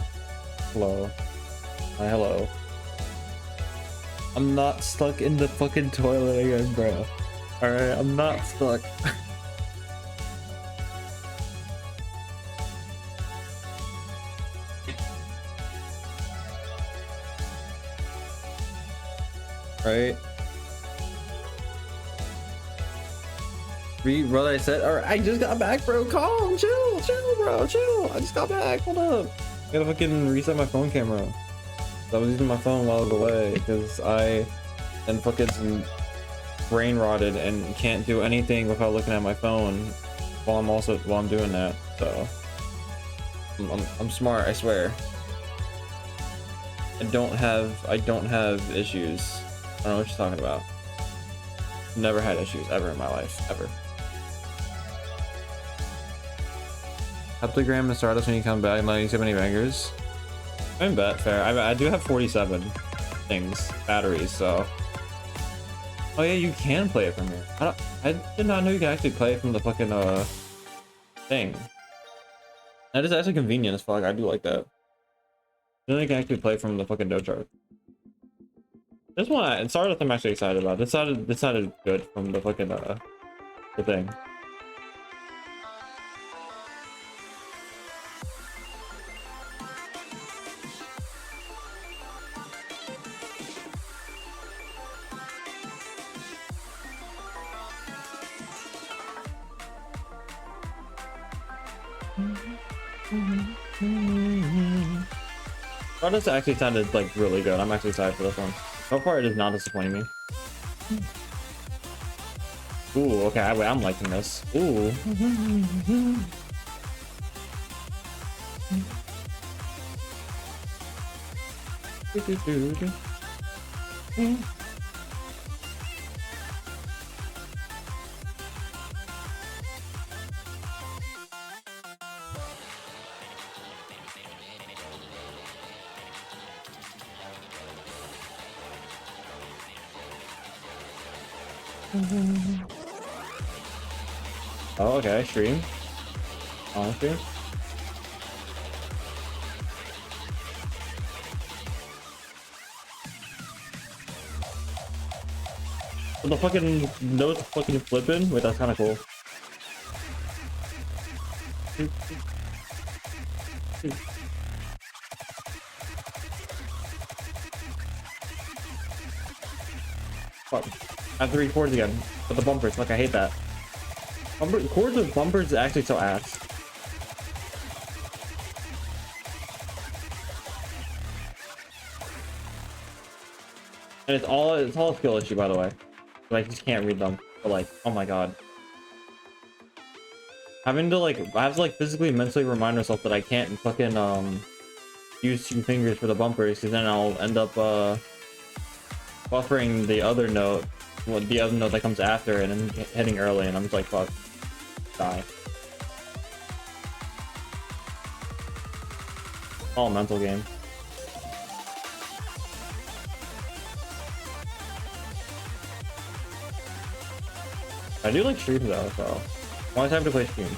Hello. Hi, hello. I'm not stuck in the fucking toilet again, bro. Alright, I'm not stuck. Right? Read what I said. Alright, I just got back, bro. Calm, chill, bro, chill. I just got back. Hold up. I gotta fucking reset my phone camera. I was using my phone while I was away because I am fucking brain rotted and can't do anything without looking at my phone while I'm doing that. So I'm smart, I swear. I don't have issues. I don't know what you're talking about. Never had issues ever in my life, ever. Heptagram and Stardust when you come back. Not use so many bangers. I bet fair. I do have 47 things, batteries, so. Oh yeah, you can play it from here. I did not know you could actually play it from the fucking thing. That is actually convenient as fuck. I do like that. Then you can actually play from the fucking dojo. This one, and Stardust, I'm actually excited about. This sounded good from the fucking the thing. Stardust actually sounded like really good. I'm actually excited for this one. So far, it is not disappointing me. Ooh, okay, wait, I'm liking this. Ooh. Oh, okay, stream. On stream. The fucking nose fucking flipping? Wait, that's kind of cool. Fuck. I have to read chords again. But the bumpers, like I hate that. Chords with bumpers is actually so ass. And it's all a skill issue, by the way. Like, I just can't read them. But like, oh my god. Having to like, I have to like physically mentally remind myself that I can't fucking use 2 fingers for the bumpers, because then I'll end up buffering the other note, the other note that comes after, and then hitting early, and I'm just like, fuck, die. All a mental game. I do like streams though, so only time to play streams.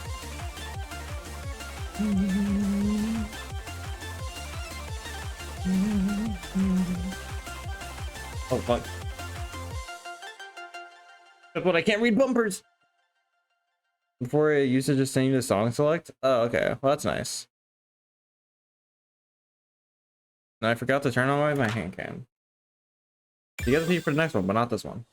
Oh fuck. That's what I can't read bumpers. Before it used to just send you the song select. Oh, okay. Well, that's nice. And I forgot to turn on my hand cam. You get the for the next one, but not this one.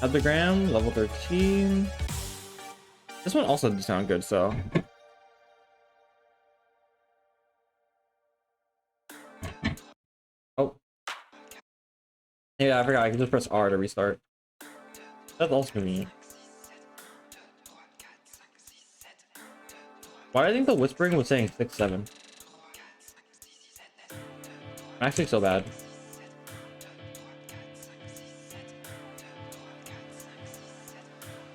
Heptagram, level 13. This one also does sound good, so. Oh. Yeah, I forgot. I can just press R to restart. That's also convenient. Why do I think the whispering was saying 6-7? Actually, so bad.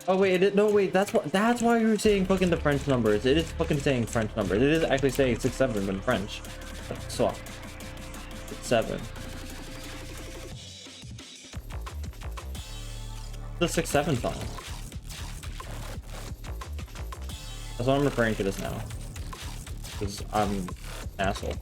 Oh wait, no wait. That's why you were saying fucking the French numbers. It is fucking saying French numbers. It is actually saying 6-7, but in French. So, 7. The 6-7 song. That's what I'm referring to this now. Because I'm an asshole.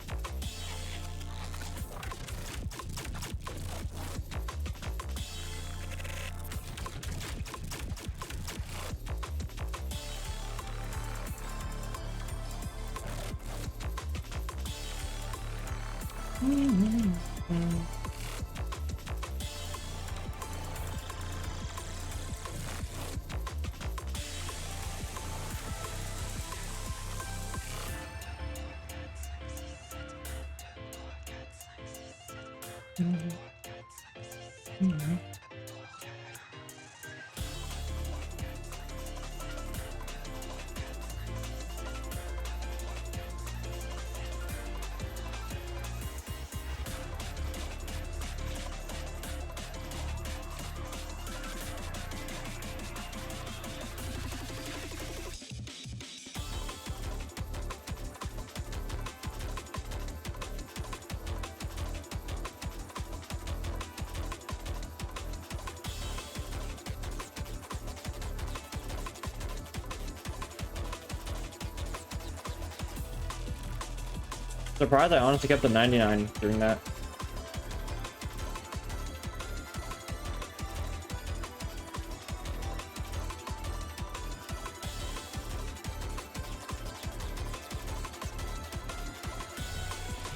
Surprised I honestly kept the 99 during that.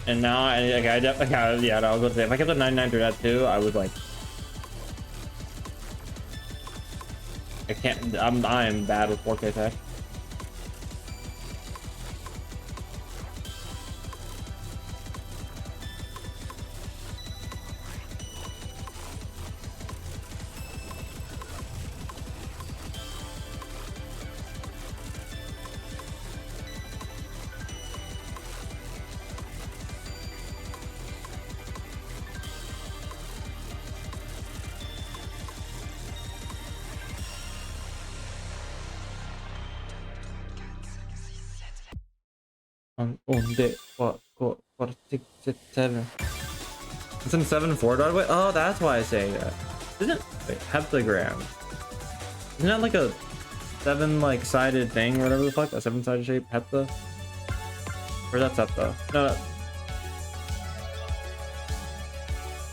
And now yeah, I was gonna say if I kept the 99 through that too, I was like, I'm bad with 4K tech. What, 6, 6, 7. It's in 7-4, by the way. Oh, that's why I say that. Isn't it wait, heptagram? Isn't that like a 7 like sided thing or whatever the fuck? A 7-sided shape? Hepta? Or that's hepta? No.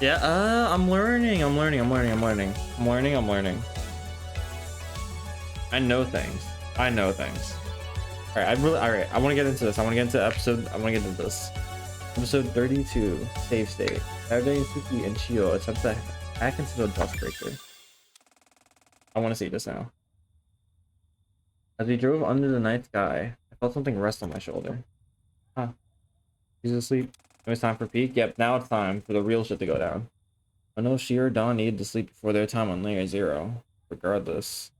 Yeah, I'm learning. I know things. Alright, I want to get into this. I want to get into this. Episode 32, save state. Saturday, Suki, and Chio attempt to hack into the dust breaker. I want to see this now. As we drove under the night sky, I felt something rest on my shoulder. Huh. He's asleep. It was time for peak? Yep, now it's time for the real shit to go down. I know she or Dawn needed to sleep before their time on layer 0. Regardless.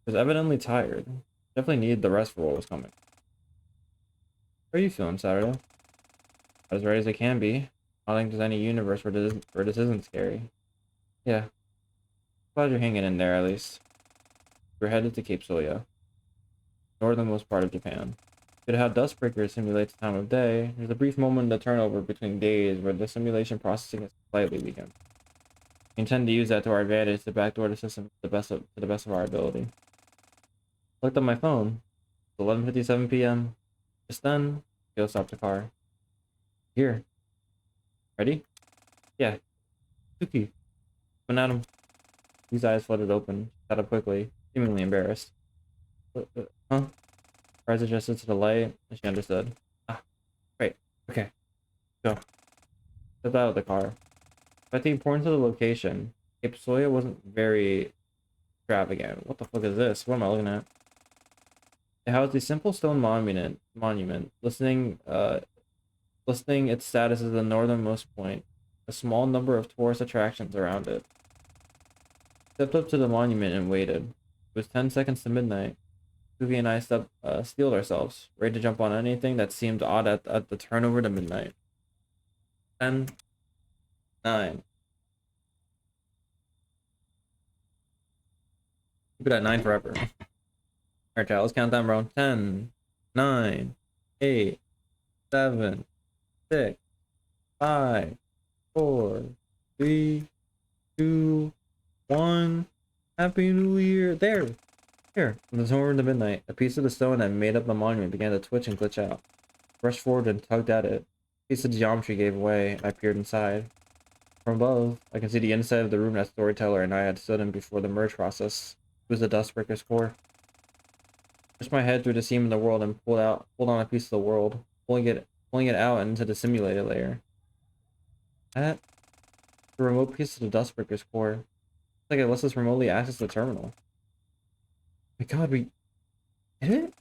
I was evidently tired. Definitely needed the rest for what was coming. How are you feeling, Saturday? As ready as it can be. I don't think there's any universe where this isn't scary. Yeah. Glad you're hanging in there, at least. We're headed to Cape Soya, northernmost part of Japan. Due to how Dustbreaker simulates time of day, there's a brief moment of turnover between days where the simulation processing is slightly weakened. We intend to use that to our advantage to backdoor the system to the best of our ability. I looked at my phone. It's 11:57 p.m. Just then, Gil stopped the car. Here. Ready? Yeah. Suki. Went at him. His eyes flooded open. Sat up quickly, seemingly embarrassed. Huh? Her eyes adjusted to the light, and she understood. Ah, right. Okay. Go. Stepped out of the car. But the importance of the location, Cape Soya wasn't very extravagant. What the fuck is this? What am I looking at? It housed a simple stone monument listing its status as the northernmost point. A small number of tourist attractions around it. Stepped up to the monument and waited. It was 10 seconds to midnight. Suki and I steeled ourselves, ready to jump on anything that seemed odd at the turnover to midnight. 10, 9. Keep it at 9 forever. Alright, child, let's count down, bro. 10, 9, 8, 7, 6, 5, 4, 3, 2, 1. Happy New Year. There. Here. From the somewhere in the midnight, a piece of the stone that made up the monument began to twitch and glitch out. Rushed forward and tugged at it. A piece of geometry gave way, and I peered inside. From above, I can see the inside of the room that Storyteller and I had stood in before the merge process. It was the Dustbreaker's core. Pushed my head through the seam in the world and pulled on a piece of the world, pulling it out into the simulated layer. That the remote piece of the Dustbreaker's core. It's like it lets us remotely access the terminal. My God, we did it?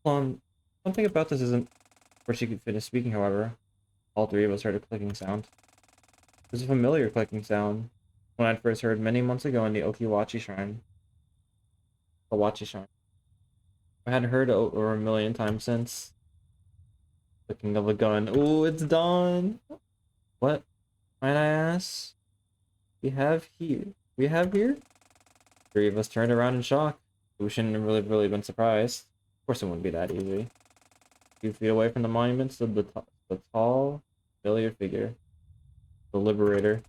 Hold on. Something about this isn't where she could finish speaking, however. All three of us heard a clicking sound. It was a familiar clicking sound, one I'd first heard many months ago in the Okiwachi Shrine. Kawachi Shrine. I hadn't heard it over a million times since. Clicking of a gun. Oh, it's dawn! What, might I ask? We have here? Three of us turned around in shock. We shouldn't have really been surprised. Of course it wouldn't be that easy. A few feet away from the monument stood the tall, familiar figure. The Liberator.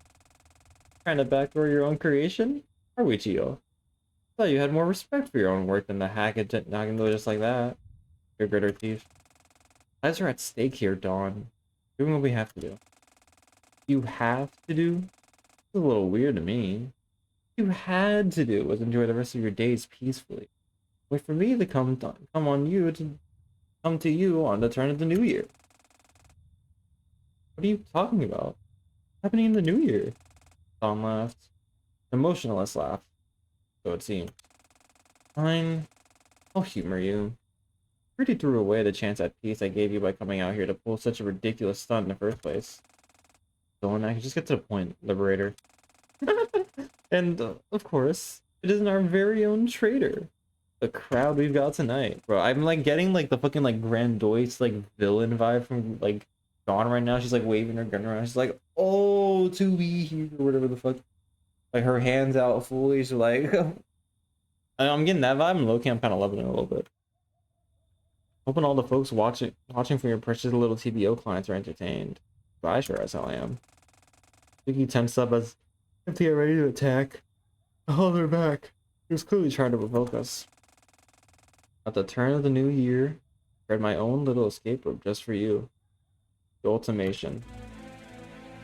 Trying to backdoor your own creation? Are we, Chio? Thought you had more respect for your own work than to hack it knocking do it just like that. Your greater thief. Lives are at stake here, Dawn. Doing what we have to do. You have to do? It's a little weird to me. You had to do was enjoy the rest of your days peacefully. Wait for me to come to you on the turn of the new year. What are you talking about? What's happening in the new year? Dawn laughed. An emotionless laugh. So it seemed. Fine. I'll humor you. Pretty threw away the chance at peace I gave you by coming out here to pull such a ridiculous stunt in the first place. Dawn, I can just get to the point, Liberator. And, of course, it isn't our very own traitor. The crowd we've got tonight. Bro, I'm, like, getting, like, the fucking, like, Grandoise, like, villain vibe from, like, Dawn right now. She's, like, waving her gun around. She's like, oh, to be here, or whatever the fuck. Like, her hands out fully. She's like... I'm getting that vibe. I'm low-key, I'm kind of loving it a little bit. Hoping all the folks watching for your precious little TBO clients are entertained. But I sure as hell am. Vicky tensed up as if they are ready to attack. I held her back. He was clearly trying to provoke us. At the turn of the new year, I had my own little escape rope just for you. The ultimation.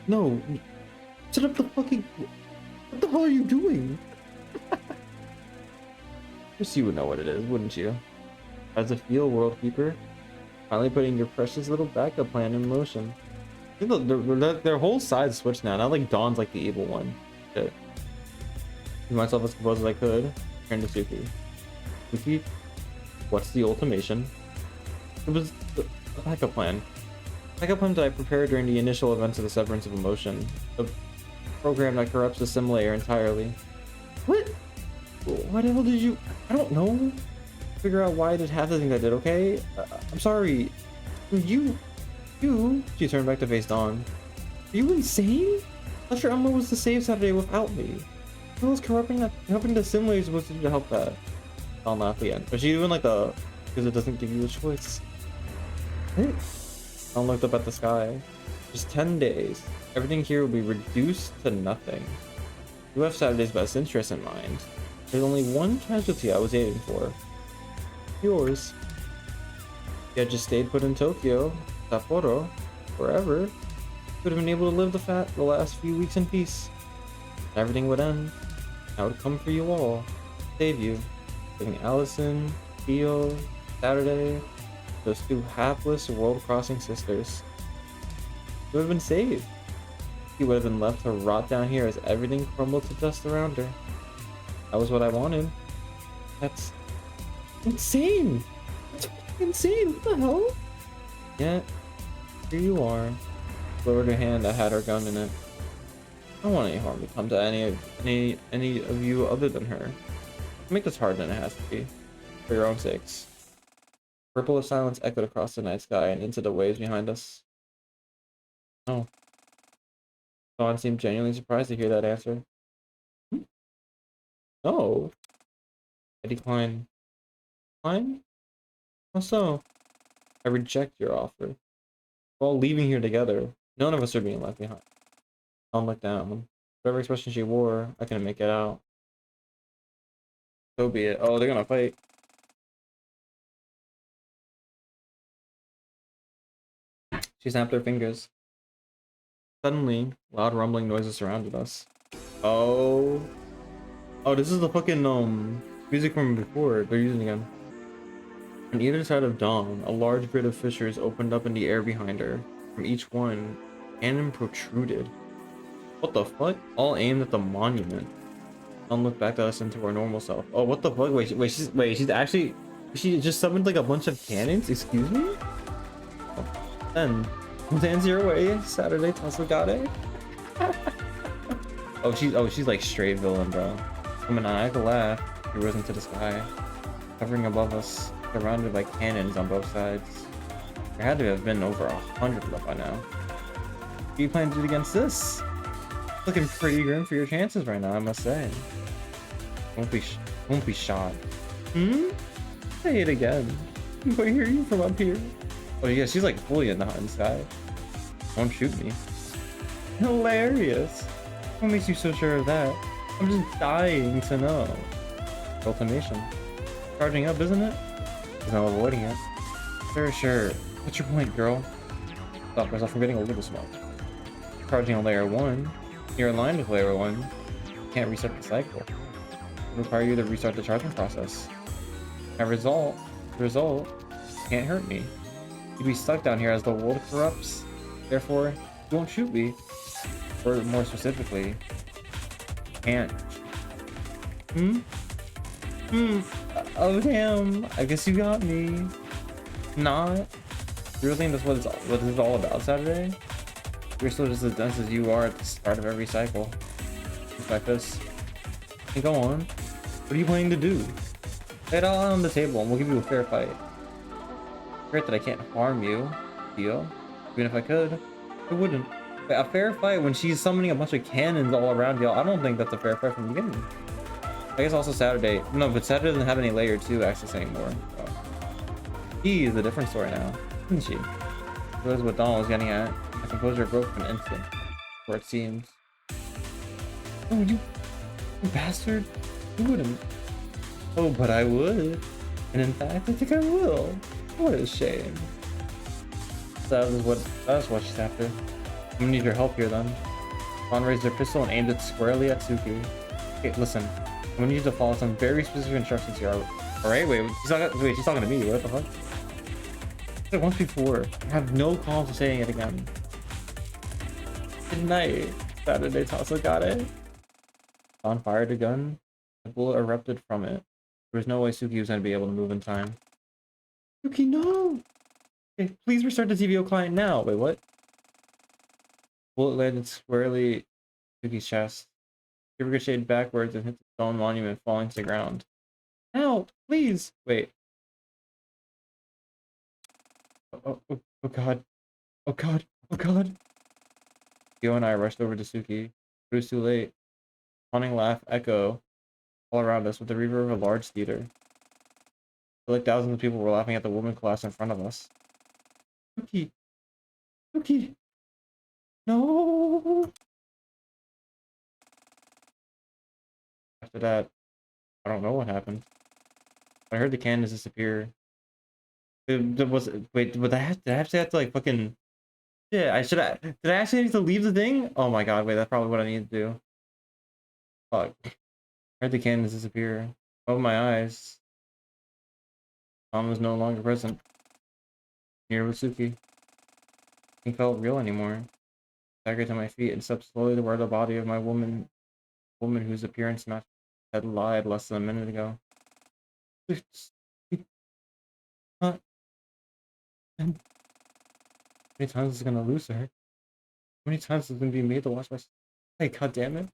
No! Set up the fucking... What the hell are you doing? Just you would know what it is, wouldn't you? How's it feel, World Keeper? Finally putting your precious little backup plan in motion. I think their whole side switched now. Not like Dawn's like the evil one. Shit. Keep myself as composed as I could. Turn to Suki. Suki, what's the ultimation? It was a backup plan. Backup plan that I prepared during the initial events of the Severance of Emotion. A program that corrupts the sim layer entirely. What? What the hell did you... I don't know. Figure out why I did half the things I did, okay? I'm sorry. You... She turned back to face Dawn. Are you insane? I'm sure Emma was to save Saturday without me. Who was helping the sim layer supposed to do to help that? Dawn laughed again. Was she doing like the... Because it doesn't give you a choice. What? Dawn looked up at the sky. Just 10 days. Everything here will be reduced to nothing. You have Saturday's best interest in mind. There's only one casualty I was aiming for. Yours. If you had just stayed put in Tokyo, Sapporo, wherever, you would have been able to live the last few weeks in peace. Everything would end. I would come for you all. Save you. Saving Allison, Theo, Saturday, those two hapless world-crossing sisters. You would have been saved. She would have been left to rot down here as everything crumbled to dust around her. That was what I wanted. That's insane! That's insane! What the hell? Yet, here you are. Lowered her hand that had her gun in it. I don't want any harm to come to any of you other than her. Make this harder than it has to be. For your own sakes. Purple of silence echoed across the night sky and into the waves behind us. Oh. Dawn seemed genuinely surprised to hear that answer. No. I decline. Decline? How so? I reject your offer. We're all leaving here together. None of us are being left behind. Dawn looked down. Whatever expression she wore, I couldn't make it out. So be it. Oh, they're gonna fight. She snapped her fingers. Suddenly, loud rumbling noises surrounded us. Oh. Oh, this is the fucking music from before. They're using it again. On either side of Dawn, a large grid of fissures opened up in the air behind her. From each one, cannon protruded. What the fuck? All aimed at the monument. Dawn looked back at us into our normal self. Oh, what the fuck? She's actually... She just summoned like a bunch of cannons? Excuse me? Oh, then, dance your way. Saturday, Tesla got it. she's like straight villain, bro. A maniacal laugh. She rose into the sky, hovering above us, surrounded by cannons on both sides. There had to have been over 100 left by now. What do you plan to do against this? Looking pretty grim for your chances right now, I must say. Won't be shot. Say it again. I hear you from up here. Oh yeah, she's like fully in the sky. Won't shoot me. Hilarious. What makes you so sure of that? I'm just dying to know. Ultimation. Charging up, isn't it? There's no avoiding it. Sure. What's your point, girl? Stop myself from getting a little smart. Charging on layer 1. You're aligned with layer 1. You can't reset the cycle. It require you to restart the charging process. The result can't hurt me. You'd be stuck down here as the world corrupts. Therefore, you won't shoot me. Or more specifically, can't. Oh damn, I guess you got me. Not. You really think that's what this is all about, Saturday? You're still just as dense as you are at the start of every cycle. Just like this. Hey, go on. What are you planning to do? Lay it all out on the table and we'll give you a fair fight. Great that I can't harm you, deal. Even if I could, I wouldn't. But a fair fight when she's summoning a bunch of cannons all around y'all, I don't think that's a fair fight from the beginning. I guess also Saturday. No, but Saturday doesn't have any layer 2 access anymore. So. She is a different story now, isn't she? That's what Dawn was getting at. My composure broke for an instant, or it seems. Oh, you bastard! You wouldn't. Oh, but I would. And in fact, I think I will. What a shame. That's what she's after. I'm gonna need your help here then. Dawn raised her pistol and aimed it squarely at Suki. Okay, listen. I'm gonna need you to follow some very specific instructions here. Alright, she's talking to me. What the fuck? I said it once before. I have no qualms of saying it again. Good night. Saturday Tasso got it. Dawn fired a gun. A bullet erupted from it. There was no way Suki was gonna be able to move in time. Suki, no! Okay, please restart the TVO client now. Wait, what? Bullet landed squarely in Suki's chest. She ricocheted backwards and hit the stone monument, falling to the ground. Help! Please! Wait. Oh god. Oh god. Oh god. Theo and I rushed over to Suki. It was too late. Haunting laugh echo all around us with the reverb of a large theater. I feel like thousands of people were laughing at the woman collapse in front of us. Suki! Suki! No! After that, I don't know what happened. I heard the cannons disappear. Wait, did I actually have to like fucking... Yeah, did I actually need to leave the thing? Oh my god, wait, that's probably what I need to do. Fuck. I heard the cannons disappear. Opened my eyes. Mom was no longer present. Near with Suki. It felt real anymore. I staggered to my feet and stepped slowly toward the body of my woman whose appearance had lied less than a minute ago. How many times is it gonna lose her? How many times is it gonna be made to watch my... Hey, god damn it.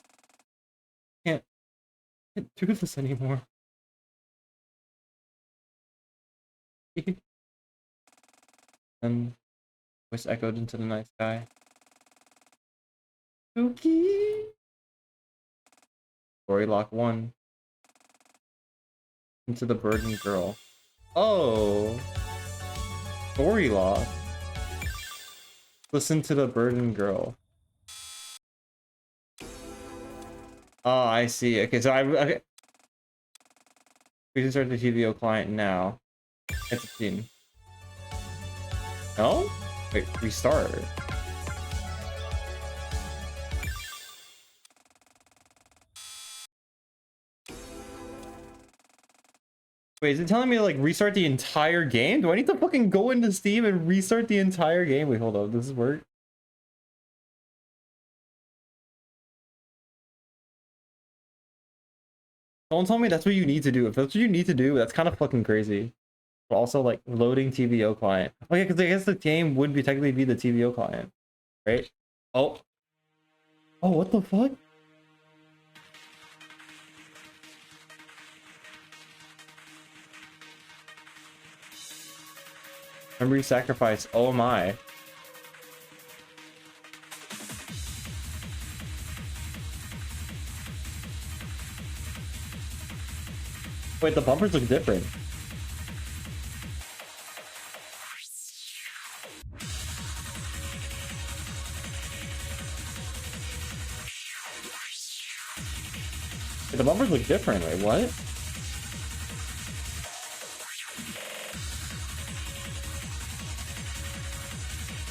Can't do this anymore. And voice echoed into the night sky. Spooky. Story lock 1. Into the burdened girl. Oh. Story lock. Listen to the burdened girl. Oh, I see. Okay, so okay. We can start the TVO client now. It's a team. No? Wait, restart. Wait, is it telling me to like restart the entire game? Do I need to fucking go into Steam and restart the entire game? Wait, hold on. Does this work? Don't tell me that's what you need to do. If that's what you need to do, that's kind of fucking crazy. But also like loading TVO client. Okay, because I guess the game would be technically be the TVO client, right? Oh. Oh, what the fuck? Memory sacrifice. Oh my. Wait, the bumpers look different. Wait, the bumpers look different. Wait, what?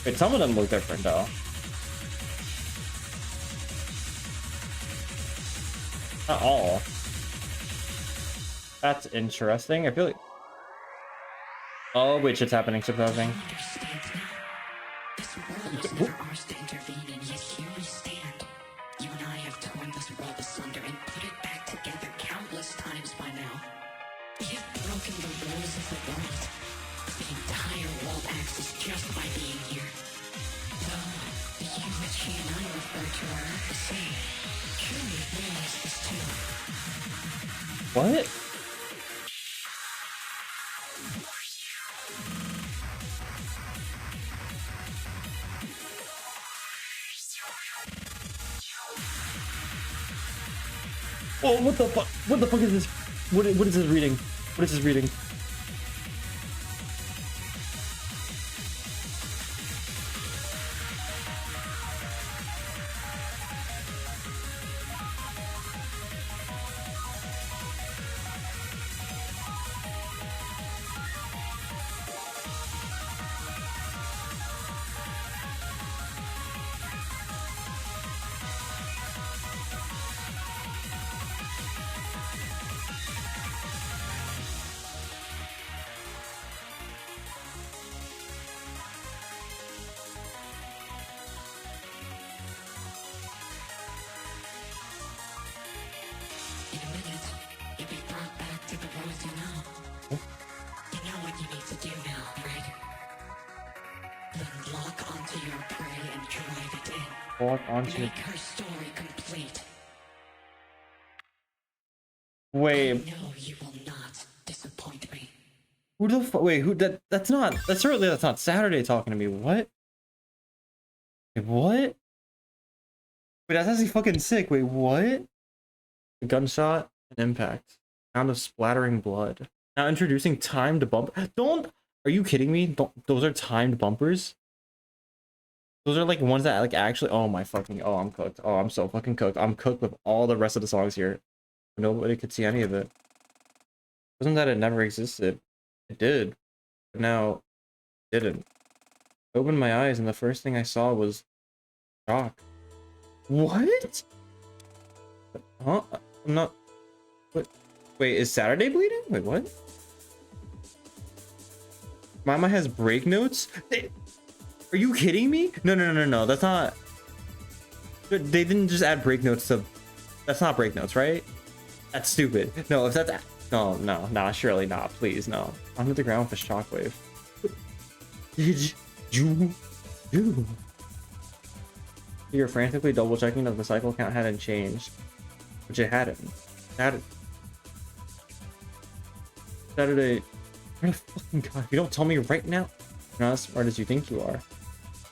Wait, some of them look different though. Not all. That's interesting. I feel like. Oh, wait, shit's happening. Shit's happening. This world was never ours to intervene, and yet here we stand. You and I have torn this world asunder and put it back together countless times by now. We have broken the rules of the world. The entire world axis just by being here. Though the you that she and I refer to are not the same. Truly realize this too. What? Oh, what the fuck? What the fuck is this? What is this reading? What is this reading? In a minute, you'll be brought back to the world you know. You know what you need to do now, right? Then lock onto your prey and drive it in. Walk onto. Make her story complete. Wait, No, you will not disappoint me. who the fuck? Wait, who? That's not. That's certainly that's not Saturday talking to me. What? Wait, what? Wait, that's actually fucking sick. Wait, what? A gunshot and impact. Sound of splattering blood. Now introducing timed bump. Don't. Are you kidding me? Don't. Those are timed bumpers. Those are like ones that like actually. Oh my fucking. Oh, I'm cooked. Oh, I'm so fucking cooked. I'm cooked with all the rest of the songs here. Nobody could see any of it. Wasn't that it never existed? It did. But now it didn't. I opened my eyes and the first thing I saw was shock. What? Huh? I'm not. What? Wait, is Saturday bleeding? Wait, what? Mama has break notes? Are you kidding me? No. That's not. They didn't just add break notes to. That's not break notes, right? That's stupid. No, if that's. No, surely not. Please, no. Onto the ground with a shockwave. Did you do? You're frantically double checking that the cycle count hadn't changed, which it hadn't. Saturday. Where the fucking god? If you don't tell me right now, you're not as smart as you think you are.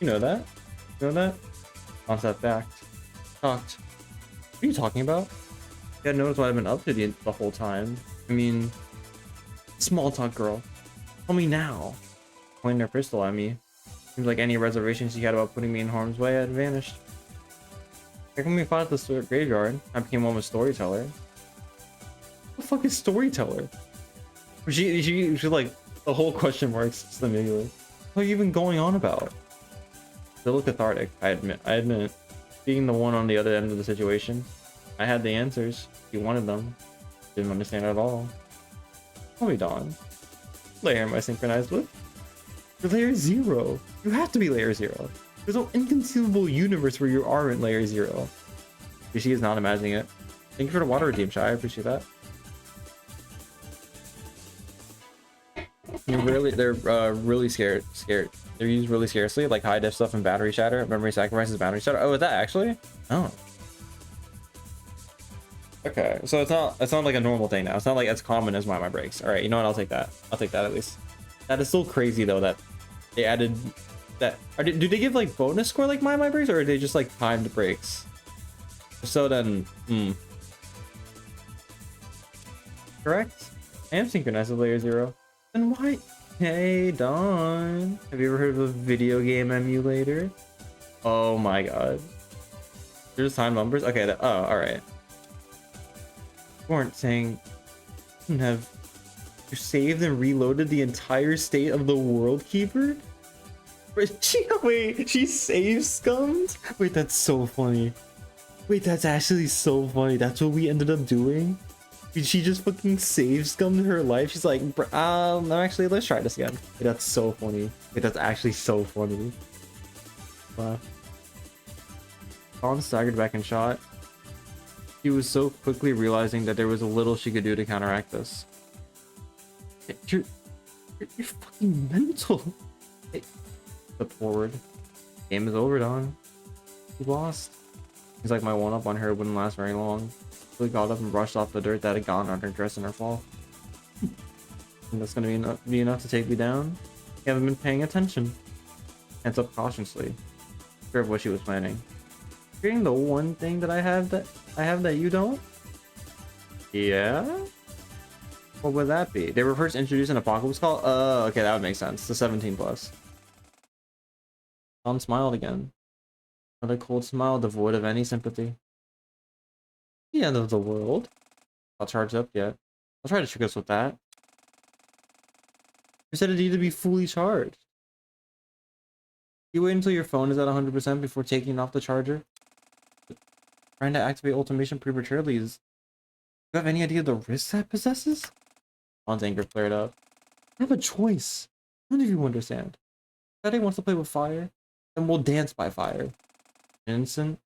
You know that? You know that? On that fact. Talked. What are you talking about? You gotta notice what I've been up to the whole time. I mean, small talk girl. Tell me now. Pointing her pistol at me. Seems like any reservations she had about putting me in harm's way had vanished. Back when we fought at the graveyard, I became one with Storyteller. What the fuck is Storyteller? She like the whole question marks just immediately. What are you even going on about? It's a little cathartic, I admit. I admit, being the one on the other end of the situation, I had the answers. You wanted them. Didn't understand at all. Tell me, Dawn. Layer am I synchronized with? You're layer 0. You have to be layer 0. There's no inconceivable universe where you aren't layer 0. She is not imagining it. Thank you for the water redeem, Shy. I appreciate that. They're really scared. They're used really scarcely, like high def stuff and battery shatter. Memory sacrifices battery shatter. Oh, is that actually? Oh. Okay, so it's not like a normal thing now. It's not like as common as my breaks. All right, you know what? I'll take that. I'll take that at least. That is still crazy though that they added that. Do they give like bonus score like my breaks, or are they just like timed breaks? So then, correct. I am synchronized with layer 0. Then why? Hey Dawn, have you ever heard of a video game emulator? Oh my god. There's time numbers. Okay. Oh, all right. You weren't saying you have you saved and reloaded the entire state of the World Keeper? Wait, she save scummed? Wait, that's so funny. Wait, that's actually so funny. That's what we ended up doing? She just fucking save scummed her life. She's like, no, actually, let's try this again. Wait, that's so funny. Wait, that's actually so funny. Wow. Dawn staggered back and shot. She was so quickly realizing that there was a little she could do to counteract this. You're fucking mental. Step forward. Game is over, Dawn. You lost. He's like, my one-up on her wouldn't last very long. She got up and brushed off the dirt that had gone on her dress in her fall. And that's gonna be enough to take me down? You haven't been paying attention. Hands up cautiously. Sure of what she was planning. Hearing the one thing that I have that you don't? Yeah? What would that be? They were first introduced in Apocalypse Call? Okay, that would make sense. The 17 plus. Dawn smiled again. Another cold smile devoid of any sympathy. The end of the world. Not charged up yet. I'll try to trick us with that. You said it needed to be fully charged. You wait until your phone is at 100% before taking it off the charger. Trying to activate ultimation prematurely is... Do you have any idea of the risks that possesses? Dawn's anger flared up. I have a choice. None of you understand. Daddy wants to play with fire, then we'll dance by fire. In an instant,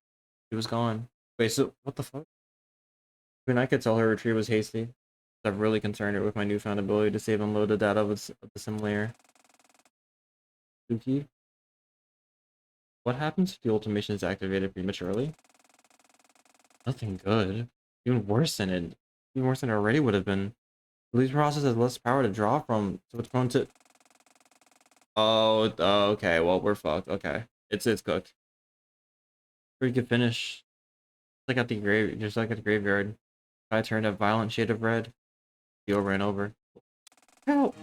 he was gone. Wait, so what the fuck? I mean, I could tell her retrieve was hasty. I've really concerned her with my newfound ability to save and load the data of the sim layer. Suki? What happens if the ultimation is activated prematurely? Nothing good. Even worse than it already would have been. The release process has less power to draw from, so it's prone to... Oh, okay, well, we're fucked. Okay. It's cooked. We could finish. Just like at the graveyard. I turned a violent shade of red. Theo ran over. Help!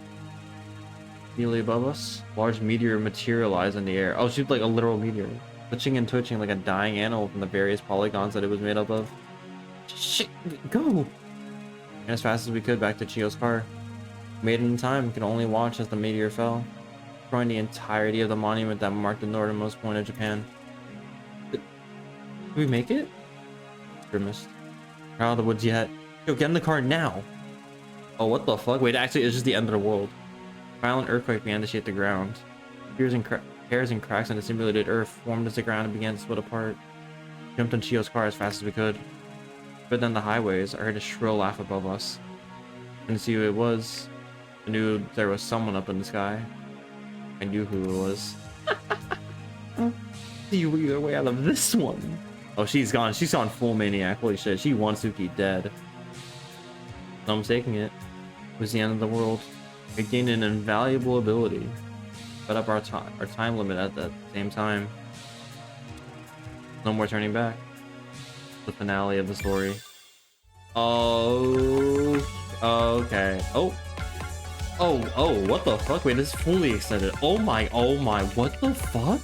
Immediately above us, large meteor materialized in the air. Oh, she's like a literal meteor. Twitching and twitching like a dying animal from the various polygons that it was made up of. Shit, go! And as fast as we could back to Chio's car. Made it in time, could only watch as the meteor fell, destroying the entirety of the monument that marked the northernmost point of Japan. Did we make it? Grimaced. Out of the woods yet. Yo, get in the car now! Oh, what the fuck? Wait, actually, it's just the end of the world. A violent earthquake began to shake the ground. Tears and tears and cracks in the simulated earth formed as the ground began to split apart. We jumped in Chio's car as fast as we could. But then the highways, I heard a shrill laugh above us. I didn't see who it was. I knew there was someone up in the sky. I knew who it was. See you your way out of this one. Oh, she's gone. She's gone full maniac. Holy shit. She wants Suki dead. No, I'm taking it. It was the end of the world. We gained an invaluable ability. Set up our time limit at the same time. No more turning back. The finale of the story. Oh. Okay. Oh, what the fuck? Wait, this is fully extended. Oh my, what the fuck?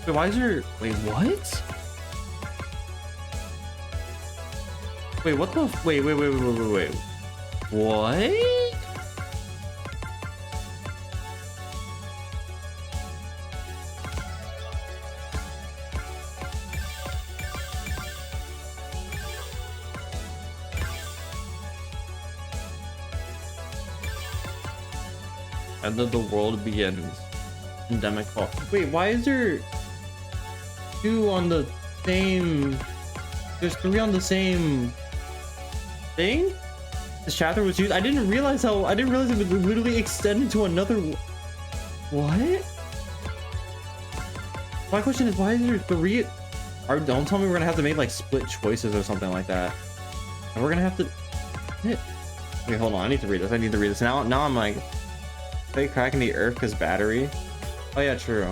Wait, why is there... Wait, what? Wait, what the... Wait. What? End of the world begins. Endemic fall. Wait, why is there 2 on the same? There's 3 on the same thing? This chapter was used. I didn't realize it would literally extend to another. What? My question is, why is there 3? Don't tell me we're gonna have to make like split choices or something like that. And we're gonna have to. Wait, hold on. I need to read this. Now I'm like, they cracking the earth because battery. Oh yeah, true.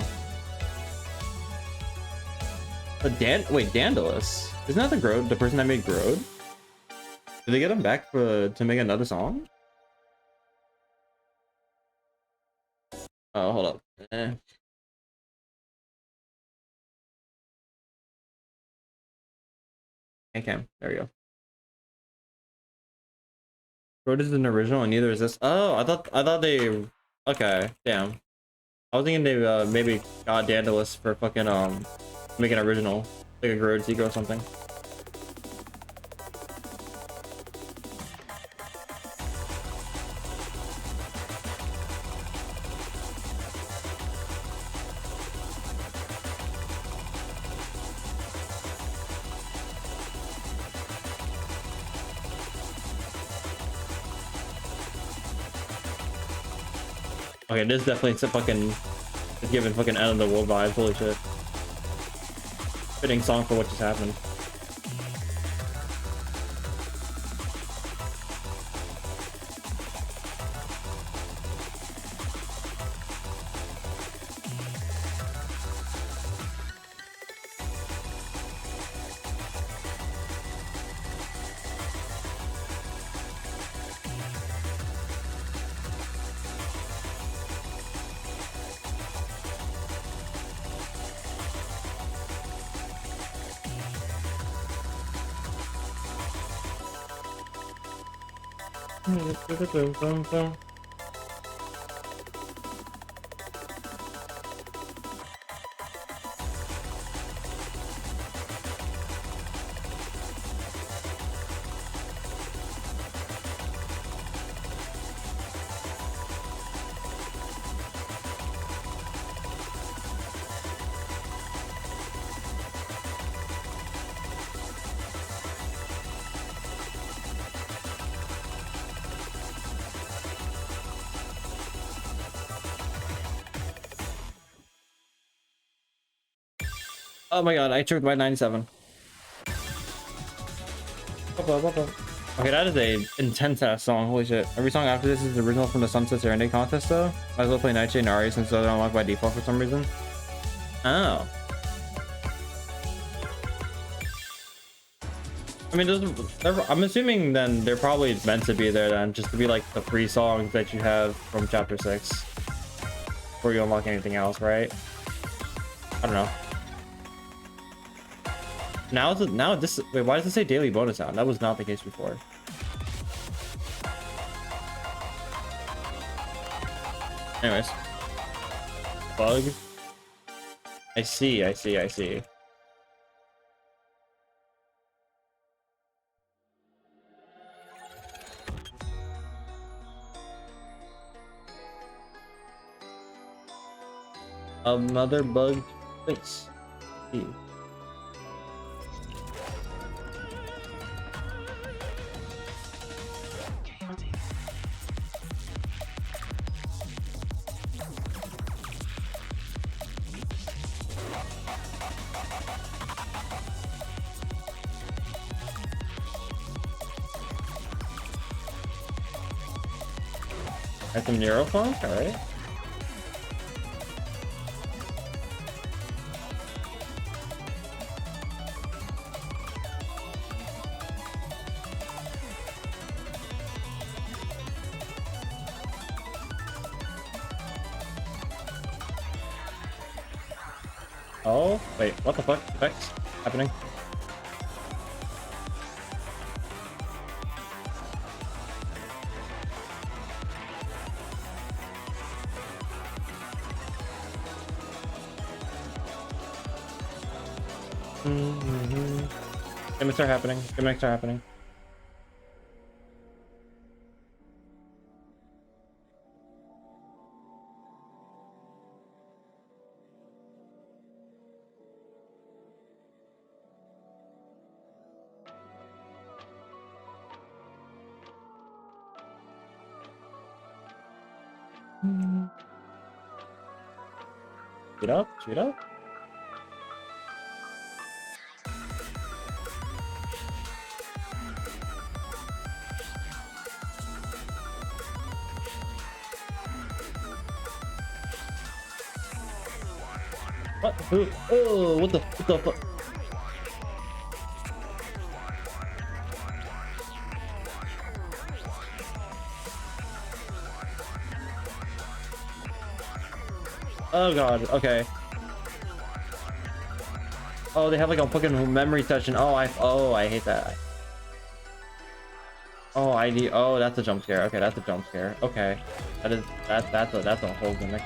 But wait, Dandalus. Isn't that the person that made Grode? Did they get him back to make another song? Oh, hold up. Okay, there we go. Grode is an original and neither is this. Oh, I thought they. Okay, damn. I was thinking they maybe got Dandalus for fucking making an original, like a Grode sequel or something. Okay, this definitely is giving fucking end of the world vibes. Holy shit. Fitting song for what just happened. Oh my god, I tripped by 97. Okay, that is a intense ass song. Holy shit. Every song after this is the original from the Sunset Serenade contest though. Might as well play Nightshade and Ari since they're unlocked by default for some reason. Oh. I mean, I'm assuming then they're probably meant to be there then, just to be like the free songs that you have from chapter 6 before you unlock anything else, right? I don't know. Now this wait, why does it say daily bonus out? That was not the case before. Anyways. Bug. I see. Another bug fix. That's some Neurofunk, alright. Oh, wait, what the fuck? Effects happening? Gimmicks are happening. Shoot up, shoot up. What? Who? Oh, what the fuck? Oh god, okay. Oh, they have like a fucking memory session. Oh, I hate that. Oh, oh, that's a jump scare. Okay, that's a jump scare. Okay. That's a whole gimmick.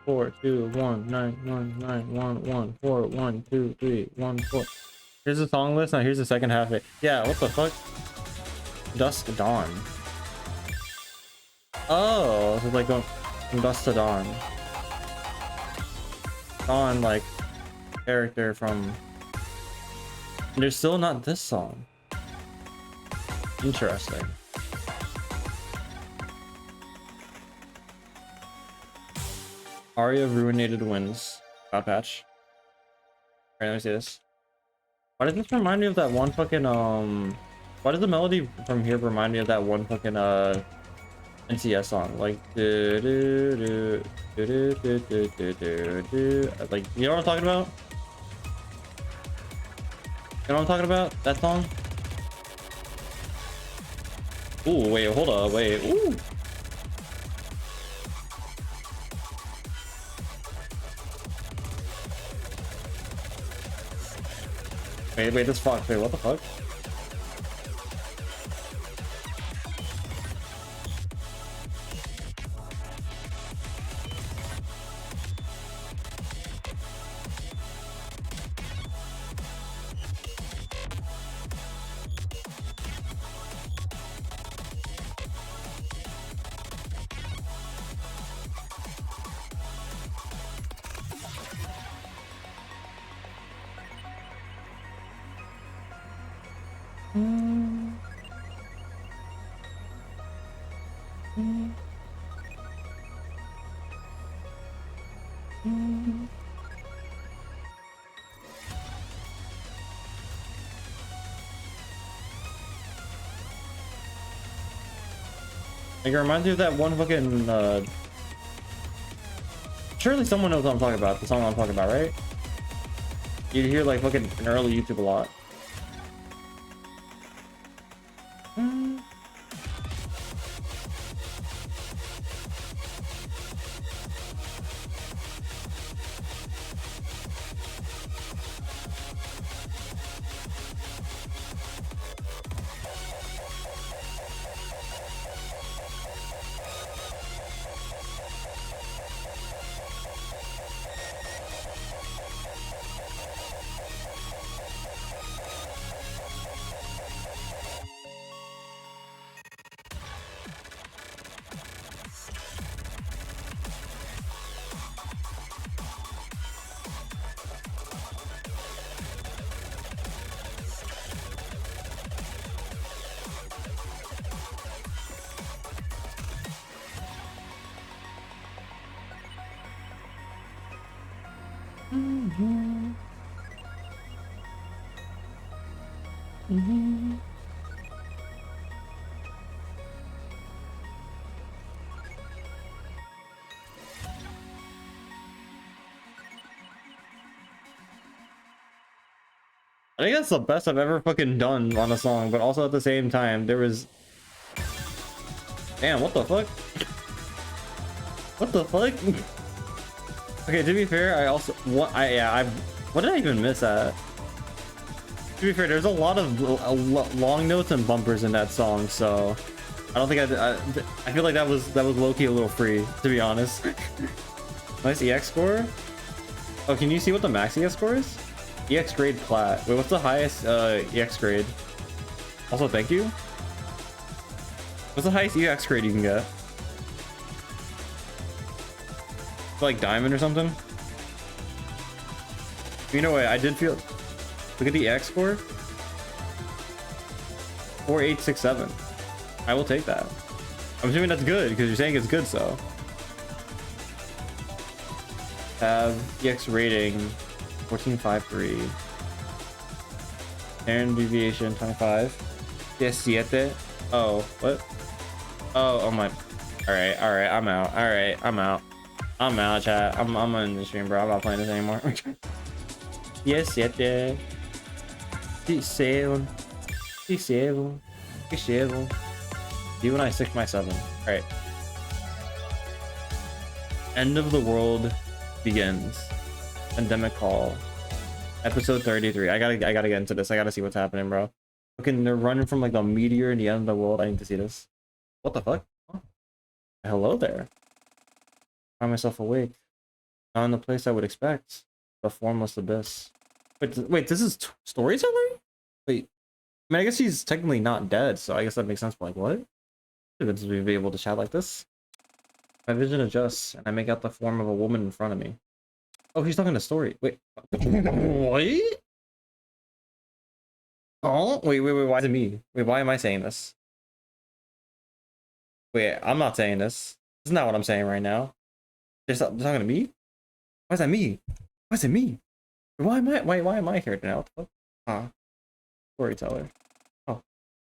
Four, two, one, 9, 1, 9, 1, 1, 4, 1, 2, 3, 1, 4. Here's the song list. Now here's the second half of it. Yeah, what the fuck? Dusk to Dawn. Oh, this is like going from dusk to dawn. Dawn, like character from. And there's still not this song. Interesting. Aria of Ruinated Winds. Cloud patch. Alright, let me see this. Why does this remind me of that one fucking why does the melody from here remind me of that one fucking NCS song? Like like, you know what I'm talking about? You know what I'm talking about? That song? Ooh, wait, hold up, wait. Ooh. Wait, this fuck. Wait, what the fuck? Like, it reminds me of that one fucking surely someone knows what I'm talking about, the song I'm talking about, right? You hear like fucking in early YouTube a lot. I think that's the best I've ever fucking done on a song, but also at the same time, there was... Damn, what the fuck? What the fuck? Okay, to be fair, I also what did I even miss at? To be fair, there's a lot of long notes and bumpers in that song, so I don't think I feel like that was low-key a little free, to be honest. Nice EX score. Oh, can you see what the max EX score is? EX grade plat. Wait, what's the highest EX grade? Also, thank you. What's the highest EX grade you can get? Like diamond or something? You know what? I did feel. Look at the EX score. 4867. I will take that. I'm assuming that's good because you're saying it's good, so. Have EX rating 1453. Standard deviation 25. Yes, 7. Oh, what? Oh my. Alright, I'm out. Alright, I'm out. I'm out, chat. I'm in the stream, bro. I'm not playing this anymore. Yes, 7. 7. 7. 7. You and I 6 my 7. Alright. End of the world begins. Pandemic call. Episode 33. I gotta get into this. I gotta see what's happening, bro. Fucking they're running from like the meteor in the end of the world. I need to see this. What the fuck? Oh. Hello there. I find myself awake. Not in the place I would expect. The formless abyss. Wait, this is storytelling? Wait. I mean, I guess he's technically not dead, so I guess that makes sense. But like, what? It's good to be able to chat like this. My vision adjusts, and I make out the form of a woman in front of me. Oh, he's talking a story. Wait. What? Oh, wait, why is it me? Wait, why am I saying this? Wait, I'm not saying this. This is not what I'm saying right now. They're talking to me? Why is that me? Why is it me? Why am I here now? What the fuck? Huh. Storyteller. Oh.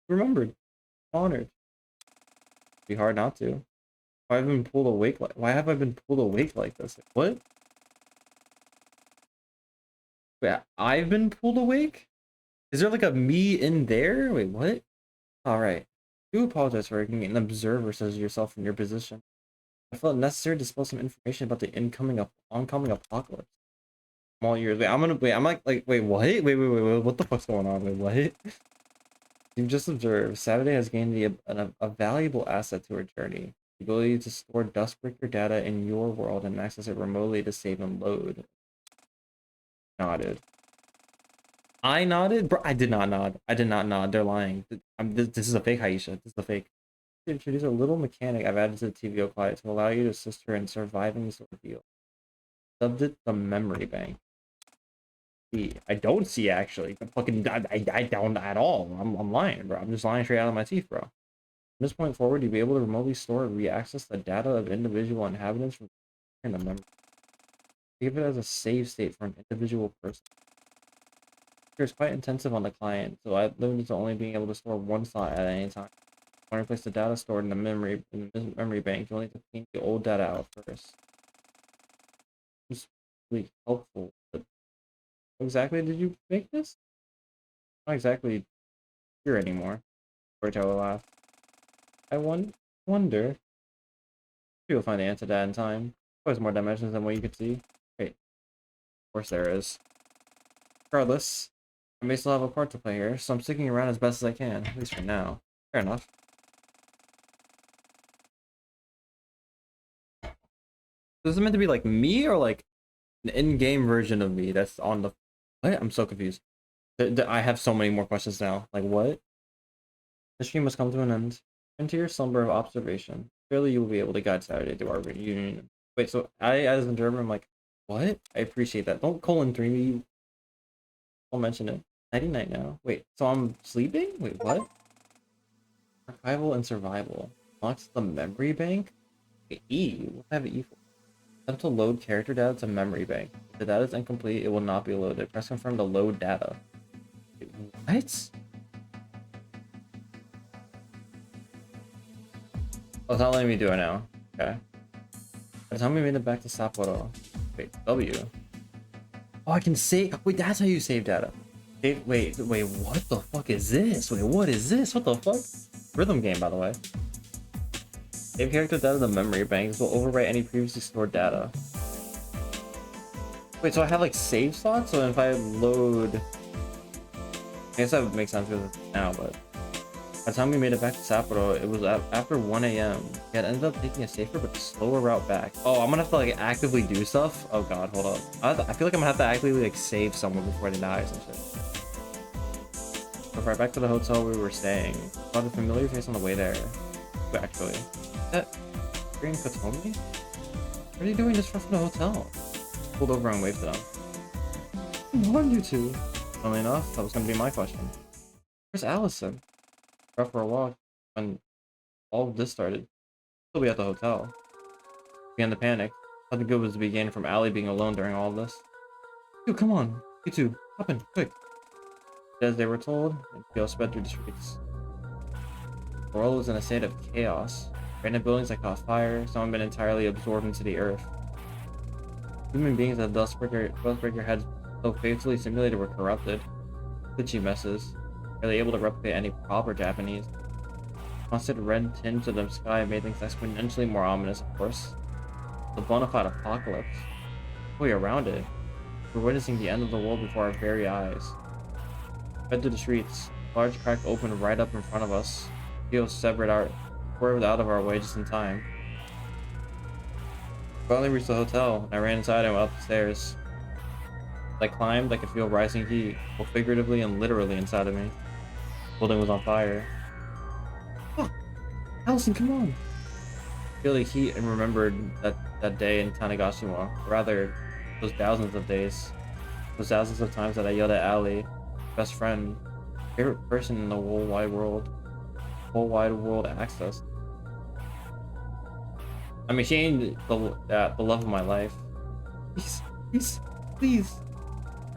Remembered. Honored. Be hard not to. Why have I been pulled awake like this? What? Wait, I've been pulled awake? Is there like a me in there? Wait, what? Alright. Do apologize for being an observer, says yourself in your position. I felt necessary to spill some information about the oncoming apocalypse. I'm all ears. Wait, I'm like, wait, what? Wait, what the fuck's going on? Wait, what? You've just observed, Saturday has gained a valuable asset to her journey. The ability to store Dustbreaker data in your world and access it remotely to save and load. Nodded. I nodded? Bro, I did not nod. I did not nod. They're lying. This is a fake, Aisha. This is a fake. To introduce a little mechanic I've added to the TVO client to allow you to assist her in surviving this ordeal. Dubbed it the memory bank. I don't see, actually. I don't at all. I'm lying, bro. I'm just lying straight out of my teeth, bro. From this point forward, you'll be able to remotely store and re-access the data of individual inhabitants from the memory. Give it as a save state for an individual person. It's quite intensive on the client, so I limited to only being able to store one slot at any time. When I replace the data stored in the memory bank, you'll need to clean the old data out first. It's really helpful, but how exactly did you make this? Not exactly here anymore. Storyteller laughed. I wonder. You'll find the answer to that in time. There's more dimensions than what you could see. Wait. Of course there is. Regardless, I may still have a part to play here, so I'm sticking around as best as I can, at least for now. Fair enough. This is meant to be like me or like an in-game version of me that's on the... What? I'm so confused. I have so many more questions now. Like, what? The stream must come to an end. Into your slumber of observation. Surely you will be able to guide Saturday to our reunion. Wait, so I, as an observer, I'm like, what? I appreciate that. Don't :3 me. I'll mention it. Nighty-night now. Wait, so I'm sleeping? Wait, what? Archival and survival. Unlocks the memory bank? Wait, E? What have E for? Attempt to load character data to memory bank. If the data is incomplete, it will not be loaded. Press confirm to load data. Wait, what? Oh, it's not letting me do it now. Okay. By the time we made it back to Sapporo. Wait, W. Oh, I can save. Wait, that's how you save data. Wait, what the fuck is this? Wait, what is this? What the fuck? Rhythm game, by the way. Save character data to memory banks will overwrite any previously stored data. Wait, so I have like save slots? So if I load... I guess that would make sense with it now, but... By the time we made it back to Sapporo, it was after 1 a.m. We had ended up taking a safer but slower route back. Oh, I'm gonna have to like actively do stuff? Oh god, hold up. I feel like I'm gonna have to actively like save someone before they die or some shit. So right back to the hotel we were staying. Saw the familiar face on the way there. Wait, actually. Is that Green Kotomi? What are you doing just from the hotel? Pulled over and waved to them. Come on, you two. Funnily enough, that was gonna be my question. Where's Allison? Out for a walk when all of this started. Still be at the hotel. Began to panic. Nothing good was to be gained from Allie being alone during all of this. Dude, come on. You two, hop in, quick. As they were told, and Theo sped through the streets. The world was in a state of chaos. Random buildings that caught fire, some had been entirely absorbed into the earth. Human beings that Dustbreaker had so faithfully simulated were corrupted. Glitchy messes. Barely able to replicate any proper Japanese. Constant red tinge of the sky made things exponentially more ominous, of course. The bona fide apocalypse. Way around it. We're witnessing the end of the world before our very eyes. Head to the streets. A large crack opened right up in front of us. Theo swerved out of our way just in time. Finally reached the hotel, and I ran inside and went up the stairs. As I climbed, I could feel rising heat, both figuratively and literally inside of me. The building was on fire. Oh, Allison, come on! I feel the heat and remembered that day in Tanegashima. Rather, those thousands of days. Those thousands of times that I yelled at Allie, best friend, favorite person in the whole wide world. Whole wide world access. I mean, she ain't the love of my life. Please, please, please.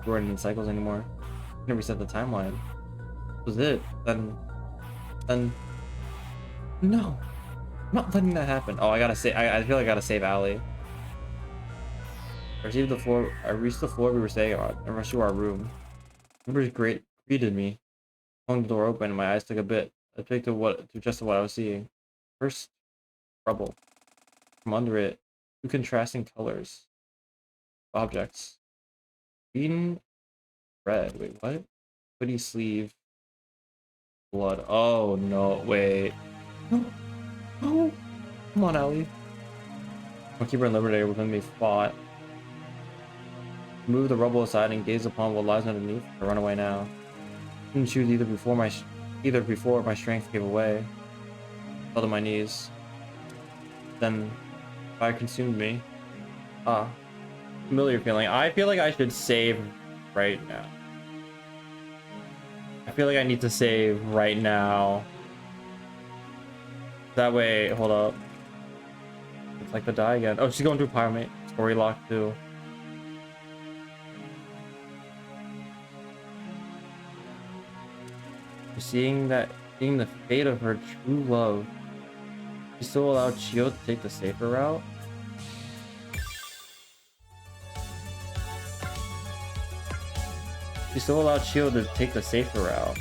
We weren't in cycles anymore. I can reset the timeline. That was it. Then, no. I'm not letting that happen. Oh, I gotta say, I feel like I gotta save Allie. I reached the floor we were staying on and rushed to our room. Members greeted me. I flung the door open and my eyes took a bit. I picked to just what I was seeing. First, rubble. From under it, two contrasting colors. Objects. Green, red. Wait, what? Hoodie sleeve. Blood. Oh no, wait. No. No. Come on, Allie. Keeper and Liberator within me fought. Move the rubble aside and gaze upon what lies underneath. I run away now. I didn't choose either before my strength gave away. I fell to my knees. Then fire consumed me. Ah. Familiar feeling. I feel like I should save right now. I feel like I need to save right now. That way, hold up. It's like the die again. Oh, she's going through Pyromate. Story lock too. Seeing the fate of her true love. She still allowed Chio to take the safer route. She still allowed Chio to take the safer route.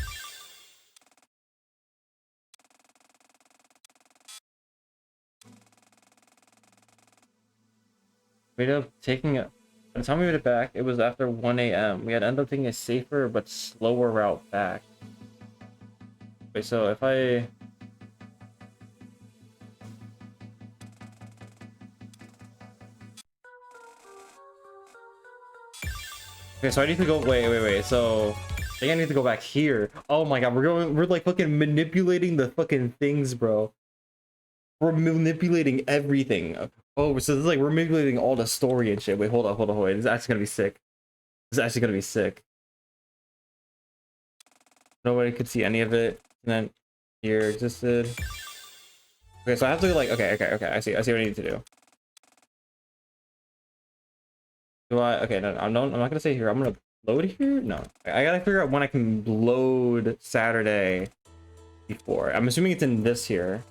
We ended up taking it. By the time we made it back, it was after 1 a.m. We had ended up taking a safer but slower route back. Wait, so if I... Okay, so I need to go... Wait. So... I think I need to go back here. Oh my god, we're like fucking manipulating the fucking things, bro. We're manipulating everything. Oh, so this is like, we're manipulating all the story and shit. Wait, hold on. This is actually gonna be sick. This is actually gonna be sick. Nobody could see any of it. And then here existed. Okay, so I have to like, okay. I see what I need to do. Okay, no, I'm not gonna say here. I'm gonna load here. No, I gotta figure out when I can load Saturday before. I'm assuming it's in this here.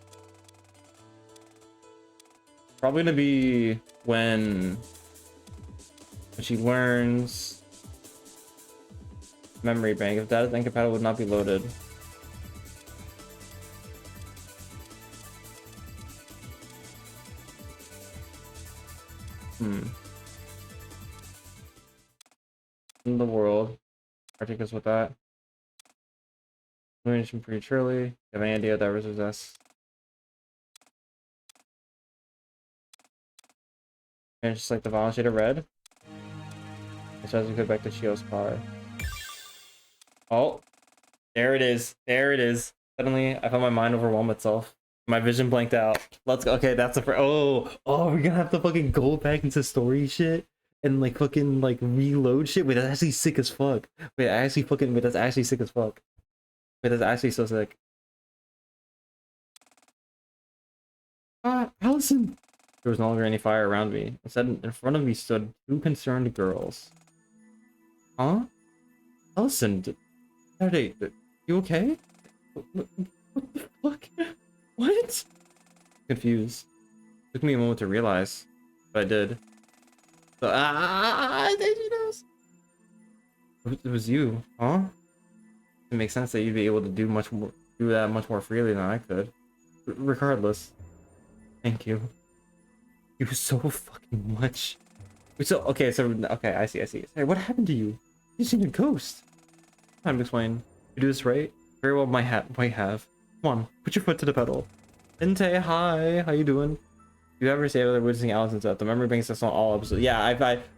Probably gonna be when she learns memory bank. If that is incompatible, would not be loaded. in the world. Articles with that. Illumination prematurely. You have any idea what that represents? And just like the violent shade of red. As far as we go back to Shio's car. Oh, there it is. There it is. Suddenly, I felt my mind overwhelm itself. My vision blanked out. Let's go. Okay, that's the oh, we're gonna have to fucking go back into story shit and like fucking like reload shit. Wait, that's actually sick as fuck. Wait, that's actually sick as fuck. Wait, that's actually so sick. Allison! There was no longer any fire around me. Instead, in front of me stood two concerned girls. Huh? Allison, are you okay? What the fuck? What? Confused. Took me a moment to realize, but I did. So, there she knows. It was you, huh? It makes sense that you'd be able to do that much more freely than I could. Regardless, thank you. You so fucking much. Okay, I see. Hey, what happened to you? You seen a ghost. Time to explain. You do this right? Very well, might have. Come on, put your foot to the pedal. Inte, hi, how you doing? You ever say other witnessing Allison's death? The memory banks us on all episodes. Yeah,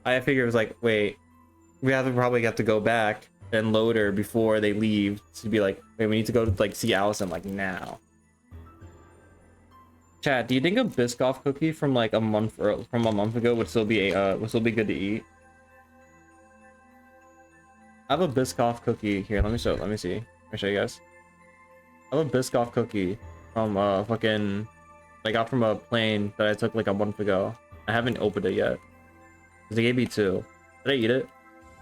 I figured it was like, wait, we probably have to go back and load her before they leave to be like, wait, we need to go to like see Allison like now. Chad, do you think a Biscoff cookie from like a month ago would still be good to eat? I have a Biscoff cookie here. Let me see. Let me show you guys. I have a Biscoff cookie from fucking I got from a plane that I took like a month ago. I haven't opened it yet. Cause they gave me 2. Did I eat it?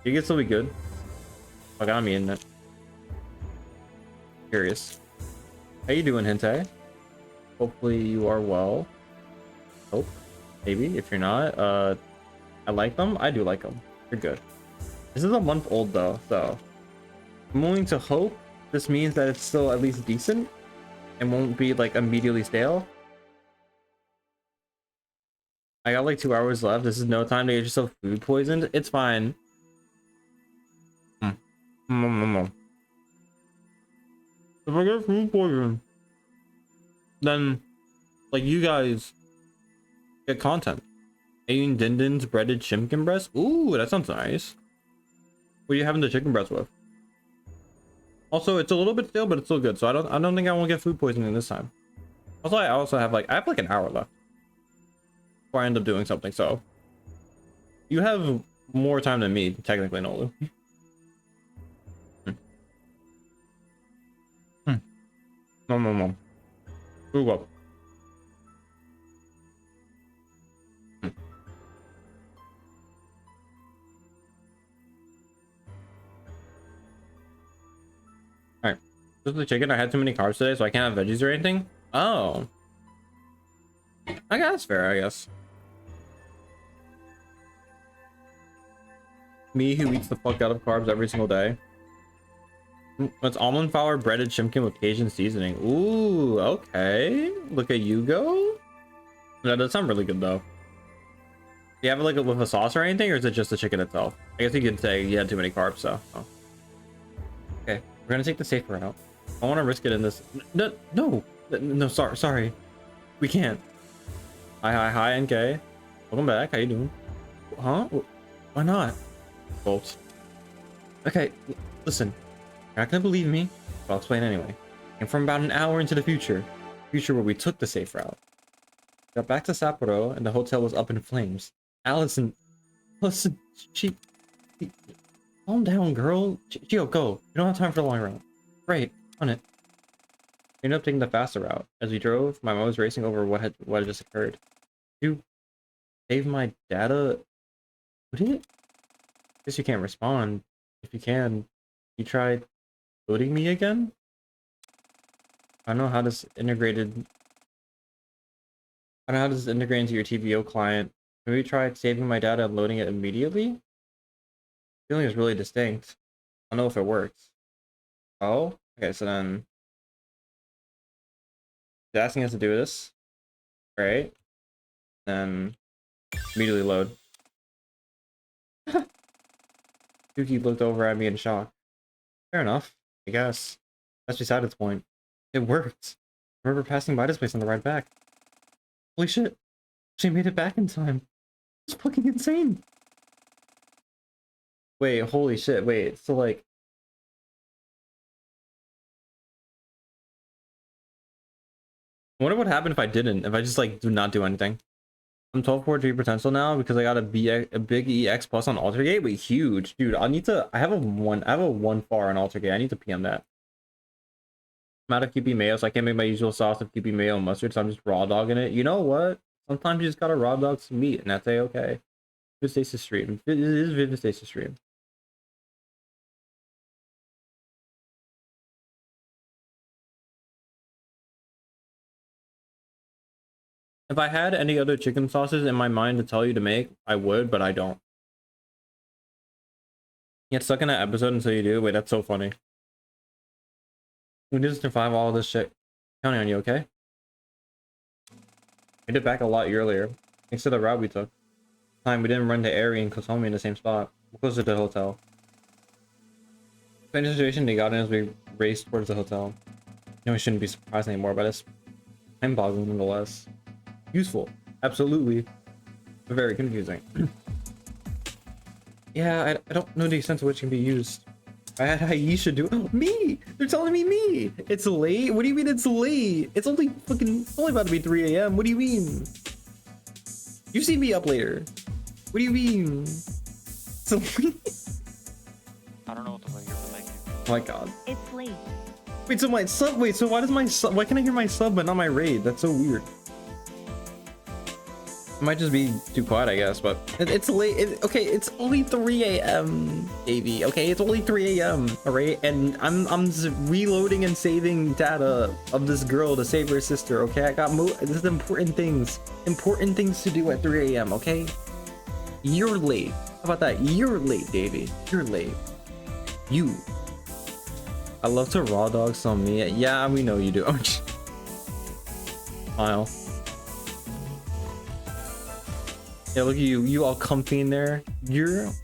Do you think it'll still be good? Fuck, I'm eating it. Curious. How you doing, Hinte? Hopefully you are well. Hope. Maybe. If you're not, I like them. I do like them. You're good. This is a month old though, so I'm willing to hope this means that it's still at least decent and won't be like immediately stale. I got like 2 hours left. This is no time to get yourself food poisoned. It's fine. If I get food poisoned, then like you guys get content. Eating Dindin's breaded chicken breast. Ooh, that sounds nice. What are you having the chicken breast with? Also, it's a little bit stale, but it's still good. So I don't think I won't get food poisoning this time. Also, I have like an hour left before I end up doing something. So you have more time than me, technically, Nolu. No. Ooh, well. Alright. Just the chicken. I had too many carbs today, so I can't have veggies or anything. Oh. I guess that's fair, I guess. Me who eats the fuck out of carbs every single day. It's almond flour breaded chimkin with Cajun seasoning. Ooh, okay. Look at you go. That does sound really good though. Do you have it like with a sauce or anything, or is it just the chicken itself? I guess you could say you had too many carbs, so. Oh. Okay, we're gonna take the safer route. I want to risk it in this. No, sorry. We can't. Hi, NK. Welcome back. How you doing? Huh? Why not? Bolts. Okay, listen. You're not gonna believe me, but I'll explain anyway. And from about an hour into the future where we took the safe route, got back to Sapporo and the hotel was up in flames. Allison, listen, she calm down, girl. Gio, go. You don't have time for the long route. Great, on it. We ended up taking the faster route. As we drove, my mom was racing over what had just occurred. You save my data? What did it? Guess you can't respond. If you can, you tried loading me again? I don't know how this integrated into your TVO client. Maybe try saving my data and loading it immediately? Feeling is really distinct. I don't know if it works. Oh, okay, so then it's asking us to do this. Right? Then immediately load. Yuki looked over at me in shock. Fair enough, I guess. That's beside its point. It worked. I remember passing by this place on the ride back. Holy shit. She made it back in time. It's fucking insane. Wait, holy shit, wait, so like... I wonder what happened if I didn't, if I just like do not do anything. I'm 12.3 potential now because I got a big EX plus on Altergate. Wait, huge, dude. I have a one far on Altergate. I need to PM that. I'm out of QP mayo, so I can't make my usual sauce of QP mayo and mustard, so I'm just raw dogging it. You know what? Sometimes you just gotta raw dog some meat, and that's okay. Vivid Stasis stream. It is Vivid Stasis stream. If I had any other chicken sauces in my mind to tell you to make, I would, but I don't. You get stuck in that episode until you do. Wait, that's so funny. We need to survive all this shit. Counting on you, okay? We did back a lot earlier, thanks to the route we took. Time we didn't run to Aerie and Kotomi in the same spot. We're closer to the hotel. Same situation they got in as we raced towards the hotel. You know, we shouldn't be surprised anymore by this. I'm boggling nonetheless. Useful, absolutely, but very confusing. Yeah, I don't know the extent to which it can be used. I had Aisha do. Oh, me! They're telling me. It's late. What do you mean it's late? It's only about to be 3 a.m. What do you mean? You see me up later. What do you mean? So I don't know what the fuck you're thinking. oh my god. It's late. Wait, so my sub. Wait, so why does my sub? Why can I hear my sub but not my raid? That's so weird. It might just be too quiet, I guess, but it's late. Okay, it's only 3 a.m. baby. Okay, it's only 3 a.m. All right, and I'm just reloading and saving data of this girl to save her sister. Okay, I got this is important things to do at 3 a.m. Okay, you're late. How about that? You're late, baby. You're late. You. I love to raw dog some meat. Yeah, we know you do. Smile. Yeah, look at you. You all comfy in there.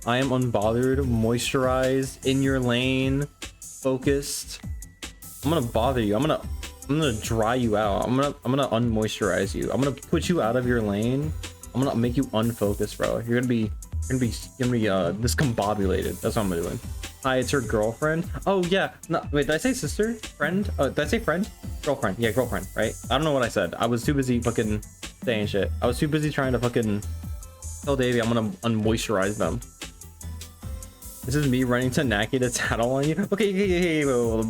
I am unbothered, moisturized, in your lane, focused. I'm gonna bother you. I'm gonna dry you out. I'm gonna unmoisturize you. I'm gonna put you out of your lane. I'm gonna make you unfocused, bro. You're gonna be discombobulated. That's what I'm doing. Hi, it's her girlfriend. Oh yeah. No, wait, did I say sister? Friend? Did I say friend? Girlfriend. Yeah, girlfriend, right? I don't know what I said. I was too busy fucking saying shit. I was too busy trying to fucking tell Davey I'm gonna unmoisturize them. This is me running to Naki to tattle on you. Okay, hey, brother.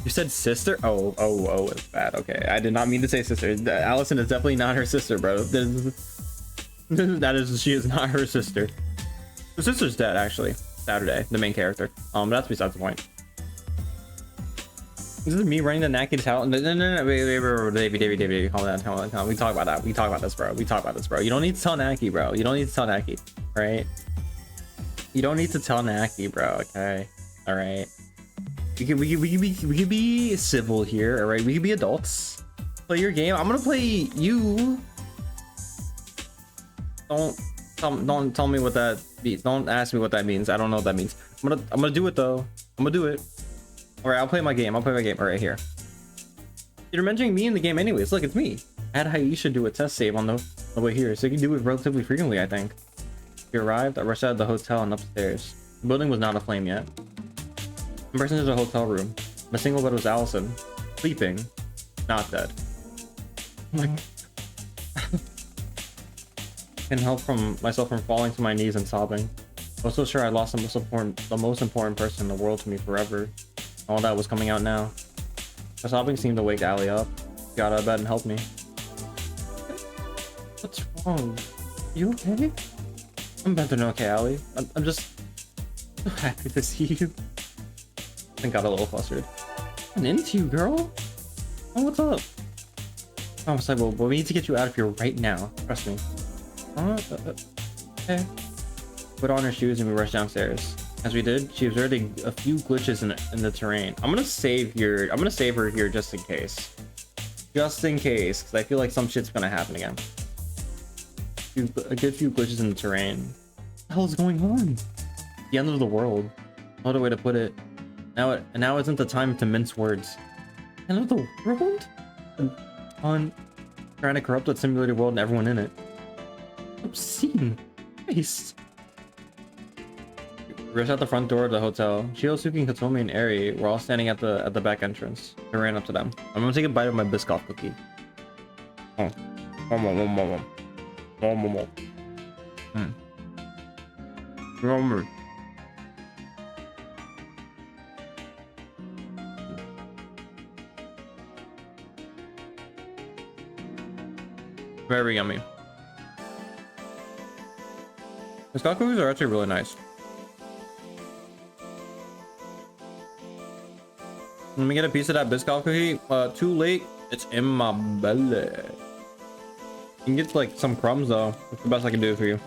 You said sister? Oh, it's bad. Okay, I did not mean to say sister. Allison is definitely not her sister, bro. She is not her sister. Her sister's dead, actually. Saturday, the main character. That's besides the point. This is me running the Naki to tattle. No, wait, Davey, calm down. We talk about that. We talk about this, bro. You don't need to tell Naki, bro. You don't need to tell Naki, right? You don't need to tell Naki, bro. Okay, all right. We can be civil here, all right? We can be adults. Play your game. I'm gonna play you. Don't tell me what that means. Don't ask me what that means. I don't know what that means. I'm gonna do it though. I'm gonna do it. All right, I'll play my game. All right, here. You're mentioning me in the game anyways. Look, it's me. I had Aisha do a test save on the way here, so you can do it relatively frequently, I think. You arrived, I rushed out of the hotel and upstairs. The building was not aflame yet. I burst into the hotel room. My single bed was Allison, sleeping, not dead. I couldn't help myself from falling to my knees and sobbing. I was so sure I lost the most important person in the world to me forever. All that was coming out now. My sobbing seemed to wake Allie up. She got out of bed and helped me. What's wrong? You okay? I'm better than okay, Allie. I'm just so happy to see you. I got a little flustered. I'm into you, girl. Oh, what's up? I was like, well, we need to get you out of here right now. Trust me. Okay. Put on her shoes and we rushed downstairs. As we did, she observed a few glitches in the terrain. I'm gonna save her here just in case. Just in case, because I feel like some shit's gonna happen again. A good few glitches in the terrain. the hell is going on? The end of the world. No other way to put it. Now isn't the time to mince words. End of the world? On trying to corrupt the simulated world and everyone in it. Obscene. Christ. Rush out the front door of the hotel. Shiosuke and Katomi and Eri were all standing at the back entrance. I ran up to them. I'm gonna take a bite of my Biscoff cookie. Oh. Very yummy. Biscoff cookies are actually really nice. Let me get a piece of that Biscoff cookie. Too late. It's in my belly. You can get like some crumbs though. That's the best I can do for you.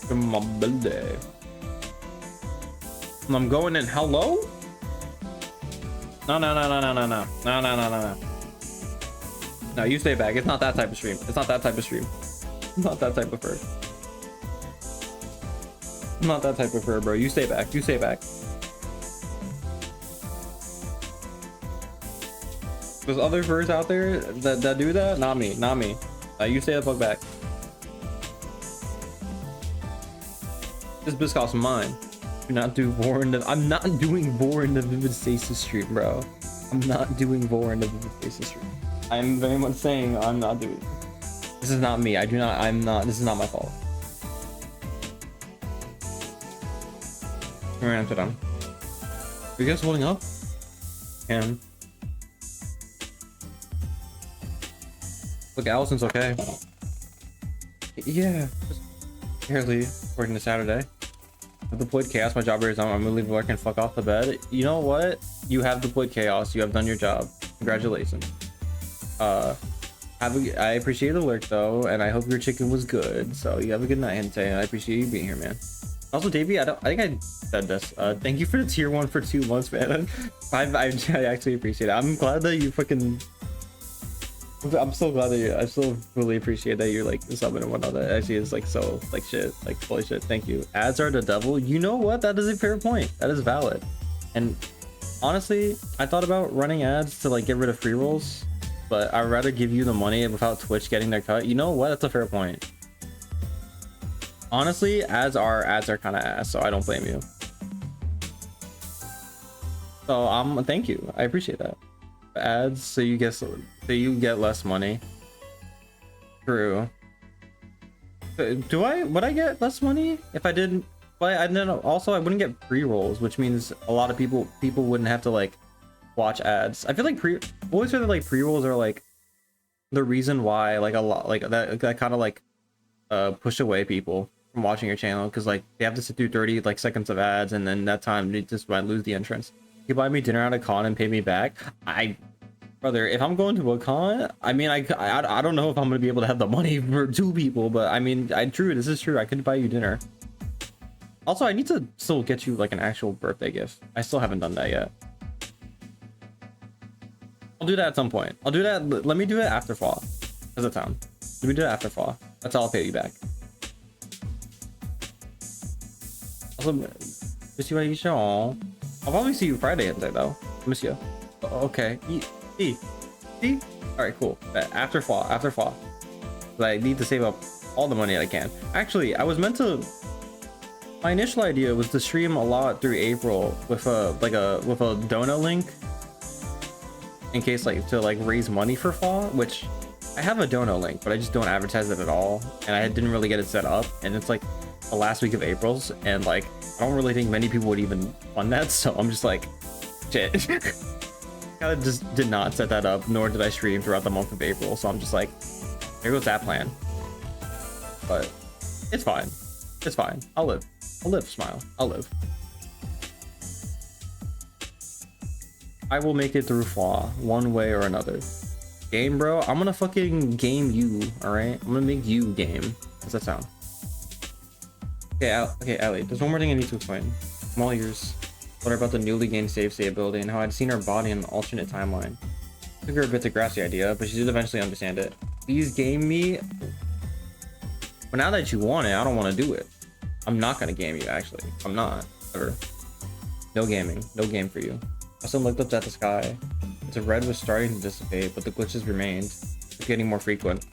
In my belly. I'm going in. Hello? No. No, you stay back. It's not that type of stream. It's not that type of stream. It's not that type of fur. Not that type of fur, bro. You stay back. You stay back. There's other furs out there that do that. Not me. Not me. You stay the fuck back. This Biscoff's mine. Do not do Vor in the. I'm not doing Vor in the Vivid Stasis stream, bro. I'm not doing Vor in the Vivid Stasis stream. I'm very much saying I'm not doing it. This is not me. I'm not. This is not my fault. We're gonna answer them. Are you guys holding up? And look, Allison's okay. Yeah, just barely working to Saturday. I've deployed chaos. My job is on. I'm gonna leave work and fuck off the bed. You know what? You have deployed chaos. You have done your job. Congratulations. I appreciate the work though, and I hope your chicken was good. So you have a good night, Hente, and I appreciate you being here, man. Also, Davey, I think I said this. Thank you for the tier 1 for 2 months, man. I actually appreciate it. I'm glad that you fucking. I'm so glad that I still really appreciate that you're like subbing and whatnot. That actually is like so like shit, like fully shit. Thank you. Ads are the devil. You know what? That is a fair point. That is valid. And honestly, I thought about running ads to like get rid of free rolls, but I'd rather give you the money without Twitch getting their cut. You know what? That's a fair point. Honestly, ads are kind of ass, so I don't blame you. So thank you. I appreciate that. Ads, so you get less money. True. Would I get less money if I didn't? But I didn't. Also, I wouldn't get pre-rolls, which means a lot of people wouldn't have to like watch ads. I feel like always feel that like pre-rolls are like the reason why like a lot like that kind of like push away people from watching your channel, because like they have to sit through 30 like seconds of ads, and then that time they just might lose the entrance. You buy me dinner at a con and pay me back. Brother, if I'm going to a con, I mean, I don't know if I'm gonna be able to have the money for 2 people, but I mean, this is true. I could buy you dinner. Also, I need to still get you like an actual birthday gift. I still haven't done that yet. I'll do that at some point. I'll do that. Let me do it after fall. As a town. Let me do it after fall. That's all. I'll pay you back. Also, miss you, Aisha. I'll probably see you Friday at though. Miss you. Okay. See. All right, cool. After fall. But I need to save up all the money I can. Actually, I was meant to. My initial idea was to stream a lot through April with a donut link, in case like to like raise money for fall. Which I have a donut link, but I just don't advertise it at all, and I didn't really get it set up. And it's like the last week of April's, and like I don't really think many people would even fund that, so I'm just like, shit. Kind of just did not set that up, nor did I stream throughout the month of April, so I'm just like, here goes that plan. But it's fine. It's fine. I'll live. Smile. I'll live. I will make it through fall, one way or another. Game, bro. I'm gonna fucking game you, alright? I'm gonna make you game. How's that sound? Okay, okay, Ellie, there's one more thing I need to explain. I'm all ears. Told her about the newly gained save state ability and how I'd seen her body in an alternate timeline. Took her a bit to grasp the idea, but she did eventually understand it. Please game me. But now that you want it, I don't want to do it. I'm not gonna game you, actually. I'm not. Ever. No gaming. No game for you. Austin looked up at the sky. The red was starting to dissipate, but the glitches remained, getting more frequent.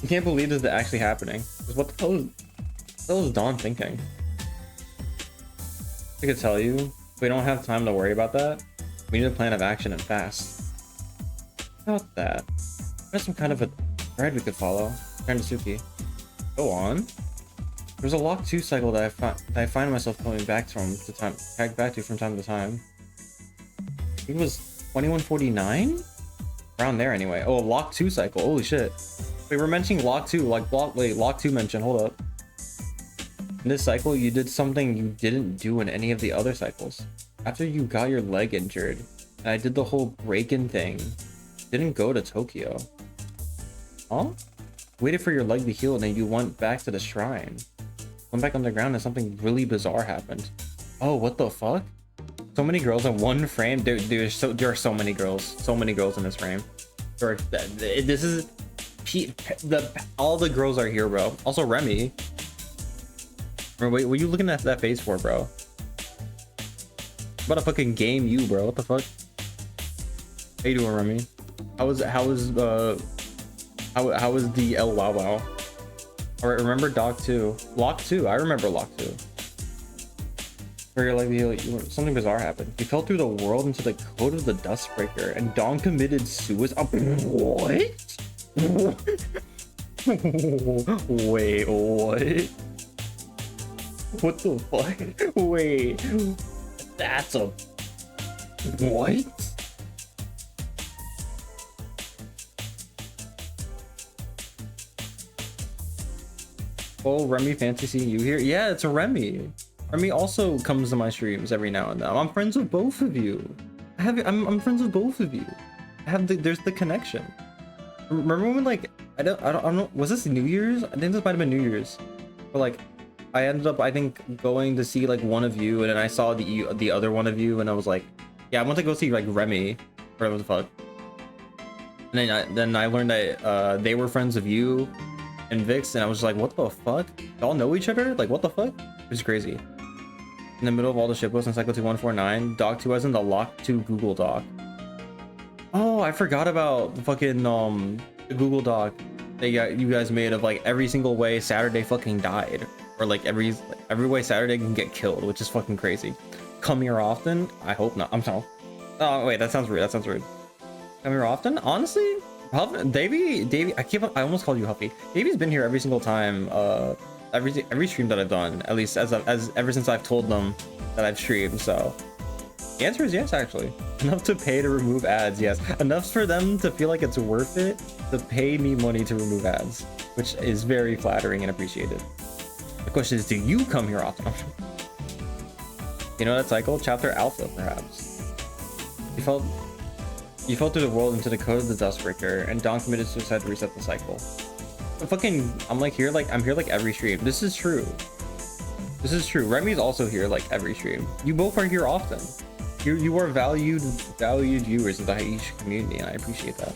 You can't believe this is actually happening. What the hell is Dawn thinking? I could tell you, we don't have time to worry about that. We need a plan of action and fast. About that. There's some kind of a thread we could follow. Suki. Go on. There's a lock 2 cycle that I find myself coming back to from time to time. It was 2149? Around there anyway. Oh, a lock 2 cycle. Holy shit. Wait, we're mentioning lock 2. Like lock 2 mention. Hold up. In this cycle, you did something you didn't do in any of the other cycles. After you got your leg injured, and I did the whole break-in thing, didn't go to Tokyo. Huh? Waited for your leg to heal and then you went back to the shrine. Went back underground and something really bizarre happened. Oh, what the fuck? So many girls in one frame. There are so many girls. So many girls in this frame. This is... all the girls are here, bro. Also, Remy. Wait, what are you looking at that face for, bro? I'm about to fucking game you, bro. What the fuck? How you doing, Remy? How was the El Wow Wow? Alright, remember Doc 2. Lock 2. I remember Lock 2. Where you're like, something bizarre happened. You fell through the world into the code of the Dustbreaker, and Dawn committed suicide. What? Wait, what? What the fuck? Wait. That's a... What? Oh, Remy, fancy seeing you here. Yeah, it's a Remy. Remy also comes to my streams every now and then. I'm friends with both of you. I'm friends with both of you. There's the connection. Remember when, like, I don't know, was this New Year's? I think this might have been New Year's. But like, I ended up, I think, going to see like one of you, and then I saw the other one of you, and I was like, yeah, I want to go see like Remy, or what the fuck. And then I learned that they were friends of you and Vix, and I was like, what the fuck? Y'all know each other? Like, what the fuck? It was crazy. In the middle of all the shitposts in Cycle 2149, Doc 2 was in the Lock 2 Google Doc. Oh, I forgot about the fucking the Google Doc that you guys made of like every single way Saturday fucking died, or like every way Saturday can get killed, which is fucking crazy. Come here often? I hope not. I'm sorry. Oh wait, that sounds rude. That sounds rude. Come here often? Honestly, Davey, I almost called you Huffy. Davey's been here every single time. Every stream that I've done, at least as ever since I've told them that I've streamed. So the answer is yes, actually. Enough to pay to remove ads, yes. Enough for them to feel like it's worth it to pay me money to remove ads, which is very flattering and appreciated. The question is, do you come here often? You know that cycle? Chapter Alpha, perhaps. You fell through the world into the code of the Dustbreaker, and Dawn committed suicide to reset the cycle. I'm here like every stream. This is true. This is true. Remy's also here like every stream. You both are here often. You are valued viewers of the Haisha community, and I appreciate that.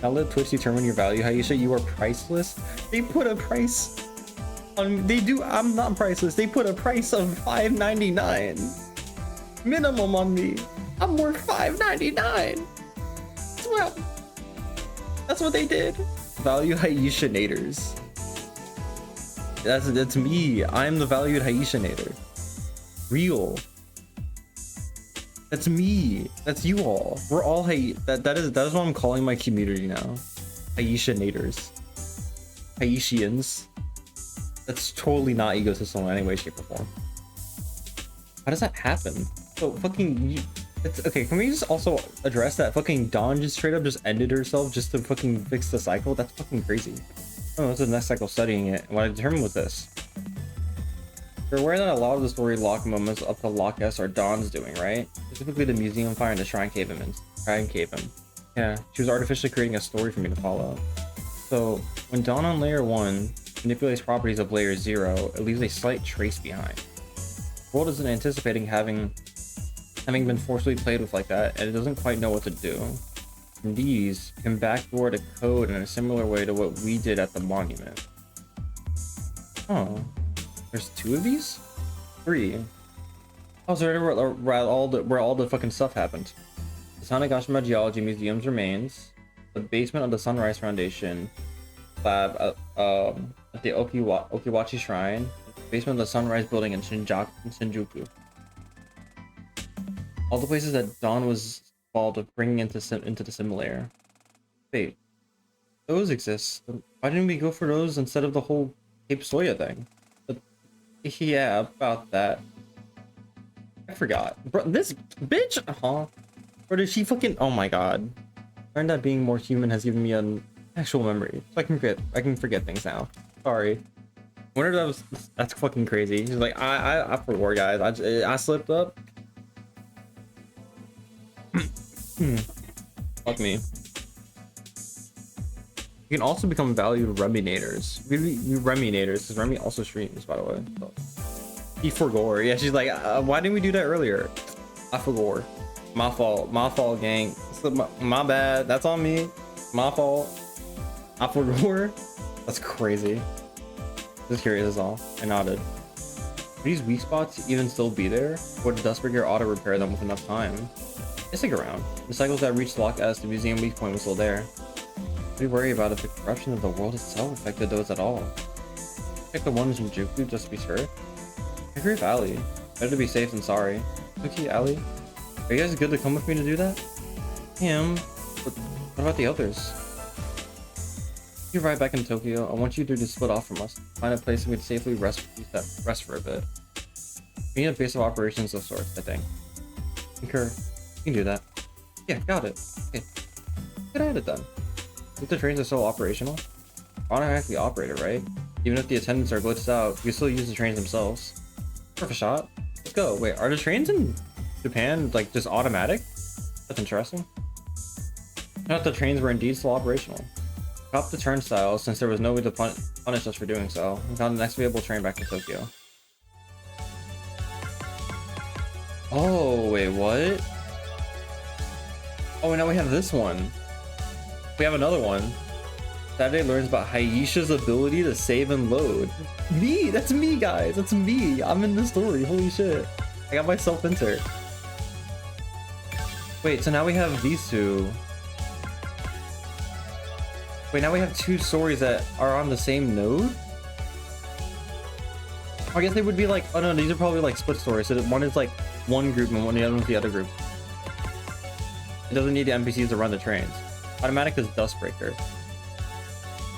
Now let Twitch determine your value, Haisha. You are priceless. They put a price on. They do. I'm not priceless. They put a price of $5.99 minimum on me. I'm worth $5.99. Well, that's what they did. Value Haisha-nators. That's me. I'm the valued Haisha-nator. Real. That's me. That's you all. We're all that is what I'm calling my community now. Haisha-nators. Haitians. That's totally not egotistical in any way, shape, or form. How does that happen? So fucking it's okay. Can we just also address that fucking Dawn just straight up just ended herself just to fucking fix the cycle? That's fucking crazy. Oh, this is the next cycle studying it. And what I determined was this. You're aware that a lot of the story lock moments up to Lock S are Dawn's doing, right? Specifically the museum fire and the shrine cave him. Yeah, she was artificially creating a story for me to follow. So when Dawn on layer 1 manipulates properties of layer 0, it leaves a slight trace behind. world isn't anticipating having been forcibly played with like that, and it doesn't quite know what to do. And these can backdoor the code in a similar way to what we did at the monument. Oh, there's 2 of these? 3. Oh, so where all the fucking stuff happened. The Tanegashima Geology Museum's remains, the basement of the Sunrise Foundation lab at the Okiwachi Shrine, the basement of the Sunrise Building in Shinjuku. All the places that Dawn was involved with bringing into the simulator. Wait, those exist. Why didn't we go for those instead of the whole Cape Soya thing? But, yeah, about that. I forgot. Bro, this bitch, or did she fucking? Oh my god! Learned that being more human has given me an actual memory, so I can forget things now. Sorry. Wonder that was. That's fucking crazy. She's like, I forgot, guys. I slipped up. Fuck me. You can also become valued Reminators. We Reminators, because Remy also streams, by the way. So. He forgot. Yeah, she's like, why didn't we do that earlier? I forgot. My fault, gang. My bad. That's on me. My fault. I forgot. That's crazy. Just curious is all. I nodded. Would these weak spots even still be there? Or did Dustbreaker auto repair them with enough time? They stick around. The cycles that reached Lock S, the museum weak point was still there. We worry about if the corruption of the world itself affected those at all. Check the ones in Shinjuku just to be sure. I agree with Ali. Better to be safe than sorry. Okay, Ali. Are you guys good to come with me to do that? But what about the others? If you arrive back in Tokyo, I want you to split off from us. Find a place we can safely rest for a bit. We need a base of operations of sorts, I think. Concur. You can do that. Yeah, got it. Okay. Get at it then. If the trains are still operational, automatically operated, right? Even if the attendants are glitched out, we still use the trains themselves. Worth a shot. Let's go. Wait, are the trains in Japan like just automatic? That's interesting. I thought the trains were indeed still operational. Cop the turnstile since there was no way to punish us for doing so, and found the next available train back to Tokyo. Oh, wait, what? Oh, and now we have this one. We have another one. Saturday learns about Haisha's ability to save and load. Me! That's me, guys! That's me! I'm in the story. Holy shit. I got myself insert. Wait, so now we have these 2. Wait, now we have 2 stories that are on the same node? I guess they would be like... Oh no, these are probably like split stories. So one is like one group and the other one's the other group. It doesn't need the NPCs to run the trains. Automatic is Dustbreaker.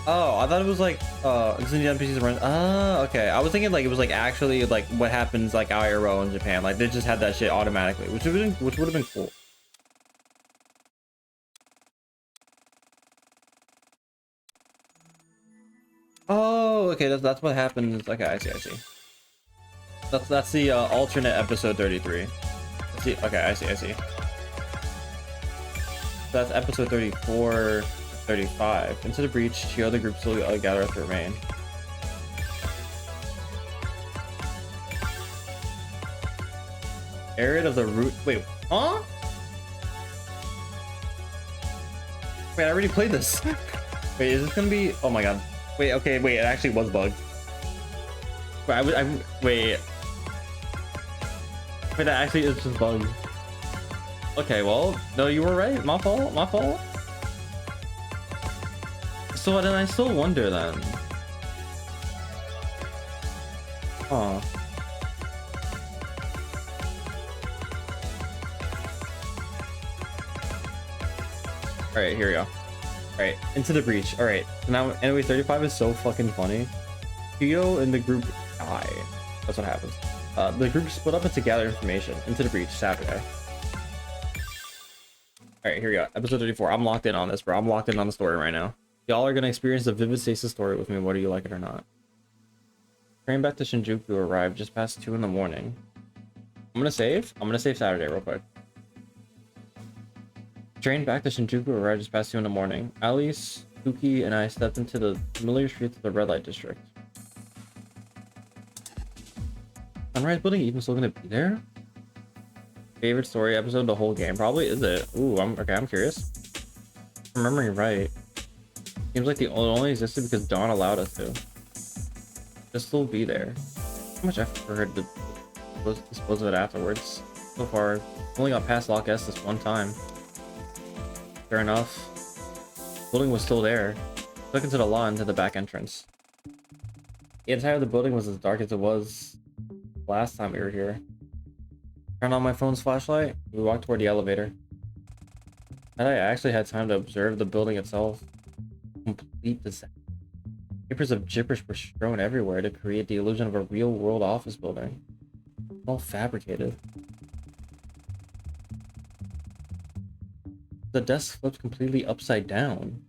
Oh, I thought it was like, doesn't need NPCs to run. Ah, okay. I was thinking like it was like actually like what happens like IRL in Japan. Like they just had that shit automatically, which would have been cool. Oh, okay. That's what happens. Okay, I see. That's the alternate episode 33. See, okay, I see. That's episode 34, 35. Into the breach, the other groups will gather to remain. Area of the root. Wait, huh? Wait, I already played this. Wait, is this gonna be? Oh my god. Wait, okay, wait. It actually was bugged. Wait, wait. Wait, that actually is just bugged. Okay, well, no, you were right. My fault. So then I still wonder then. Huh. Alright, here we go. Alright, into the breach. Alright, so now anyway, 35 is so fucking funny. Kyo and the group die. That's what happens. The group split up to gather information. Into the breach, Saturday. Alright, here we go. Episode 34. I'm locked in on this, bro. I'm locked in on the story right now. Y'all are gonna experience the vivid stasis story with me, whether you like it or not. Train back to Shinjuku arrived just past 2 in the morning. I'm gonna save Saturday real quick. Train back to Shinjuku arrived just past 2 in the morning. Alice, Suki, and I stepped into the familiar streets of the red light district. Sunrise Building even still gonna be there? Favorite story episode of the whole game? Probably, is it? Ooh, I'm curious. If I'm remembering right. Seems like the only existed because Dawn allowed us to. Just still be there. How much effort for her to dispose of it afterwards? So far, only got past Lock S this one time. Fair enough. The building was still there. Took into the lawn to the back entrance. The inside of the building was as dark as it was last time we were here. Turned on my phone's flashlight. We walked toward the elevator. And I actually had time to observe the building itself. Complete disaster. Papers of gibberish were strewn everywhere to create the illusion of a real-world office building. All fabricated. The desk flipped completely upside down.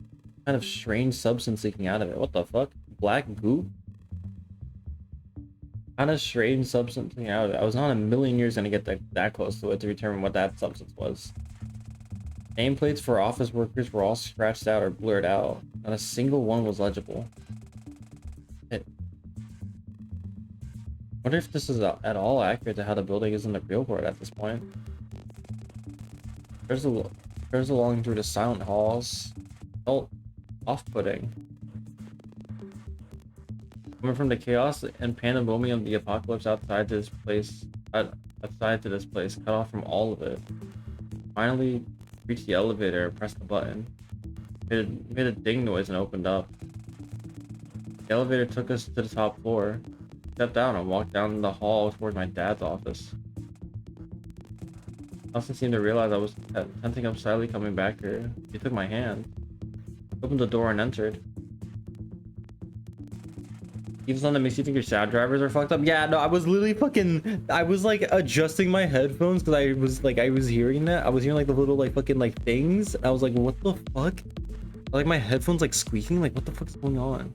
Kind of strange substance leaking out of it. What the fuck? Black goop? Kind of strange substance leaking out of it. I was not a million years gonna get that close to it to determine what that substance was. Nameplates for office workers were all scratched out or blurred out. Not a single one was legible. Wonder if this is at all accurate to how the building is in the real world at this point. There's along through the silent halls. Felt off-putting. Coming from the chaos and pandemonium of the apocalypse outside to this place, cut off from all of it. Finally reached the elevator and pressed the button. It made a ding noise and opened up. The elevator took us to the top floor. Stepped down and walked down the hall towards my dad's office. Austin seemed to realize I was tensing up slightly coming back here. He took my hand, opened the door and entered. Even something that makes you think your sound drivers are fucked up? Yeah, no, I was literally fucking, I was like adjusting my headphones because I was hearing that. I was hearing like the little like fucking like things. I was like, what the fuck? Like my headphones like squeaking? Like what the fuck's going on?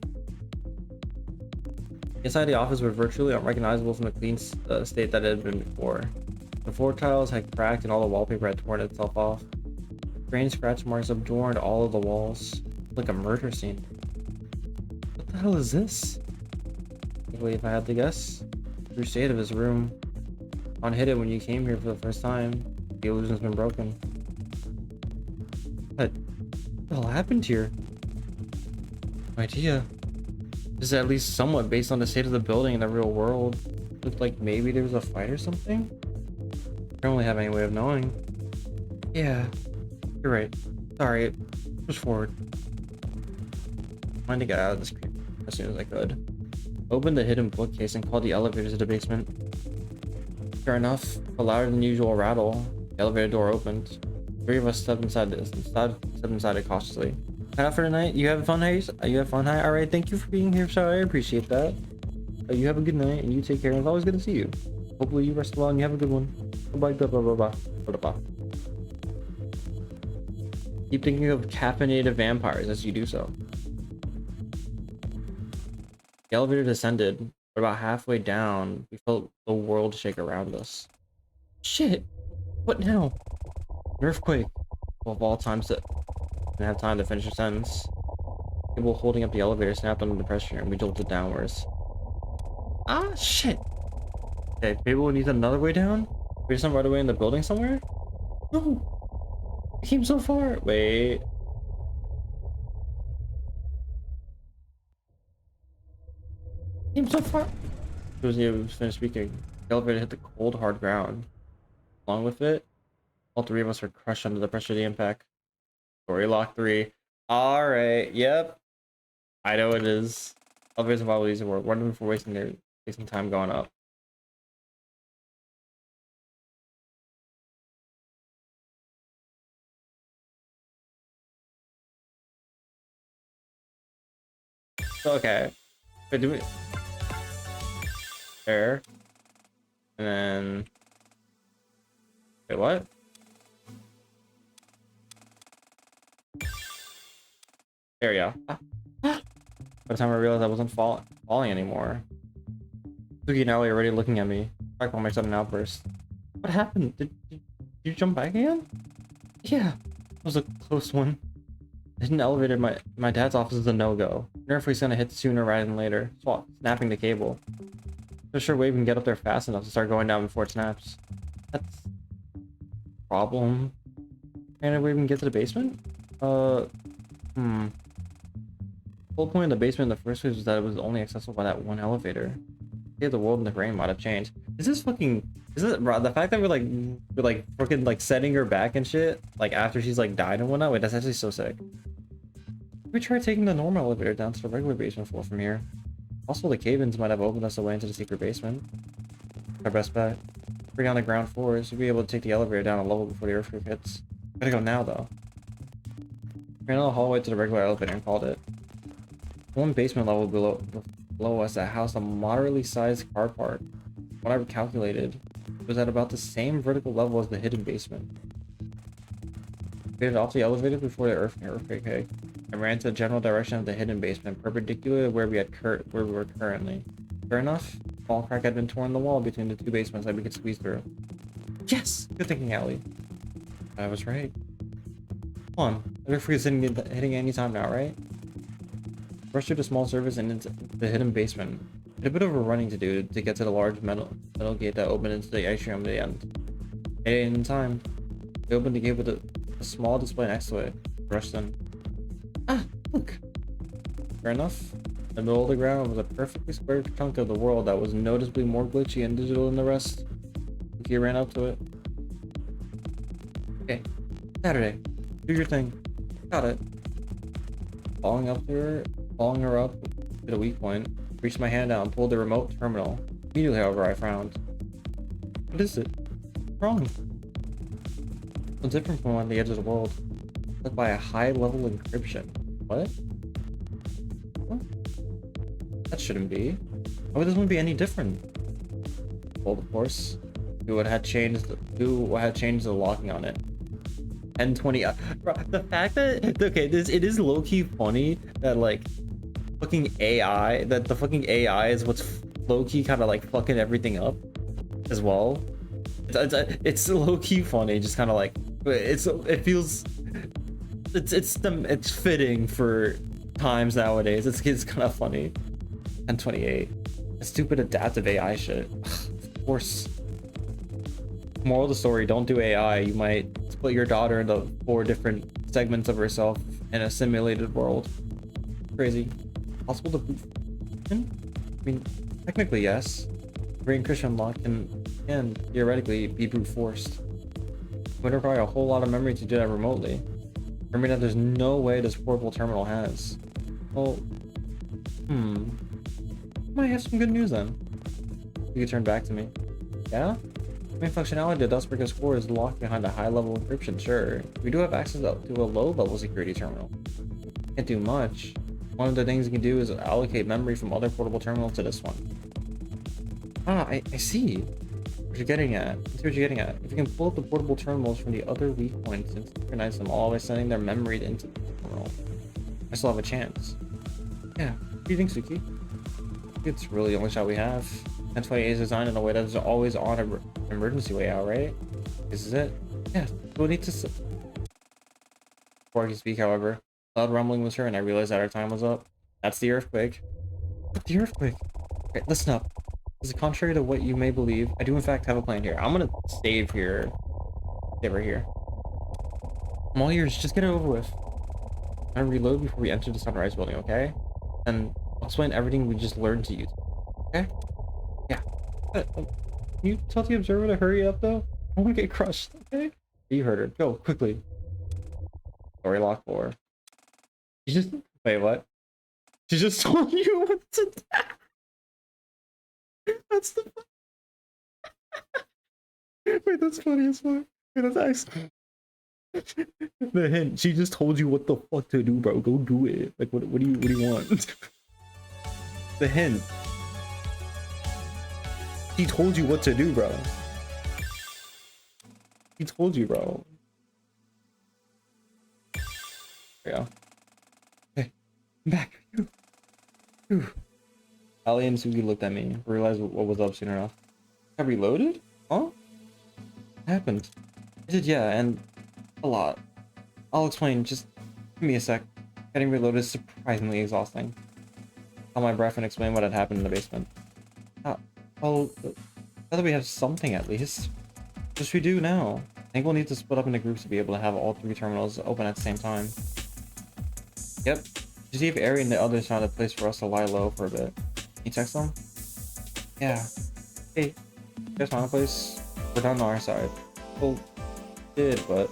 Inside the office were virtually unrecognizable from the clean state that it had been before. The floor tiles had cracked and all the wallpaper had torn itself off. Strange scratch marks adorned all of the walls. Like a murder scene. What the hell is this? If I had to guess, the true state of his room. Unhid it when you came here for the first time. The illusion's been broken. What the hell happened here? No idea. This is at least somewhat based on the state of the building in the real world. Looked like maybe there was a fight or something? I don't really have any way of knowing. Yeah, you're right. Sorry, push forward. I'm trying to get out of this creep as soon as I could. Opened the hidden bookcase and called the elevator to the basement. Sure enough, a louder than usual rattle. The elevator door opened. Three of us stepped inside it cautiously. Head out for tonight. You have fun, Hayes? You have fun, All right, thank you for being here, sir. I appreciate that. You have a good night and you take care. It's always good to see you. Hopefully you rest well and you have a good one. Bye bye blah blah blah blah blah. Keep thinking of caffeinated vampires as you do so. The elevator descended, but about halfway down, we felt the world shake around us. Shit! What now? An earthquake. Well, of all times that didn't have time to finish a sentence. The cable holding up the elevator snapped under the pressure and we jolted downwards. Ah, shit! Okay, maybe we'll need another way down? We just not right away in the building somewhere? No! We came so far! Wait. Came so far! It was finished speaking. The elevator hit the cold, hard ground. Along with it, all three of us were crushed under the pressure of the impact. Story lock 3. Alright, yep. I know it is. Elevators and wobblies were wonderful for wasting time going up. Okay. Wait, do we... There. And then... Wait, what? There we go. By the time I realized I wasn't falling anymore. Suki and Ellie are already looking at me. I call my sudden outburst. What happened? Did you jump back again? Yeah. It was a close one. The hidden elevator at my dad's office is a no-go. Wonder if he's gonna hit sooner rather than later. Snapping the cable. Not sure Wave can get up there fast enough to start going down before it snaps. That's a problem. And Wave can get to the basement? The whole point of the basement in the first place was that it was only accessible by that one elevator. Yeah, the world and the brain might have changed. Is this fucking... Is it the fact that we're like fucking like setting her back and shit, like after she's like died and whatnot? Wait, that's actually so sick. We tried taking the normal elevator down to the regular basement floor from here. Also, the cave-ins might have opened us a way into the secret basement. Our best bet. Bring on the ground floor, so we'll be able to take the elevator down a level before the earthquake hits. Gotta go now, though. Ran down the hallway to the regular elevator and called it. One basement level below us that housed a moderately sized car park. What I calculated, it was at about the same vertical level as the hidden basement. We headed off the elevator before the earthquake hit. I ran to the general direction of the hidden basement, perpendicular to where we were currently. Sure enough, a small crack had been torn in the wall between the two basements that we could squeeze through. Yes! Good thinking, Allie. I was right. Come on, the earthquake is hitting any time now, right? Rushed through the small surface and into the hidden basement. We had a bit of a running to do to get to the large metal gate that opened into the atrium at the end. Made it in time. They opened the gate with a small display next to it. Rushed in. Ah, look! Fair enough. In the middle of the ground was a perfectly square chunk of the world that was noticeably more glitchy and digital than the rest. He ran up to it. Okay, Saturday. Do your thing. Got it. Following her up to the weak point, reached my hand out and pulled the remote terminal. Immediately, however, I frowned. What is it? What's wrong? It's different from on the edge of the world. Led by a high-level encryption. What? That shouldn't be. Why would this one be any different? Well, of course. Who had changed the locking on it. 1020. Bro, the fact that it is low-key funny that like fucking AI, that the fucking AI is what's low-key kind of like fucking everything up as well. It's low-key funny, just kind of like it's fitting for times nowadays. It's kind of funny. 1028. Stupid adaptive AI shit. Of course. Moral of the story: don't do AI. You might split your daughter into 4 different segments of herself in a simulated world. Crazy. Possible to boot in? I mean, technically yes. Brain Christian lock can theoretically be brute forced. It would require a whole lot of memory to do that remotely. Remember that there's no way this portable terminal has. Well, might have some good news then. You can turn back to me. Yeah? Main functionality of the Dustbreaker's core is locked behind a high-level encryption, sure. We do have access to a low-level security terminal. Can't do much. One of the things you can do is allocate memory from other portable terminals to this one. Ah, I see what you're getting at. I see what you're getting at. If you can pull up the portable terminals from the other weak points and synchronize them all by sending their memory into the terminal, I still have a chance. Yeah, what do you think, Suki? It's really the only shot we have. 1028 is designed in a way that is always on an emergency way out, right? This is it? Yeah, we'll need to... Before I can speak, however, loud rumbling was heard and I realized that our time was up. That's the earthquake. What, the earthquake? Okay, listen up. This is contrary to what you may believe. I do in fact have a plan here. I'm gonna save here. Save right here. I'm all ears, just get it over with. I'm gonna reload before we enter the Sunrise building, okay? And I'll explain everything we just learned to you. Okay? Yeah. Can you tell the observer to hurry up though? I wanna get crushed, okay? You heard her. Go, quickly. Story lock 4. She just... Wait, what? She just told you what to do. That's the... Wait, that's funny as fuck. Wait, that's actually... The hint. She just told you what the fuck to do, bro. Go do it. Like, what do you want? The hint. He told you what to do, bro. He told you, bro. There we go. Hey, I'm back. Ali and Sugi looked at me, realized what was up soon enough. I reloaded? Huh? What happened? I did, yeah, and a lot. I'll explain, just give me a sec. Getting reloaded is surprisingly exhausting. Held my breath and explained what had happened in the basement. Oh, now that we have something at least. Which we do now. I think we'll need to split up into groups to be able to have all 3 terminals open at the same time. Yep. You see if Ari and the others found a place for us to lie low for a bit. Can you text them? Yeah. Hey, you guys found a place? We're down on our side. Well, did, but...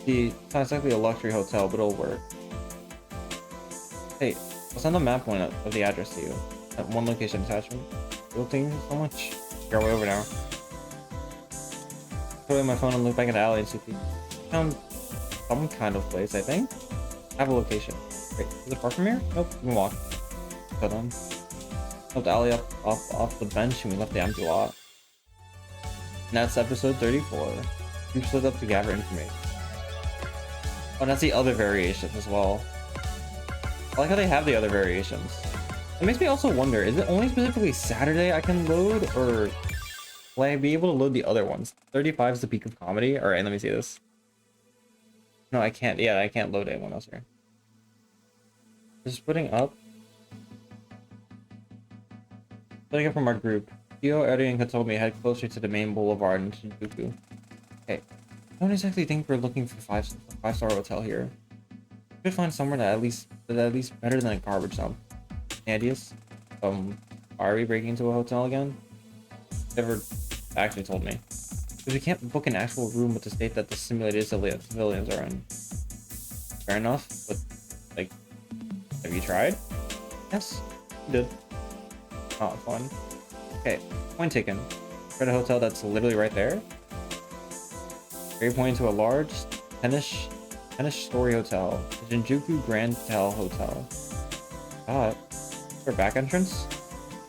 See, it's not exactly a luxury hotel, but it'll work. Hey, I'll send a map point of the address to you. At one location attachment. Cool, thank you so much. You're way over now. Put away my phone and look back at the alley and see if you found some kind of place, I think. I have a location. Wait, is it far from here? Nope, we can walk. Hold on. Left the alley off the bench and we left the empty lot. And that's episode 34. We split up to gather information. Oh, that's the other variation as well. I like how they have the other variations. It makes me also wonder, is it only specifically Saturday I can load, or will I be able to load the other ones? 35 is the peak of comedy? Alright, let me see this. No, I can't. Yeah, I can't load anyone else here. Just splitting up. Splitting up from our group. Theo, Eddie, and Katomi head closer to the main boulevard in Shinjuku. Okay. I don't exactly think we're looking for a five-star hotel here. We should find somewhere that at least better than a garbage dump. Any ideas? Are we breaking into a hotel again? Never actually told me. Because we can't book an actual room with the state that the simulated civilians are in. Fair enough, but, like, have you tried? Yes, we did. Not fun. Okay, point taken. Try a hotel that's literally right there. Very pointing to a large 10-ish story hotel. The Shinjuku Grand Hotel. God. Is there a back entrance?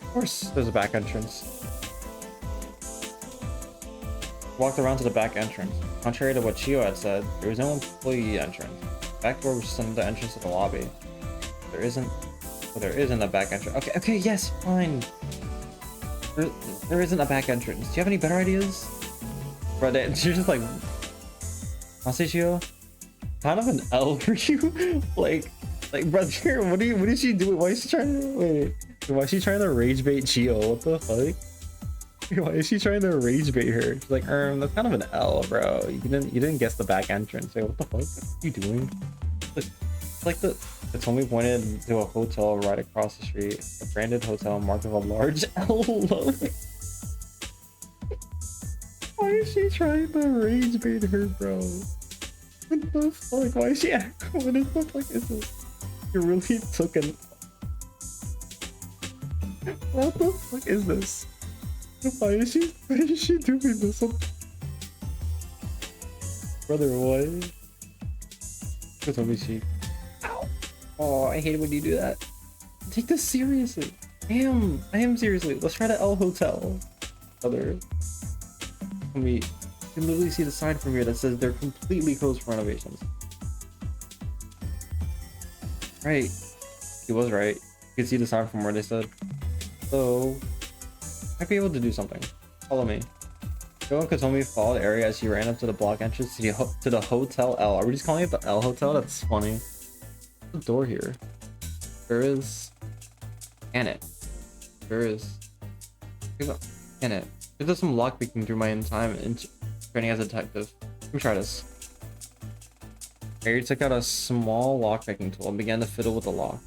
Of course there's a back entrance. Walked around to the back entrance. Contrary to what Chio had said, there was no employee entrance. Back door was some of the entrance to the lobby. There isn't a back entrance. Okay, yes, fine. There isn't a back entrance. Do you have any better ideas? Bro, you're just like, honestly, Chio, kind of an L for you. like, brother, what is she doing? Why is she trying to why is she trying to rage bait Chio? What the fuck? Why is she trying to rage bait her? She's like, that's kind of an L, bro. You didn't guess the back entrance. Like, what the fuck? What are you doing? It's like it's only pointed to a hotel right across the street. A branded hotel marked with a large L logo. Why is she trying to rage bait her, bro? What the fuck? Why is she what the fuck is this? You really took an... What the fuck is this? Why is she doing this? Brother, what? Tell me she... Ow! Oh, I hate it when you do that. Take this seriously. I am seriously. Let's try the L Hotel. Brother. You can literally see the sign from here that says they're completely closed for renovations. Right. He was right. You can see the sign from where they said. So, might be able to do something. Follow me. Joe and Katomi followed Ari as he ran up to the block entrance to the Hotel L. Are we just calling it the L Hotel? That's funny. There's a door here. There is. Can it? There is. Can it? It does some lockpicking through my time in training as a detective. Let me try this. Ari took out a small lockpicking tool and began to fiddle with the lock.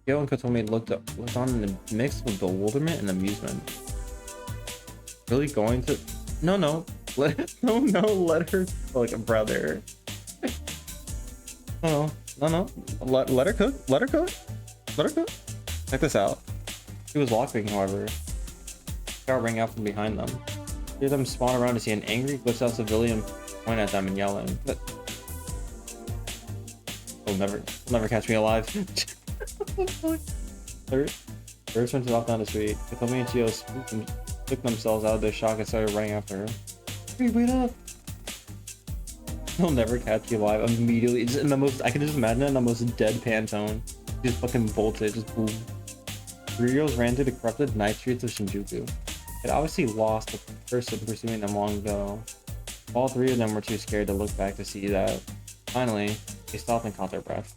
Joe and Katomi looked on in a mix of bewilderment and amusement. Really going to... No. Let her cook, brother. No. Let her cook. Check this out. She was lockpicking, however. Got rang out from behind them. Hear them spawn around to see an angry, glitched out civilian point at them and yelling. But they'll never catch me alive. What the fuck? Birds went off down the street. Katomi and Chio took themselves out of their shock and started running after her. Hey, wait up! They'll never catch you alive. Immediately, just in the most, I can just imagine it in the most deadpan tone. Just fucking bolted, just boom. 3 girls ran through the corrupted night streets of Shinjuku. They'd obviously lost the person pursuing them long ago. All 3 of them were too scared to look back to see that. Finally, they stopped and caught their breath.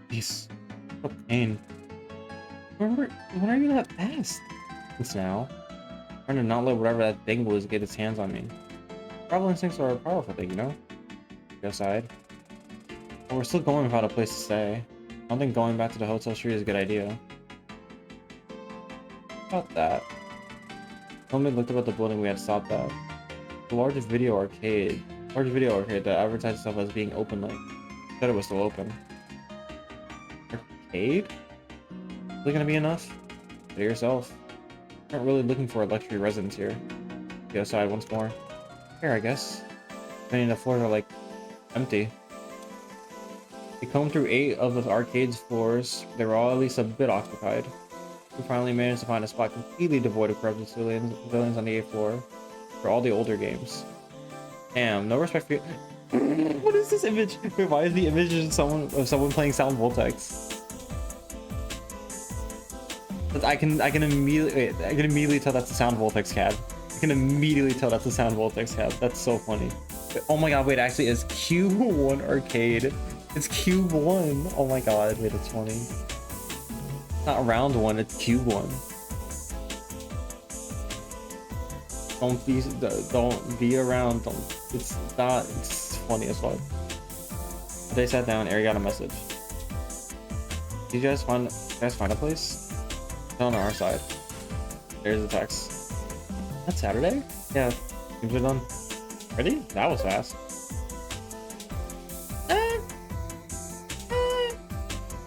Jeez, what pain. When are you that fast? It's now. Trying to not let whatever that thing was get its hands on me. Travel instincts are a powerful thing, you know? Go side. But we're still going without a place to stay. I don't think going back to the hotel street is a good idea. About that. Someone looked up at the building we had stopped at. The largest video arcade. Large video arcade that advertised itself as being open late. Said it was still open. Arcade? Is it gonna be enough? Say to yourself. Aren't really looking for a luxury residence here. Go outside once more. Here, I guess. Many of the floors are like empty. We combed through 8 of the arcade's floors. They were all at least a bit occupied. We finally managed to find a spot completely devoid of corrupted civilians on the 8th floor for all the older games. Damn, no respect for you. What is this image? Wait, why is the image of someone playing Sound Voltex? But I can immediately tell that's a Sound Voltex cab. I can immediately tell that's a Sound Voltex cab. That's so funny. Wait, oh my god, wait, actually it's Cube 1 arcade. It's Cube 1. Oh my god, wait, it's funny. Not round 1, it's Cube 1. Don't be around. It's not. It's funny as fuck. They sat down. Ari got a message. Did you guys find a place? It's on our side. There's the text. That's Saturday? Yeah. Games are done. Ready? That was fast. I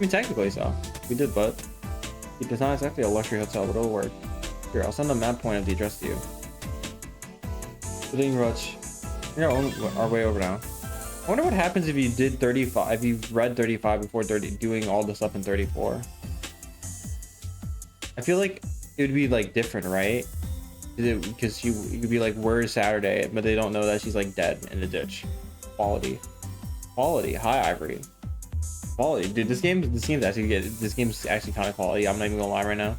mean, technically so. We did, but it's not exactly a luxury hotel, but it'll work. Here, I'll send a map point of the address to you. Sitting rush. We're on our way over now. I wonder what happens if you did 35, if you read 35 before doing all this up in 34. I feel like it would be like different, right? Because you could be like, where's Saturday? But they don't know that she's like dead in the ditch. Quality. Quality. Hi, Ivory. Quality. Dude, this game's actually kind of quality. I'm not even gonna lie right now.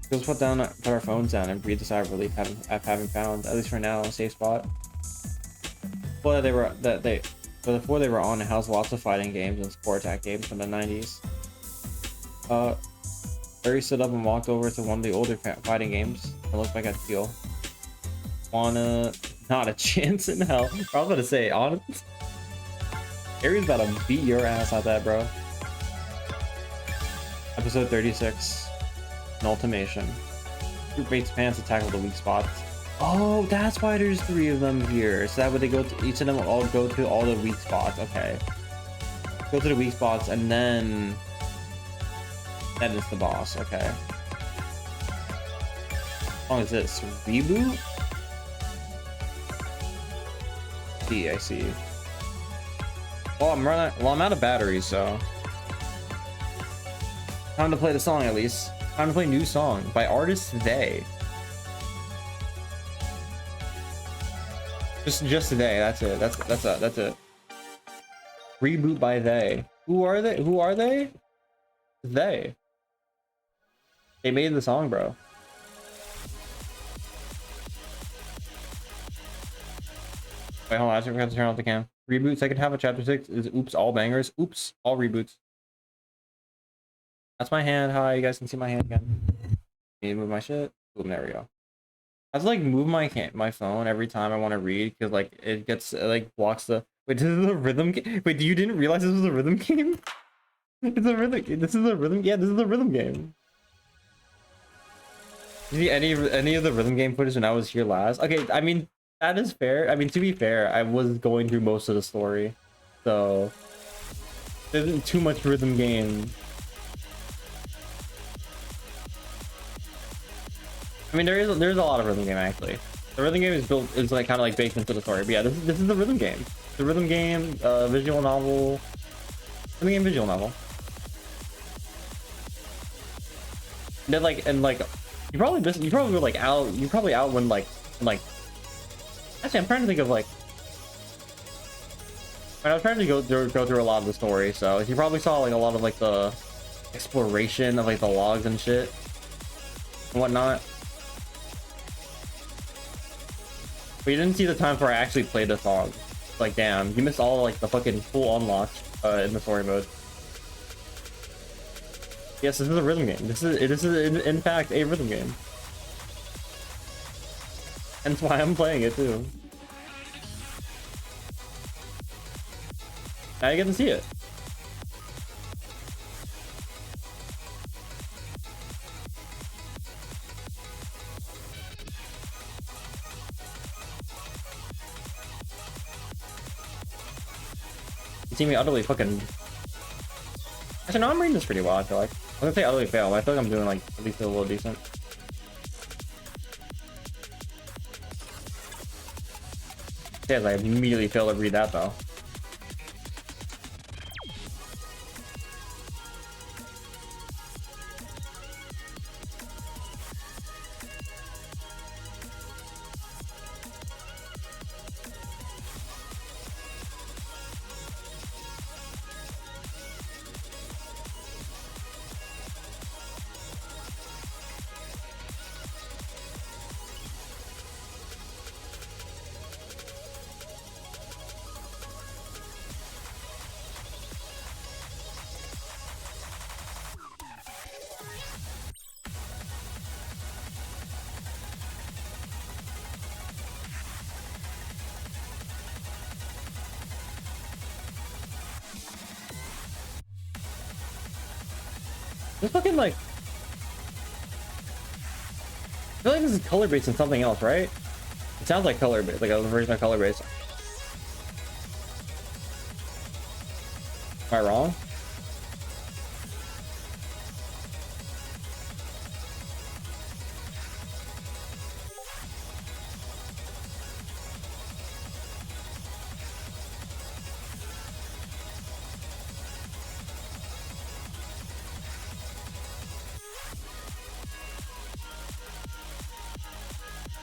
Let's put our phones down and breathe a sigh of relief having found, at least for now, a safe spot. Before they were on, it housed lots of fighting games and sport attack games from the 90s. Barry stood up and walked over to one of the older fighting games and looked back at the field. Not a chance in hell. I was about to say, honest. Barry's about to beat your ass at that, bro. Episode 36. An ultimation. Group mates pants to tackle the weak spots. Oh, that's why there's 3 of them here. So that way they go to each of them all go to all the weak spots. Okay. Go to the weak spots and then that is the boss. Okay. How long is this? Reboot? See, I see. Well, I'm out of batteries, so time to play the song at least. Time to play new song by artist They. Just They. That's it. That's it. Reboot by They. Who are they? Who are they? They. They made the song, bro. Wait, hold on. I forgot to turn off the cam. Reboot second half of chapter 6 is oops all bangers. Oops all reboots. That's my hand. Hi, you guys can see my hand again. Need to move my shit. Boom, there we go. I have to like move my phone every time I want to read because like it gets like blocks the. Wait, this is a rhythm game. Wait, you didn't realize this was a rhythm game? It's a rhythm. This is a rhythm. Yeah, this is a rhythm game. Did you see any of the rhythm game footage when I was here last? Okay, I mean that is fair. I mean to be fair, I was going through most of the story, so there isn't too much rhythm game. I mean, there's a lot of rhythm game actually. The rhythm game is like kind of like baked into the story. But yeah, this is the rhythm game. The rhythm game, visual novel, rhythm game, visual novel. Then like you probably were like out. You probably out when like. Actually, I'm trying to think of like. I was trying to go through a lot of the story, so you probably saw like a lot of like the exploration of like the logs and shit and whatnot. But you didn't see the time before I actually played the song. Like, damn, you missed all like the fucking full unlock in the story mode. Yes, this is a rhythm game. This is in fact a rhythm game. Hence why I'm playing it too. Now you get to see it. You see me utterly fucking... Actually, no, I'm reading this pretty well, I feel like. I was gonna say utterly fail, but I feel like I'm doing like at least a little decent. Yeah, I immediately failed to read that though. This fucking like... I feel like this is color based in something else, right? It sounds like color based, like a version of color based. Am I wrong?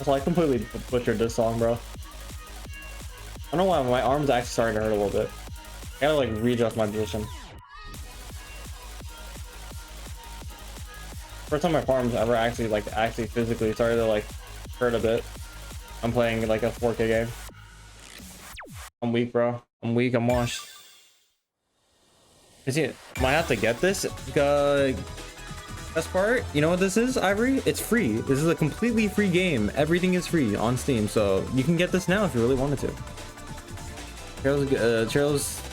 So I completely butchered this song, bro. I don't know why my arms actually starting to hurt a little bit. I gotta like readjust my position. First time my arms ever actually physically started to like hurt a bit. I'm playing like a 4K game. I'm weak, bro. I'm weak. I'm washed. Is it? Might have to get this. Best part, you know what this is, Ivory? It's free. This is a completely free game. Everything is free on Steam, so you can get this now if you really wanted to.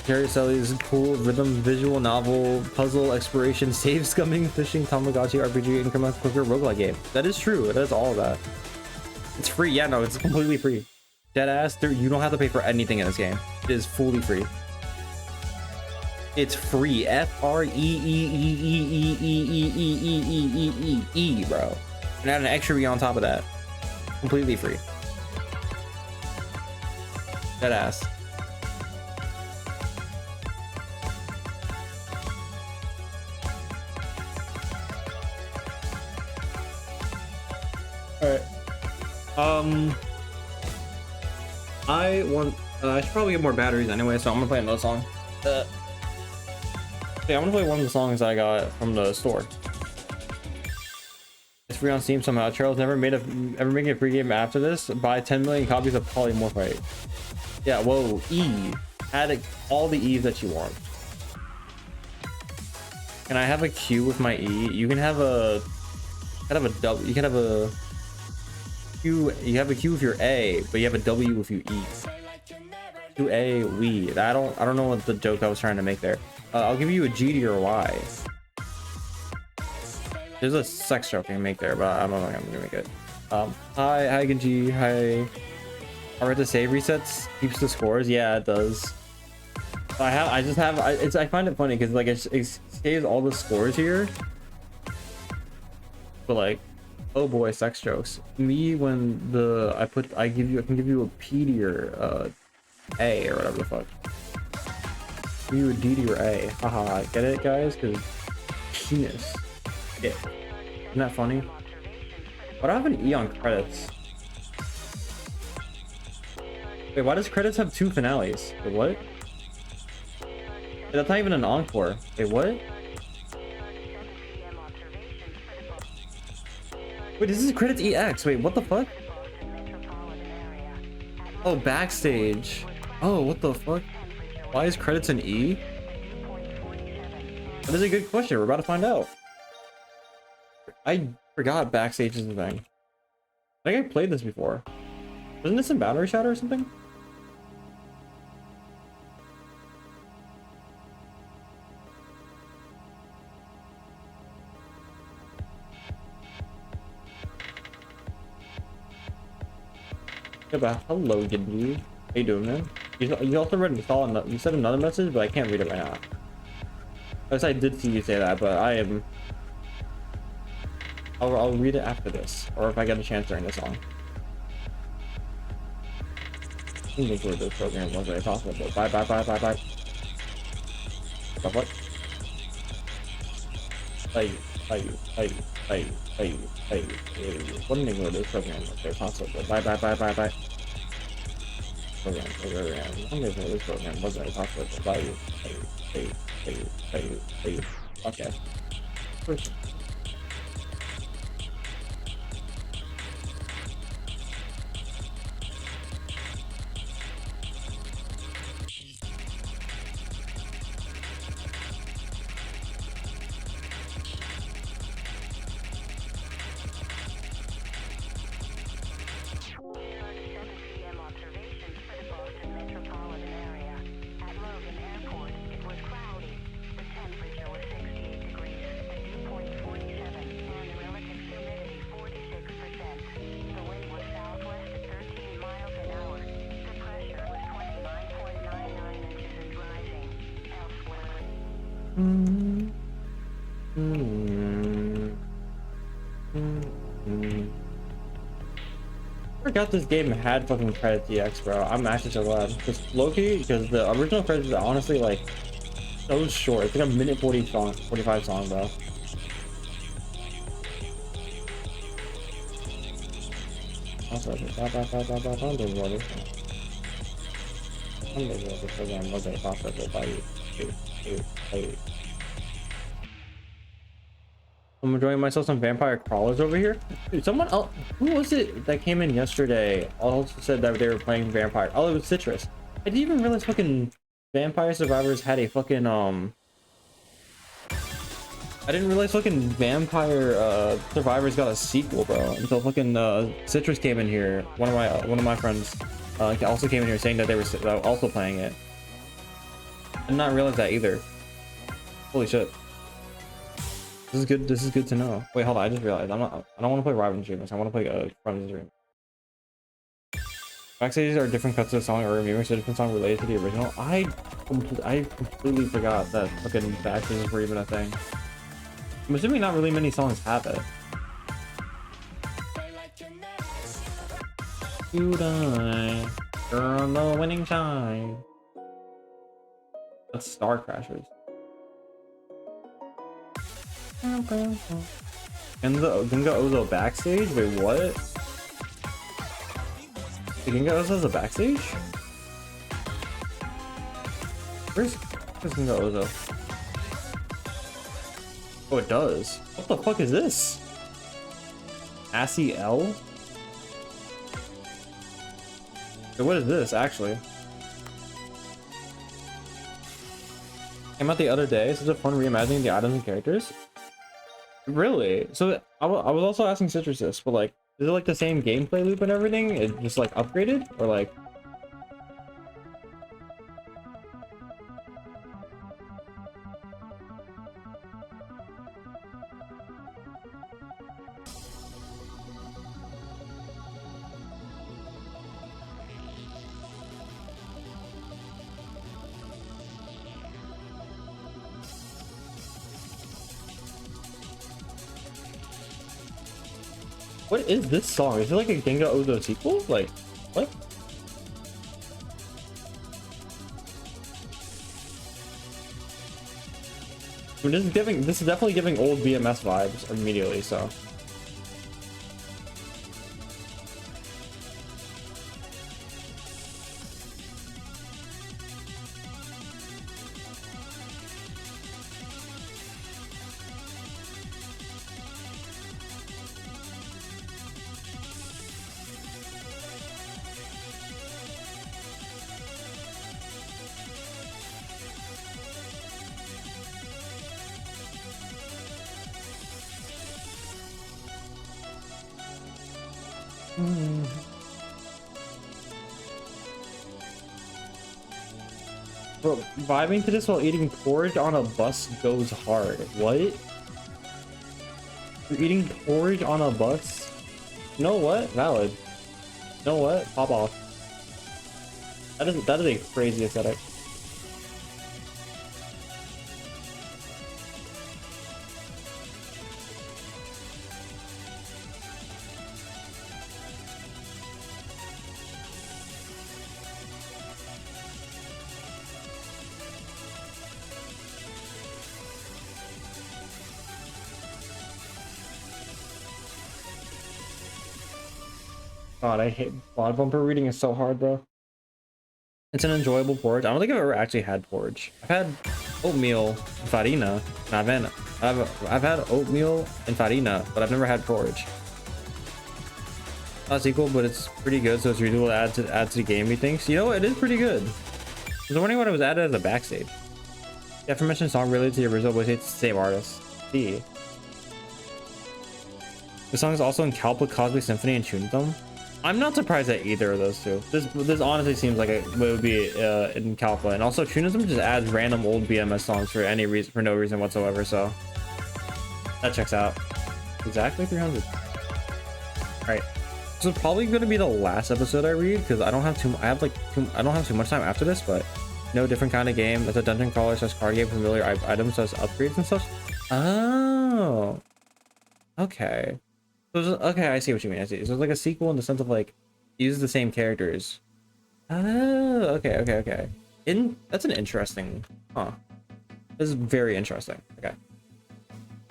Terry Selly's cool rhythm, visual novel, puzzle, exploration, save scumming, fishing, Tamagotchi, RPG, increment, quicker, roguelike game. That is true. It is all of that. It's free. Yeah, no, it's completely free. Deadass, you don't have to pay for anything in this game. It is fully free. It's free. F-R-E-E-E-E-E-E-E-E-E-E-E, bro. And add an extra E on top of that. Completely free. Dead ass. Alright. I should probably get more batteries anyway, so I'm gonna play another song. Yeah, I'm gonna play one of the songs I got from the store. It's free on Steam somehow. Charles ever making a free game after this. Buy 10 million copies of Polymorphite. Yeah, whoa, E. Add all the E's that you want. Can I have a Q with my E? You can have a W. You can have a Q. You have a Q with your A, but you have a W with your E. To A, we. I don't know what the joke I was trying to make there. I'll give you a G to your Y. There's a sex joke I can make there, but I don't think I'm gonna make it. Hi Genji, hi. Alright, the save resets keeps the scores. Yeah, it does. I find it funny because like it saves all the scores here. But like, oh boy, sex jokes. Me when I can give you a P to your A or whatever the fuck. You a D to your A. Haha, get it, guys? Because penis. Yeah. Isn't that funny? Why do I have an E on credits? Wait, why does credits have 2 finales? Wait, what? Wait, that's not even an encore. Wait, what? Wait, this is credits EX. Wait, what the fuck? Oh, backstage. Oh, what the fuck? Why is credits an E? That is a good question. We're about to find out. I forgot backstage is a thing. I think I played this before. Wasn't this in Boundary Shadow or something? Yeah, but hello, Giddy. How you doing, man? You also read you said another message, but I can't read it right now. Yes, I did see you say that, but I am. I'll read it after this, or if I get a chance during the song. I think where this program was very possible, but bye. What? Wondering where this program was very possible. Bye. Program. Wondering where this program was very possible. Bye. Okay. I forgot this game had fucking credits EX, bro. I'm actually so glad. Because Loki, because the original credits is honestly like so short. It's like a minute 45 song, bro. Also, I'm enjoying myself some vampire crawlers over here. Dude, someone else, who was it that came in yesterday? Also said that they were playing vampire. Oh, it was Citrus. I didn't even realize fucking Vampire Survivors had a fucking I didn't realize fucking Vampire Survivors got a sequel, bro. Until fucking Citrus came in here. One of my friends also came in here saying that they were also playing it. I did not realize that either. Holy shit. This is good. This is good to know. Wait, hold on. I just realized I don't want to play Rival Dreamers. I want to play Friends Dream. Backstages are different cuts of the song or remixes a different song related to the original. I completely forgot that fucking backstages were even a thing. I'm assuming not really many songs have it. You die, girl, the winning shine. That's Star Crashers. And the Ginga Ozo backstage? Wait, what? The Ginga Ozo has a backstage? Where's Ginga Ozo? Oh, it does. What the fuck is this? Assy L? Wait, what is this, actually? Came out the other day. Such a fun reimagining the items and characters. Really? So I was also asking Citrus this, but like, is it like the same gameplay loop and everything? It just like upgraded, or like? What is this song? Is it like a Ginga Ozo sequel? Like, what? I mean, this is definitely giving old BMS vibes immediately, so. Bro, vibing to this while eating porridge on a bus goes hard. What? You're eating porridge on a bus? You know what? Valid. You know what? Pop off. That is a crazy aesthetic. God, I hate quad bumper reading is so hard, bro. It's an enjoyable porridge. I don't think I've ever actually had porridge. I've had oatmeal and farina. And I've had oatmeal and farina, but I've never had porridge. Not equal, but it's pretty good. So it's reasonable to add to the game. He thinks. You know what? It is pretty good. I was wondering what it was added as a backstage. The aforementioned song related to the original voice. It's the same artist. See. The song is also in Kalpa, Cosmic Symphony, and Chuntham. I'm not surprised at either of those two. This honestly seems like it would be in Kalpa, and also Chuntham just adds random old BMS songs for any reason, for no reason whatsoever. So that checks out. Exactly 300. All right, this is probably going to be the last episode I read because I don't have too. I don't have too much time after this, but no, different kind of game. It's a dungeon crawler / card game, familiar items / upgrades and stuff. Oh, okay. So okay, I see what you mean. I see. So it's like a sequel in the sense of like use the same characters. Oh, okay. That's an interesting. Huh. This is very interesting. Okay.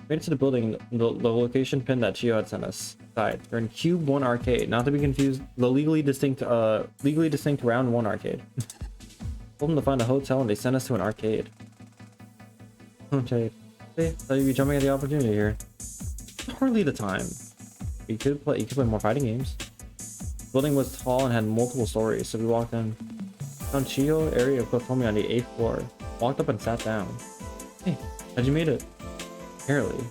Made it to the building. The location pin that Chio had sent us. Side. We're in Cube 1 Arcade, not to be confused. The legally distinct Round 1 Arcade. Told them to find a hotel, and they sent us to an arcade. Okay. Hey, thought you'd be jumping at the opportunity here. Hardly the time. You could play more fighting games. The building was tall and had multiple stories, so we walked in. Found Chio area of Kotomi on the 8th floor. Walked up and sat down. Hey, how'd you made it? Apparently.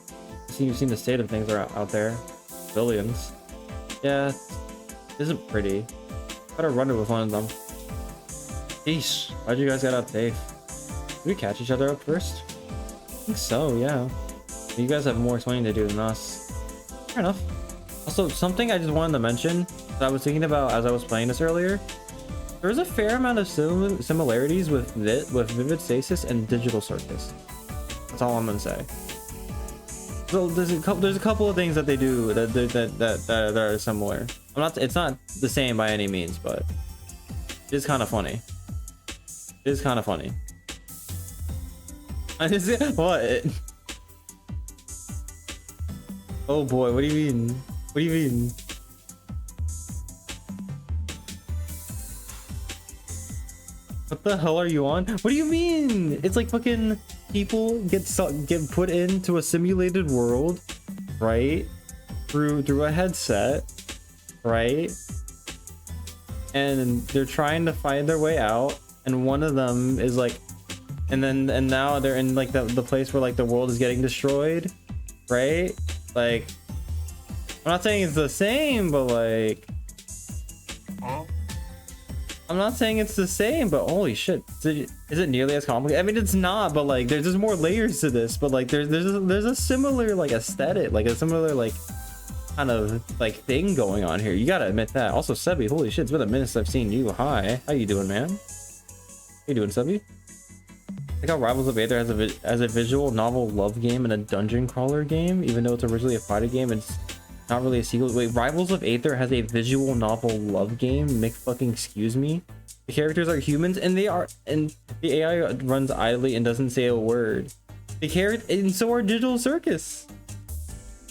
You've seen the state of things are out there. Billions. Yeah, it isn't pretty. Better run it with one of them. Peace. How'd you guys get out safe? Did we catch each other up first? I think so, yeah. You guys have more explaining to do than us. Fair enough. Also, something I just wanted to mention that I was thinking about as I was playing this earlier. There's a fair amount of similarities with Vivid Stasis and Digital Circus. That's all I'm gonna say. So there's a couple of things that they do that are similar. It's not the same by any means, but it is kind of funny. It is kind of funny. What? Oh boy, what do you mean? What do you mean? What the hell are you on? What do you mean? It's like fucking people get put into a simulated world, right? Through a headset, right? And they're trying to find their way out, and one of them is like, and now they're in like the place where like the world is getting destroyed, right? Like, I'm not saying it's the same, but like, I'm not saying it's the same, but holy shit, is it nearly as complicated? I mean, it's not, but like, there's just more layers to this. But like, there's a similar like aesthetic, like a similar like kind of like thing going on here. You gotta admit that. Also, Sebi, holy shit, it's been a minute since I've seen you. Hi, how you doing, man? How you doing, Sebi? I think how Rivals of Aether has a visual novel love game and a dungeon crawler game, even though it's originally a fighting game. It's not really a sequel. Wait, Rivals of Aether has a visual novel love game? Mick fucking excuse me? The characters are humans and the AI runs idly and doesn't say a word. And so are Digital Circus.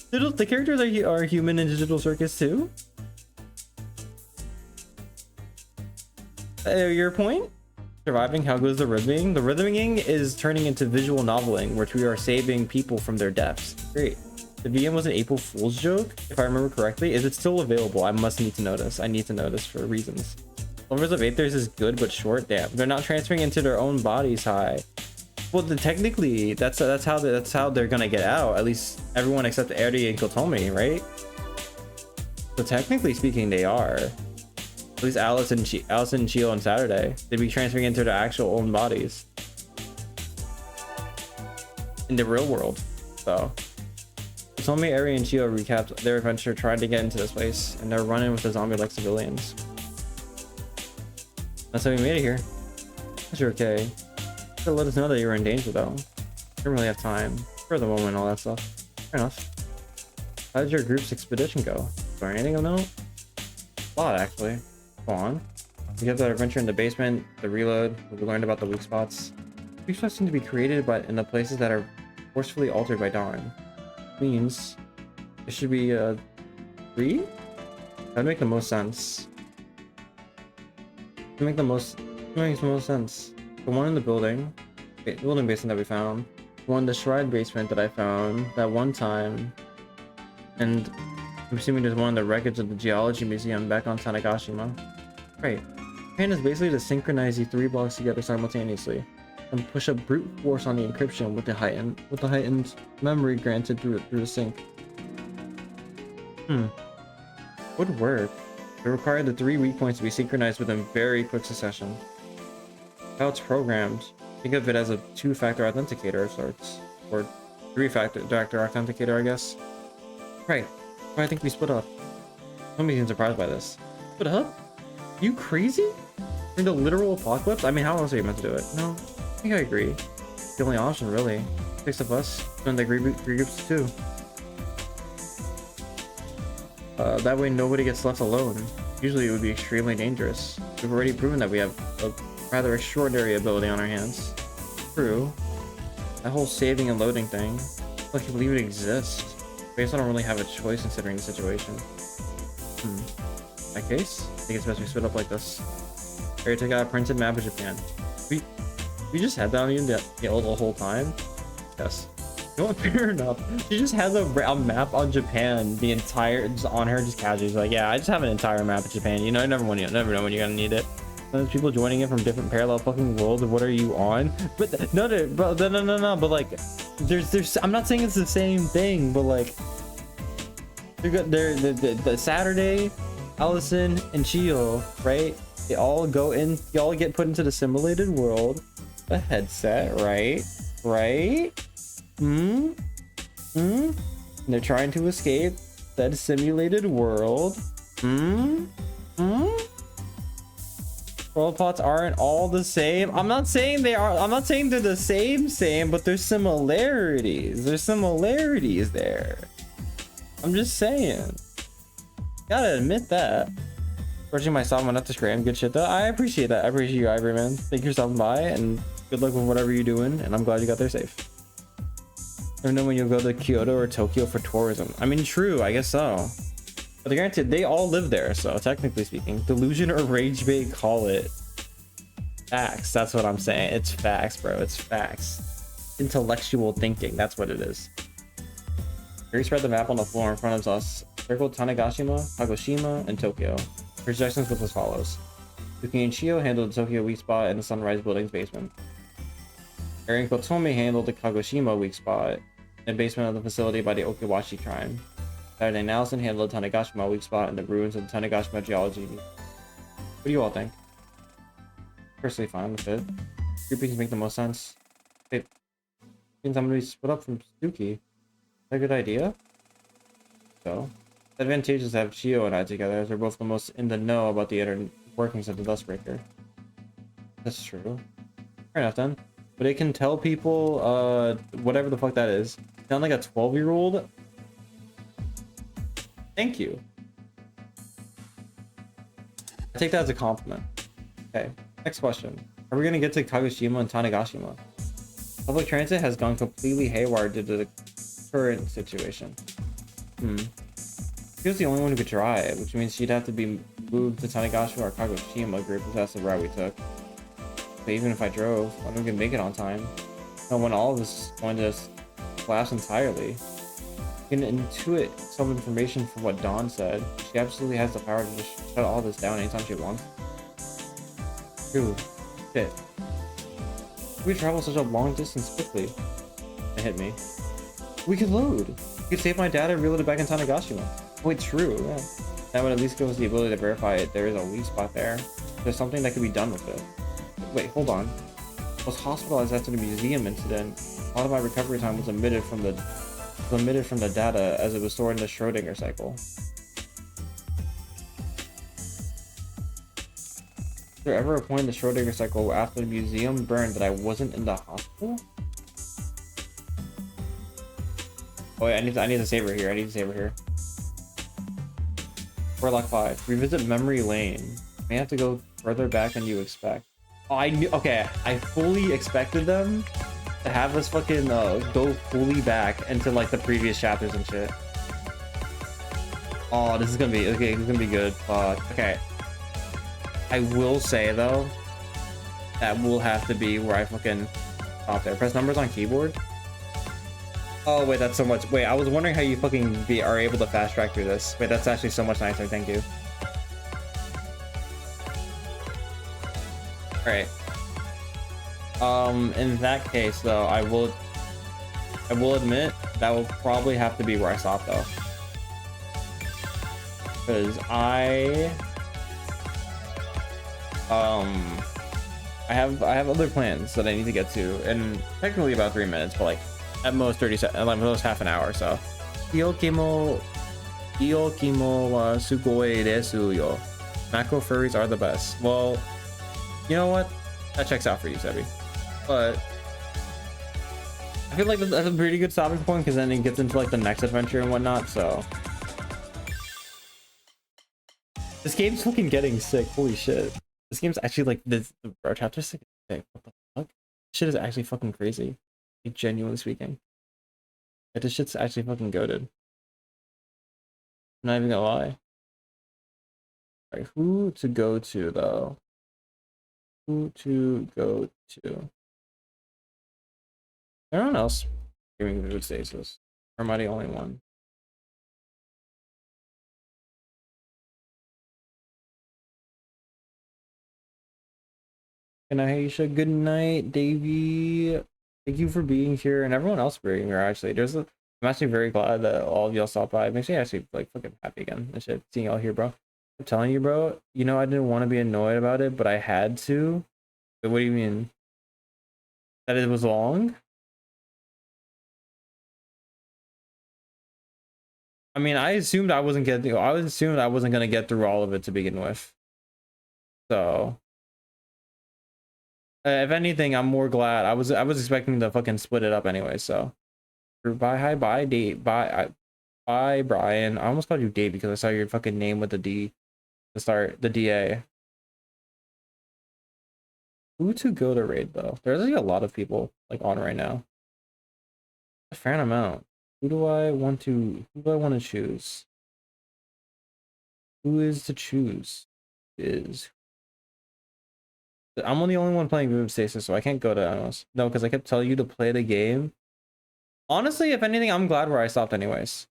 The characters are human in Digital Circus too? Your point? Surviving, how goes the rhythming? The rhythming is turning into visual noveling, which we are saving people from their deaths. Great. The VM was an April Fool's joke, if I remember correctly. Is it still available? I need to know this. I need to know this for reasons. Lovers of Aethers is good but short. Damn, they're not transferring into their own bodies. High. Well, technically, that's how they're gonna get out. At least everyone except Eri and Kotomi, right? So technically speaking, they are. At least Allison and Chio on Saturday. They'd be transferring into their actual own bodies in the real world. So Tomi, Eri, and Chio recapped their adventure trying to get into this place, and they're running with the zombie-like civilians. That's how we made it here. But you're okay. So let us know that you were in danger, though. Don't really have time for the moment and all that stuff. Fair enough. How did your group's expedition go? Is there anything of note? A lot, actually. Go on. We kept our adventure in the basement, the reload. We learned about the weak spots. Weak spots seem to be created in the places that are forcefully altered by Dawn. Means it should be 3? That'd make the most sense. It makes the most sense. The one in the building basement that we found, the one in the shrine basement that I found that one time, and I'm assuming there's one in the wreckage of the geology museum back on Tanegashima. Right. Plan is basically to synchronize these 3 blocks together simultaneously and push a brute force on the encryption with the heightened memory granted through the sync. Would work. It required the 3 weak points to be synchronized within very quick succession. How it's programmed, think of it as a 2-factor authenticator of sorts, or 3-factor authenticator, I guess. Right. But I think we split up. Don't be surprised by this. Split up? You crazy? In the literal apocalypse? I mean, how else are you meant to do it? No, I think I agree. The only option, really. 6 of us, and the groups too. That way nobody gets left alone. Usually it would be extremely dangerous. We've already proven that we have a rather extraordinary ability on our hands. True. That whole saving and loading thing, I can't believe it exists. I guess I don't really have a choice considering the situation. In that case, I think it's best we split up like this. Here, take out a printed map of Japan. We just had that on you the whole time? Yes. You know what? Fair enough. She just has a map on Japan the entire, just on her, just casually. She's like, yeah, I just have an entire map of Japan. You know, never know when you're gonna need it. There's people joining it from different parallel fucking worlds. What are you on? But no. But like, there's. I'm not saying it's the same thing, but like, the Saturday, Allison and Chio, right? They all go in. They all get put into the simulated world. The headset, right? And they're trying to escape that simulated world. World pots aren't all the same. I'm not saying they are. I'm not saying they're the same, but there's similarities. There's similarities there. I'm just saying. Gotta admit that. Approaching myself on up to scram. Good shit though. I appreciate that. I appreciate you, Ivory man. Thank you for stopping by and good luck with whatever you're doing. And I'm glad you got there safe. Never know when you'll go to Kyoto or Tokyo for tourism. I mean, true. I guess so. But granted, they all live there, so technically speaking, delusion or rage bait, call it. Facts. That's what I'm saying. It's facts, bro. It's facts. Intellectual thinking. That's what it is. Here, spread the map on the floor in front of us. Circle Tanegashima, Kagoshima, and Tokyo. Projections look as follows. Yuki and Chio handled the Tokyo weak spot in the Sunrise Building's basement. Eri and Kotomi handled the Kagoshima weak spot in the basement of the facility by the Okiwashi Shrine. Saturday and Allison handled the Tanegashima weak spot in the ruins of the Tanegashima geology. What do you all think? Personally fine with it. Groupings make the most sense. It means I'm gonna be split up from Suki. Is that a good idea? So, the advantage is to have Chio and I together, as we're both the most in the know about the inner workings of the Dustbreaker. That's true. Fair enough then. But it can tell people, whatever the fuck that is. Sound like a 12-year-old? Thank you. I take that as a compliment. Okay, next question. Are we gonna get to Kagoshima and Tanegashima? Public transit has gone completely haywire due to the current situation. She was the only one who could drive, which means she'd have to be moved to Tanegashima or Kagoshima group if that's the route we took. But even if I drove, I don't even make it on time. No, when all of this is going to collapse entirely. You can intuit some information from what Dawn said. She absolutely has the power to just shut all this down anytime she wants. Dude, shit. We travel such a long distance quickly. It hit me. We could load. We could save my data and reload it back in Tanegashima. Wait, true, yeah. That would at least give us the ability to verify it. There is a weak spot there. There's something that can be done with it. Wait, hold on. I was hospitalized after the museum incident. A lot of my recovery time was omitted from the data as it was stored in the Schrodinger cycle. Was there ever a point in the Schrodinger cycle after the museum burned that I wasn't in the hospital? Oh wait, I need to save her here. I need to save her here. Warlock 5. Revisit memory lane. May have to go further back than you expect. Oh, I knew. Okay, I fully expected them to have us fucking go fully back into like the previous chapters and shit. Oh, this is gonna be okay. This is gonna be good. Fuck. Okay. I will say though, that will have to be where I fucking stop there. Press numbers on keyboard. Oh wait, that's so much. Wait, I was wondering how you fucking are able to fast track through this. Wait, that's actually so much nicer. Thank you. All right. In that case though, I will admit that will probably have to be where I stop though, because I have other plans that I need to get to in technically about 3 minutes, but like at most 30 seconds, at most half an hour. So Gyokimo wa sugoi desu yo. Macro furries are the best. Well, you know what? That checks out for you, Sebi. But I feel like that's a pretty good stopping point, because then it gets into like the next adventure and whatnot. So this game's fucking getting sick. Holy shit. This game's actually like this. Our chapter 6 is sick. What the fuck? This shit is actually fucking crazy. Like, genuinely speaking. Like, this shit's actually fucking goated. I'm not even gonna lie. Alright, who to go to though? Who to go to? Everyone else giving vivid stasis. Or am I the only one? Good night, Aisha. Good night, Davey. Thank you for being here, and everyone else for being here. Actually, I'm actually very glad that all of y'all stopped by. It makes me actually like fucking happy again. And shit, seeing y'all here, bro. I'm telling you, bro. You know, I didn't want to be annoyed about it, but I had to. But what do you mean? That it was long? I mean, I assumed I wasn't getting. I assumed I wasn't gonna get through all of it to begin with. So, if anything, I'm more glad. I was expecting to fucking split it up anyway. So, bye, hi, bye, Dave, bye, bye, Brian. I almost called you Dave because I saw your fucking name with the D to start, the DA. Who to go to raid though? There's like a lot of people like on right now. A fair amount. Who do I want to? Who do I want to choose? Who is to choose? Is I'm the only one playing Vivid Stasis, so I can't go to Animals. No, because I kept telling you to play the game. Honestly, if anything, I'm glad where I stopped anyways.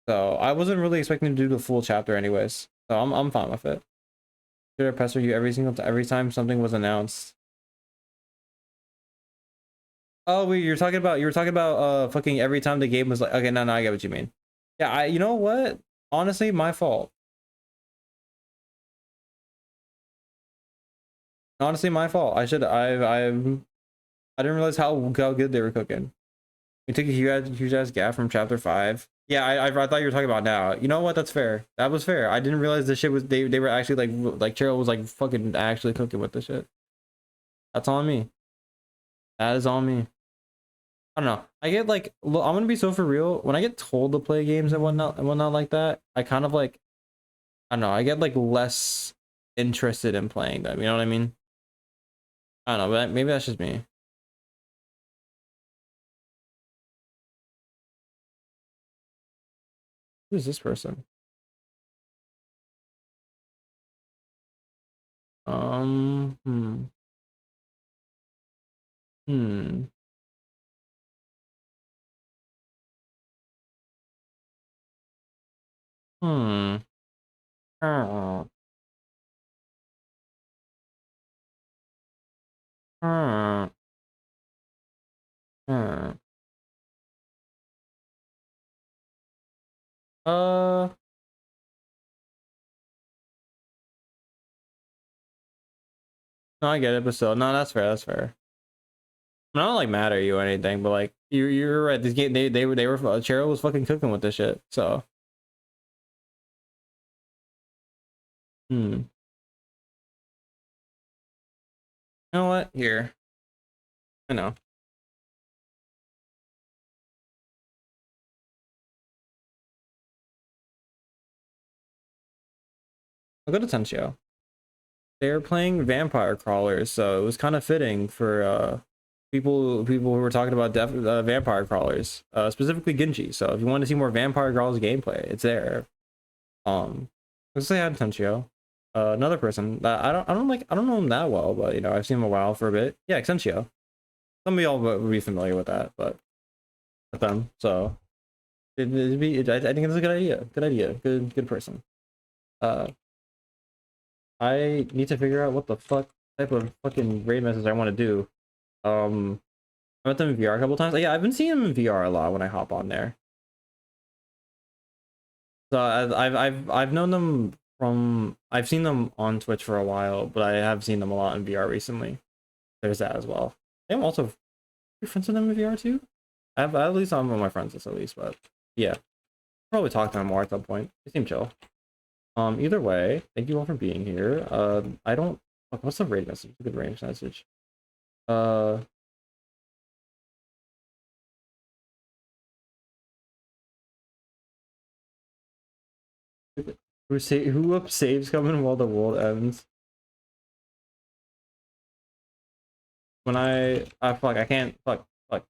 So I wasn't really expecting to do the full chapter anyways. So I'm fine with it. Should I pester you every time something was announced? Oh wait, you were talking about fucking every time the game was like, okay, no, I get what you mean. Yeah, you know what? Honestly, my fault. Honestly, my fault. I didn't realize how good they were cooking. We took a huge ass gap from chapter 5. Yeah, I thought you were talking about now. You know what? That's fair. That was fair. I didn't realize this shit was they were actually like Cheryl was like fucking actually cooking with the shit. That's on me. That is on me. I don't know. I get like, look, I'm gonna be so for real. When I get told to play games and whatnot like that, I kind of like, I don't know. I get like less interested in playing them. You know what I mean? I don't know, but maybe that's just me. Who is this person? Hmm. Hmm. Hmm. Oh. Hmm. Hmm. Uh. No, I get it, but still, no, that's fair. That's fair. I don't like mad at you or anything, but like you're right. This game, they were Cheryl was fucking cooking with this shit. So, you know what? Here, I know. I'll go to Tensio. They're playing vampire crawlers, so it was kind of fitting for people who were talking about vampire crawlers, specifically Genji. So if you want to see more vampire crawlers gameplay, it's there. Let's say I had Tensio. Another person that I don't know him that well, but you know I've seen him a while for a bit. Yeah, Tensio. Some of y'all would be familiar with that, but with them. So I think it's a good idea. Good idea. Good person. I need to figure out what the fuck type of fucking raid message I want to do. I met them in VR a couple times. Yeah, I've been seeing them in VR a lot when I hop on there. So I've known them from, I've seen them on Twitch for a while, but I have seen them a lot in VR recently. There's that as well. I'm also friends with them in VR too. I have at least some of my friends at least, but yeah, probably talk to them more at some point. They seem chill. Either way, thank you all for being here. I don't, what's the raid message? A good raid message. Who up saves coming while the world ends? When fuck, I can't, fuck. I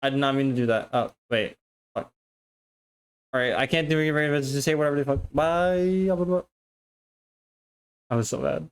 did not mean to do that. Oh, wait. Fuck. Alright, I can't do any raid messages. Just say whatever the fuck. Bye. I was so bad.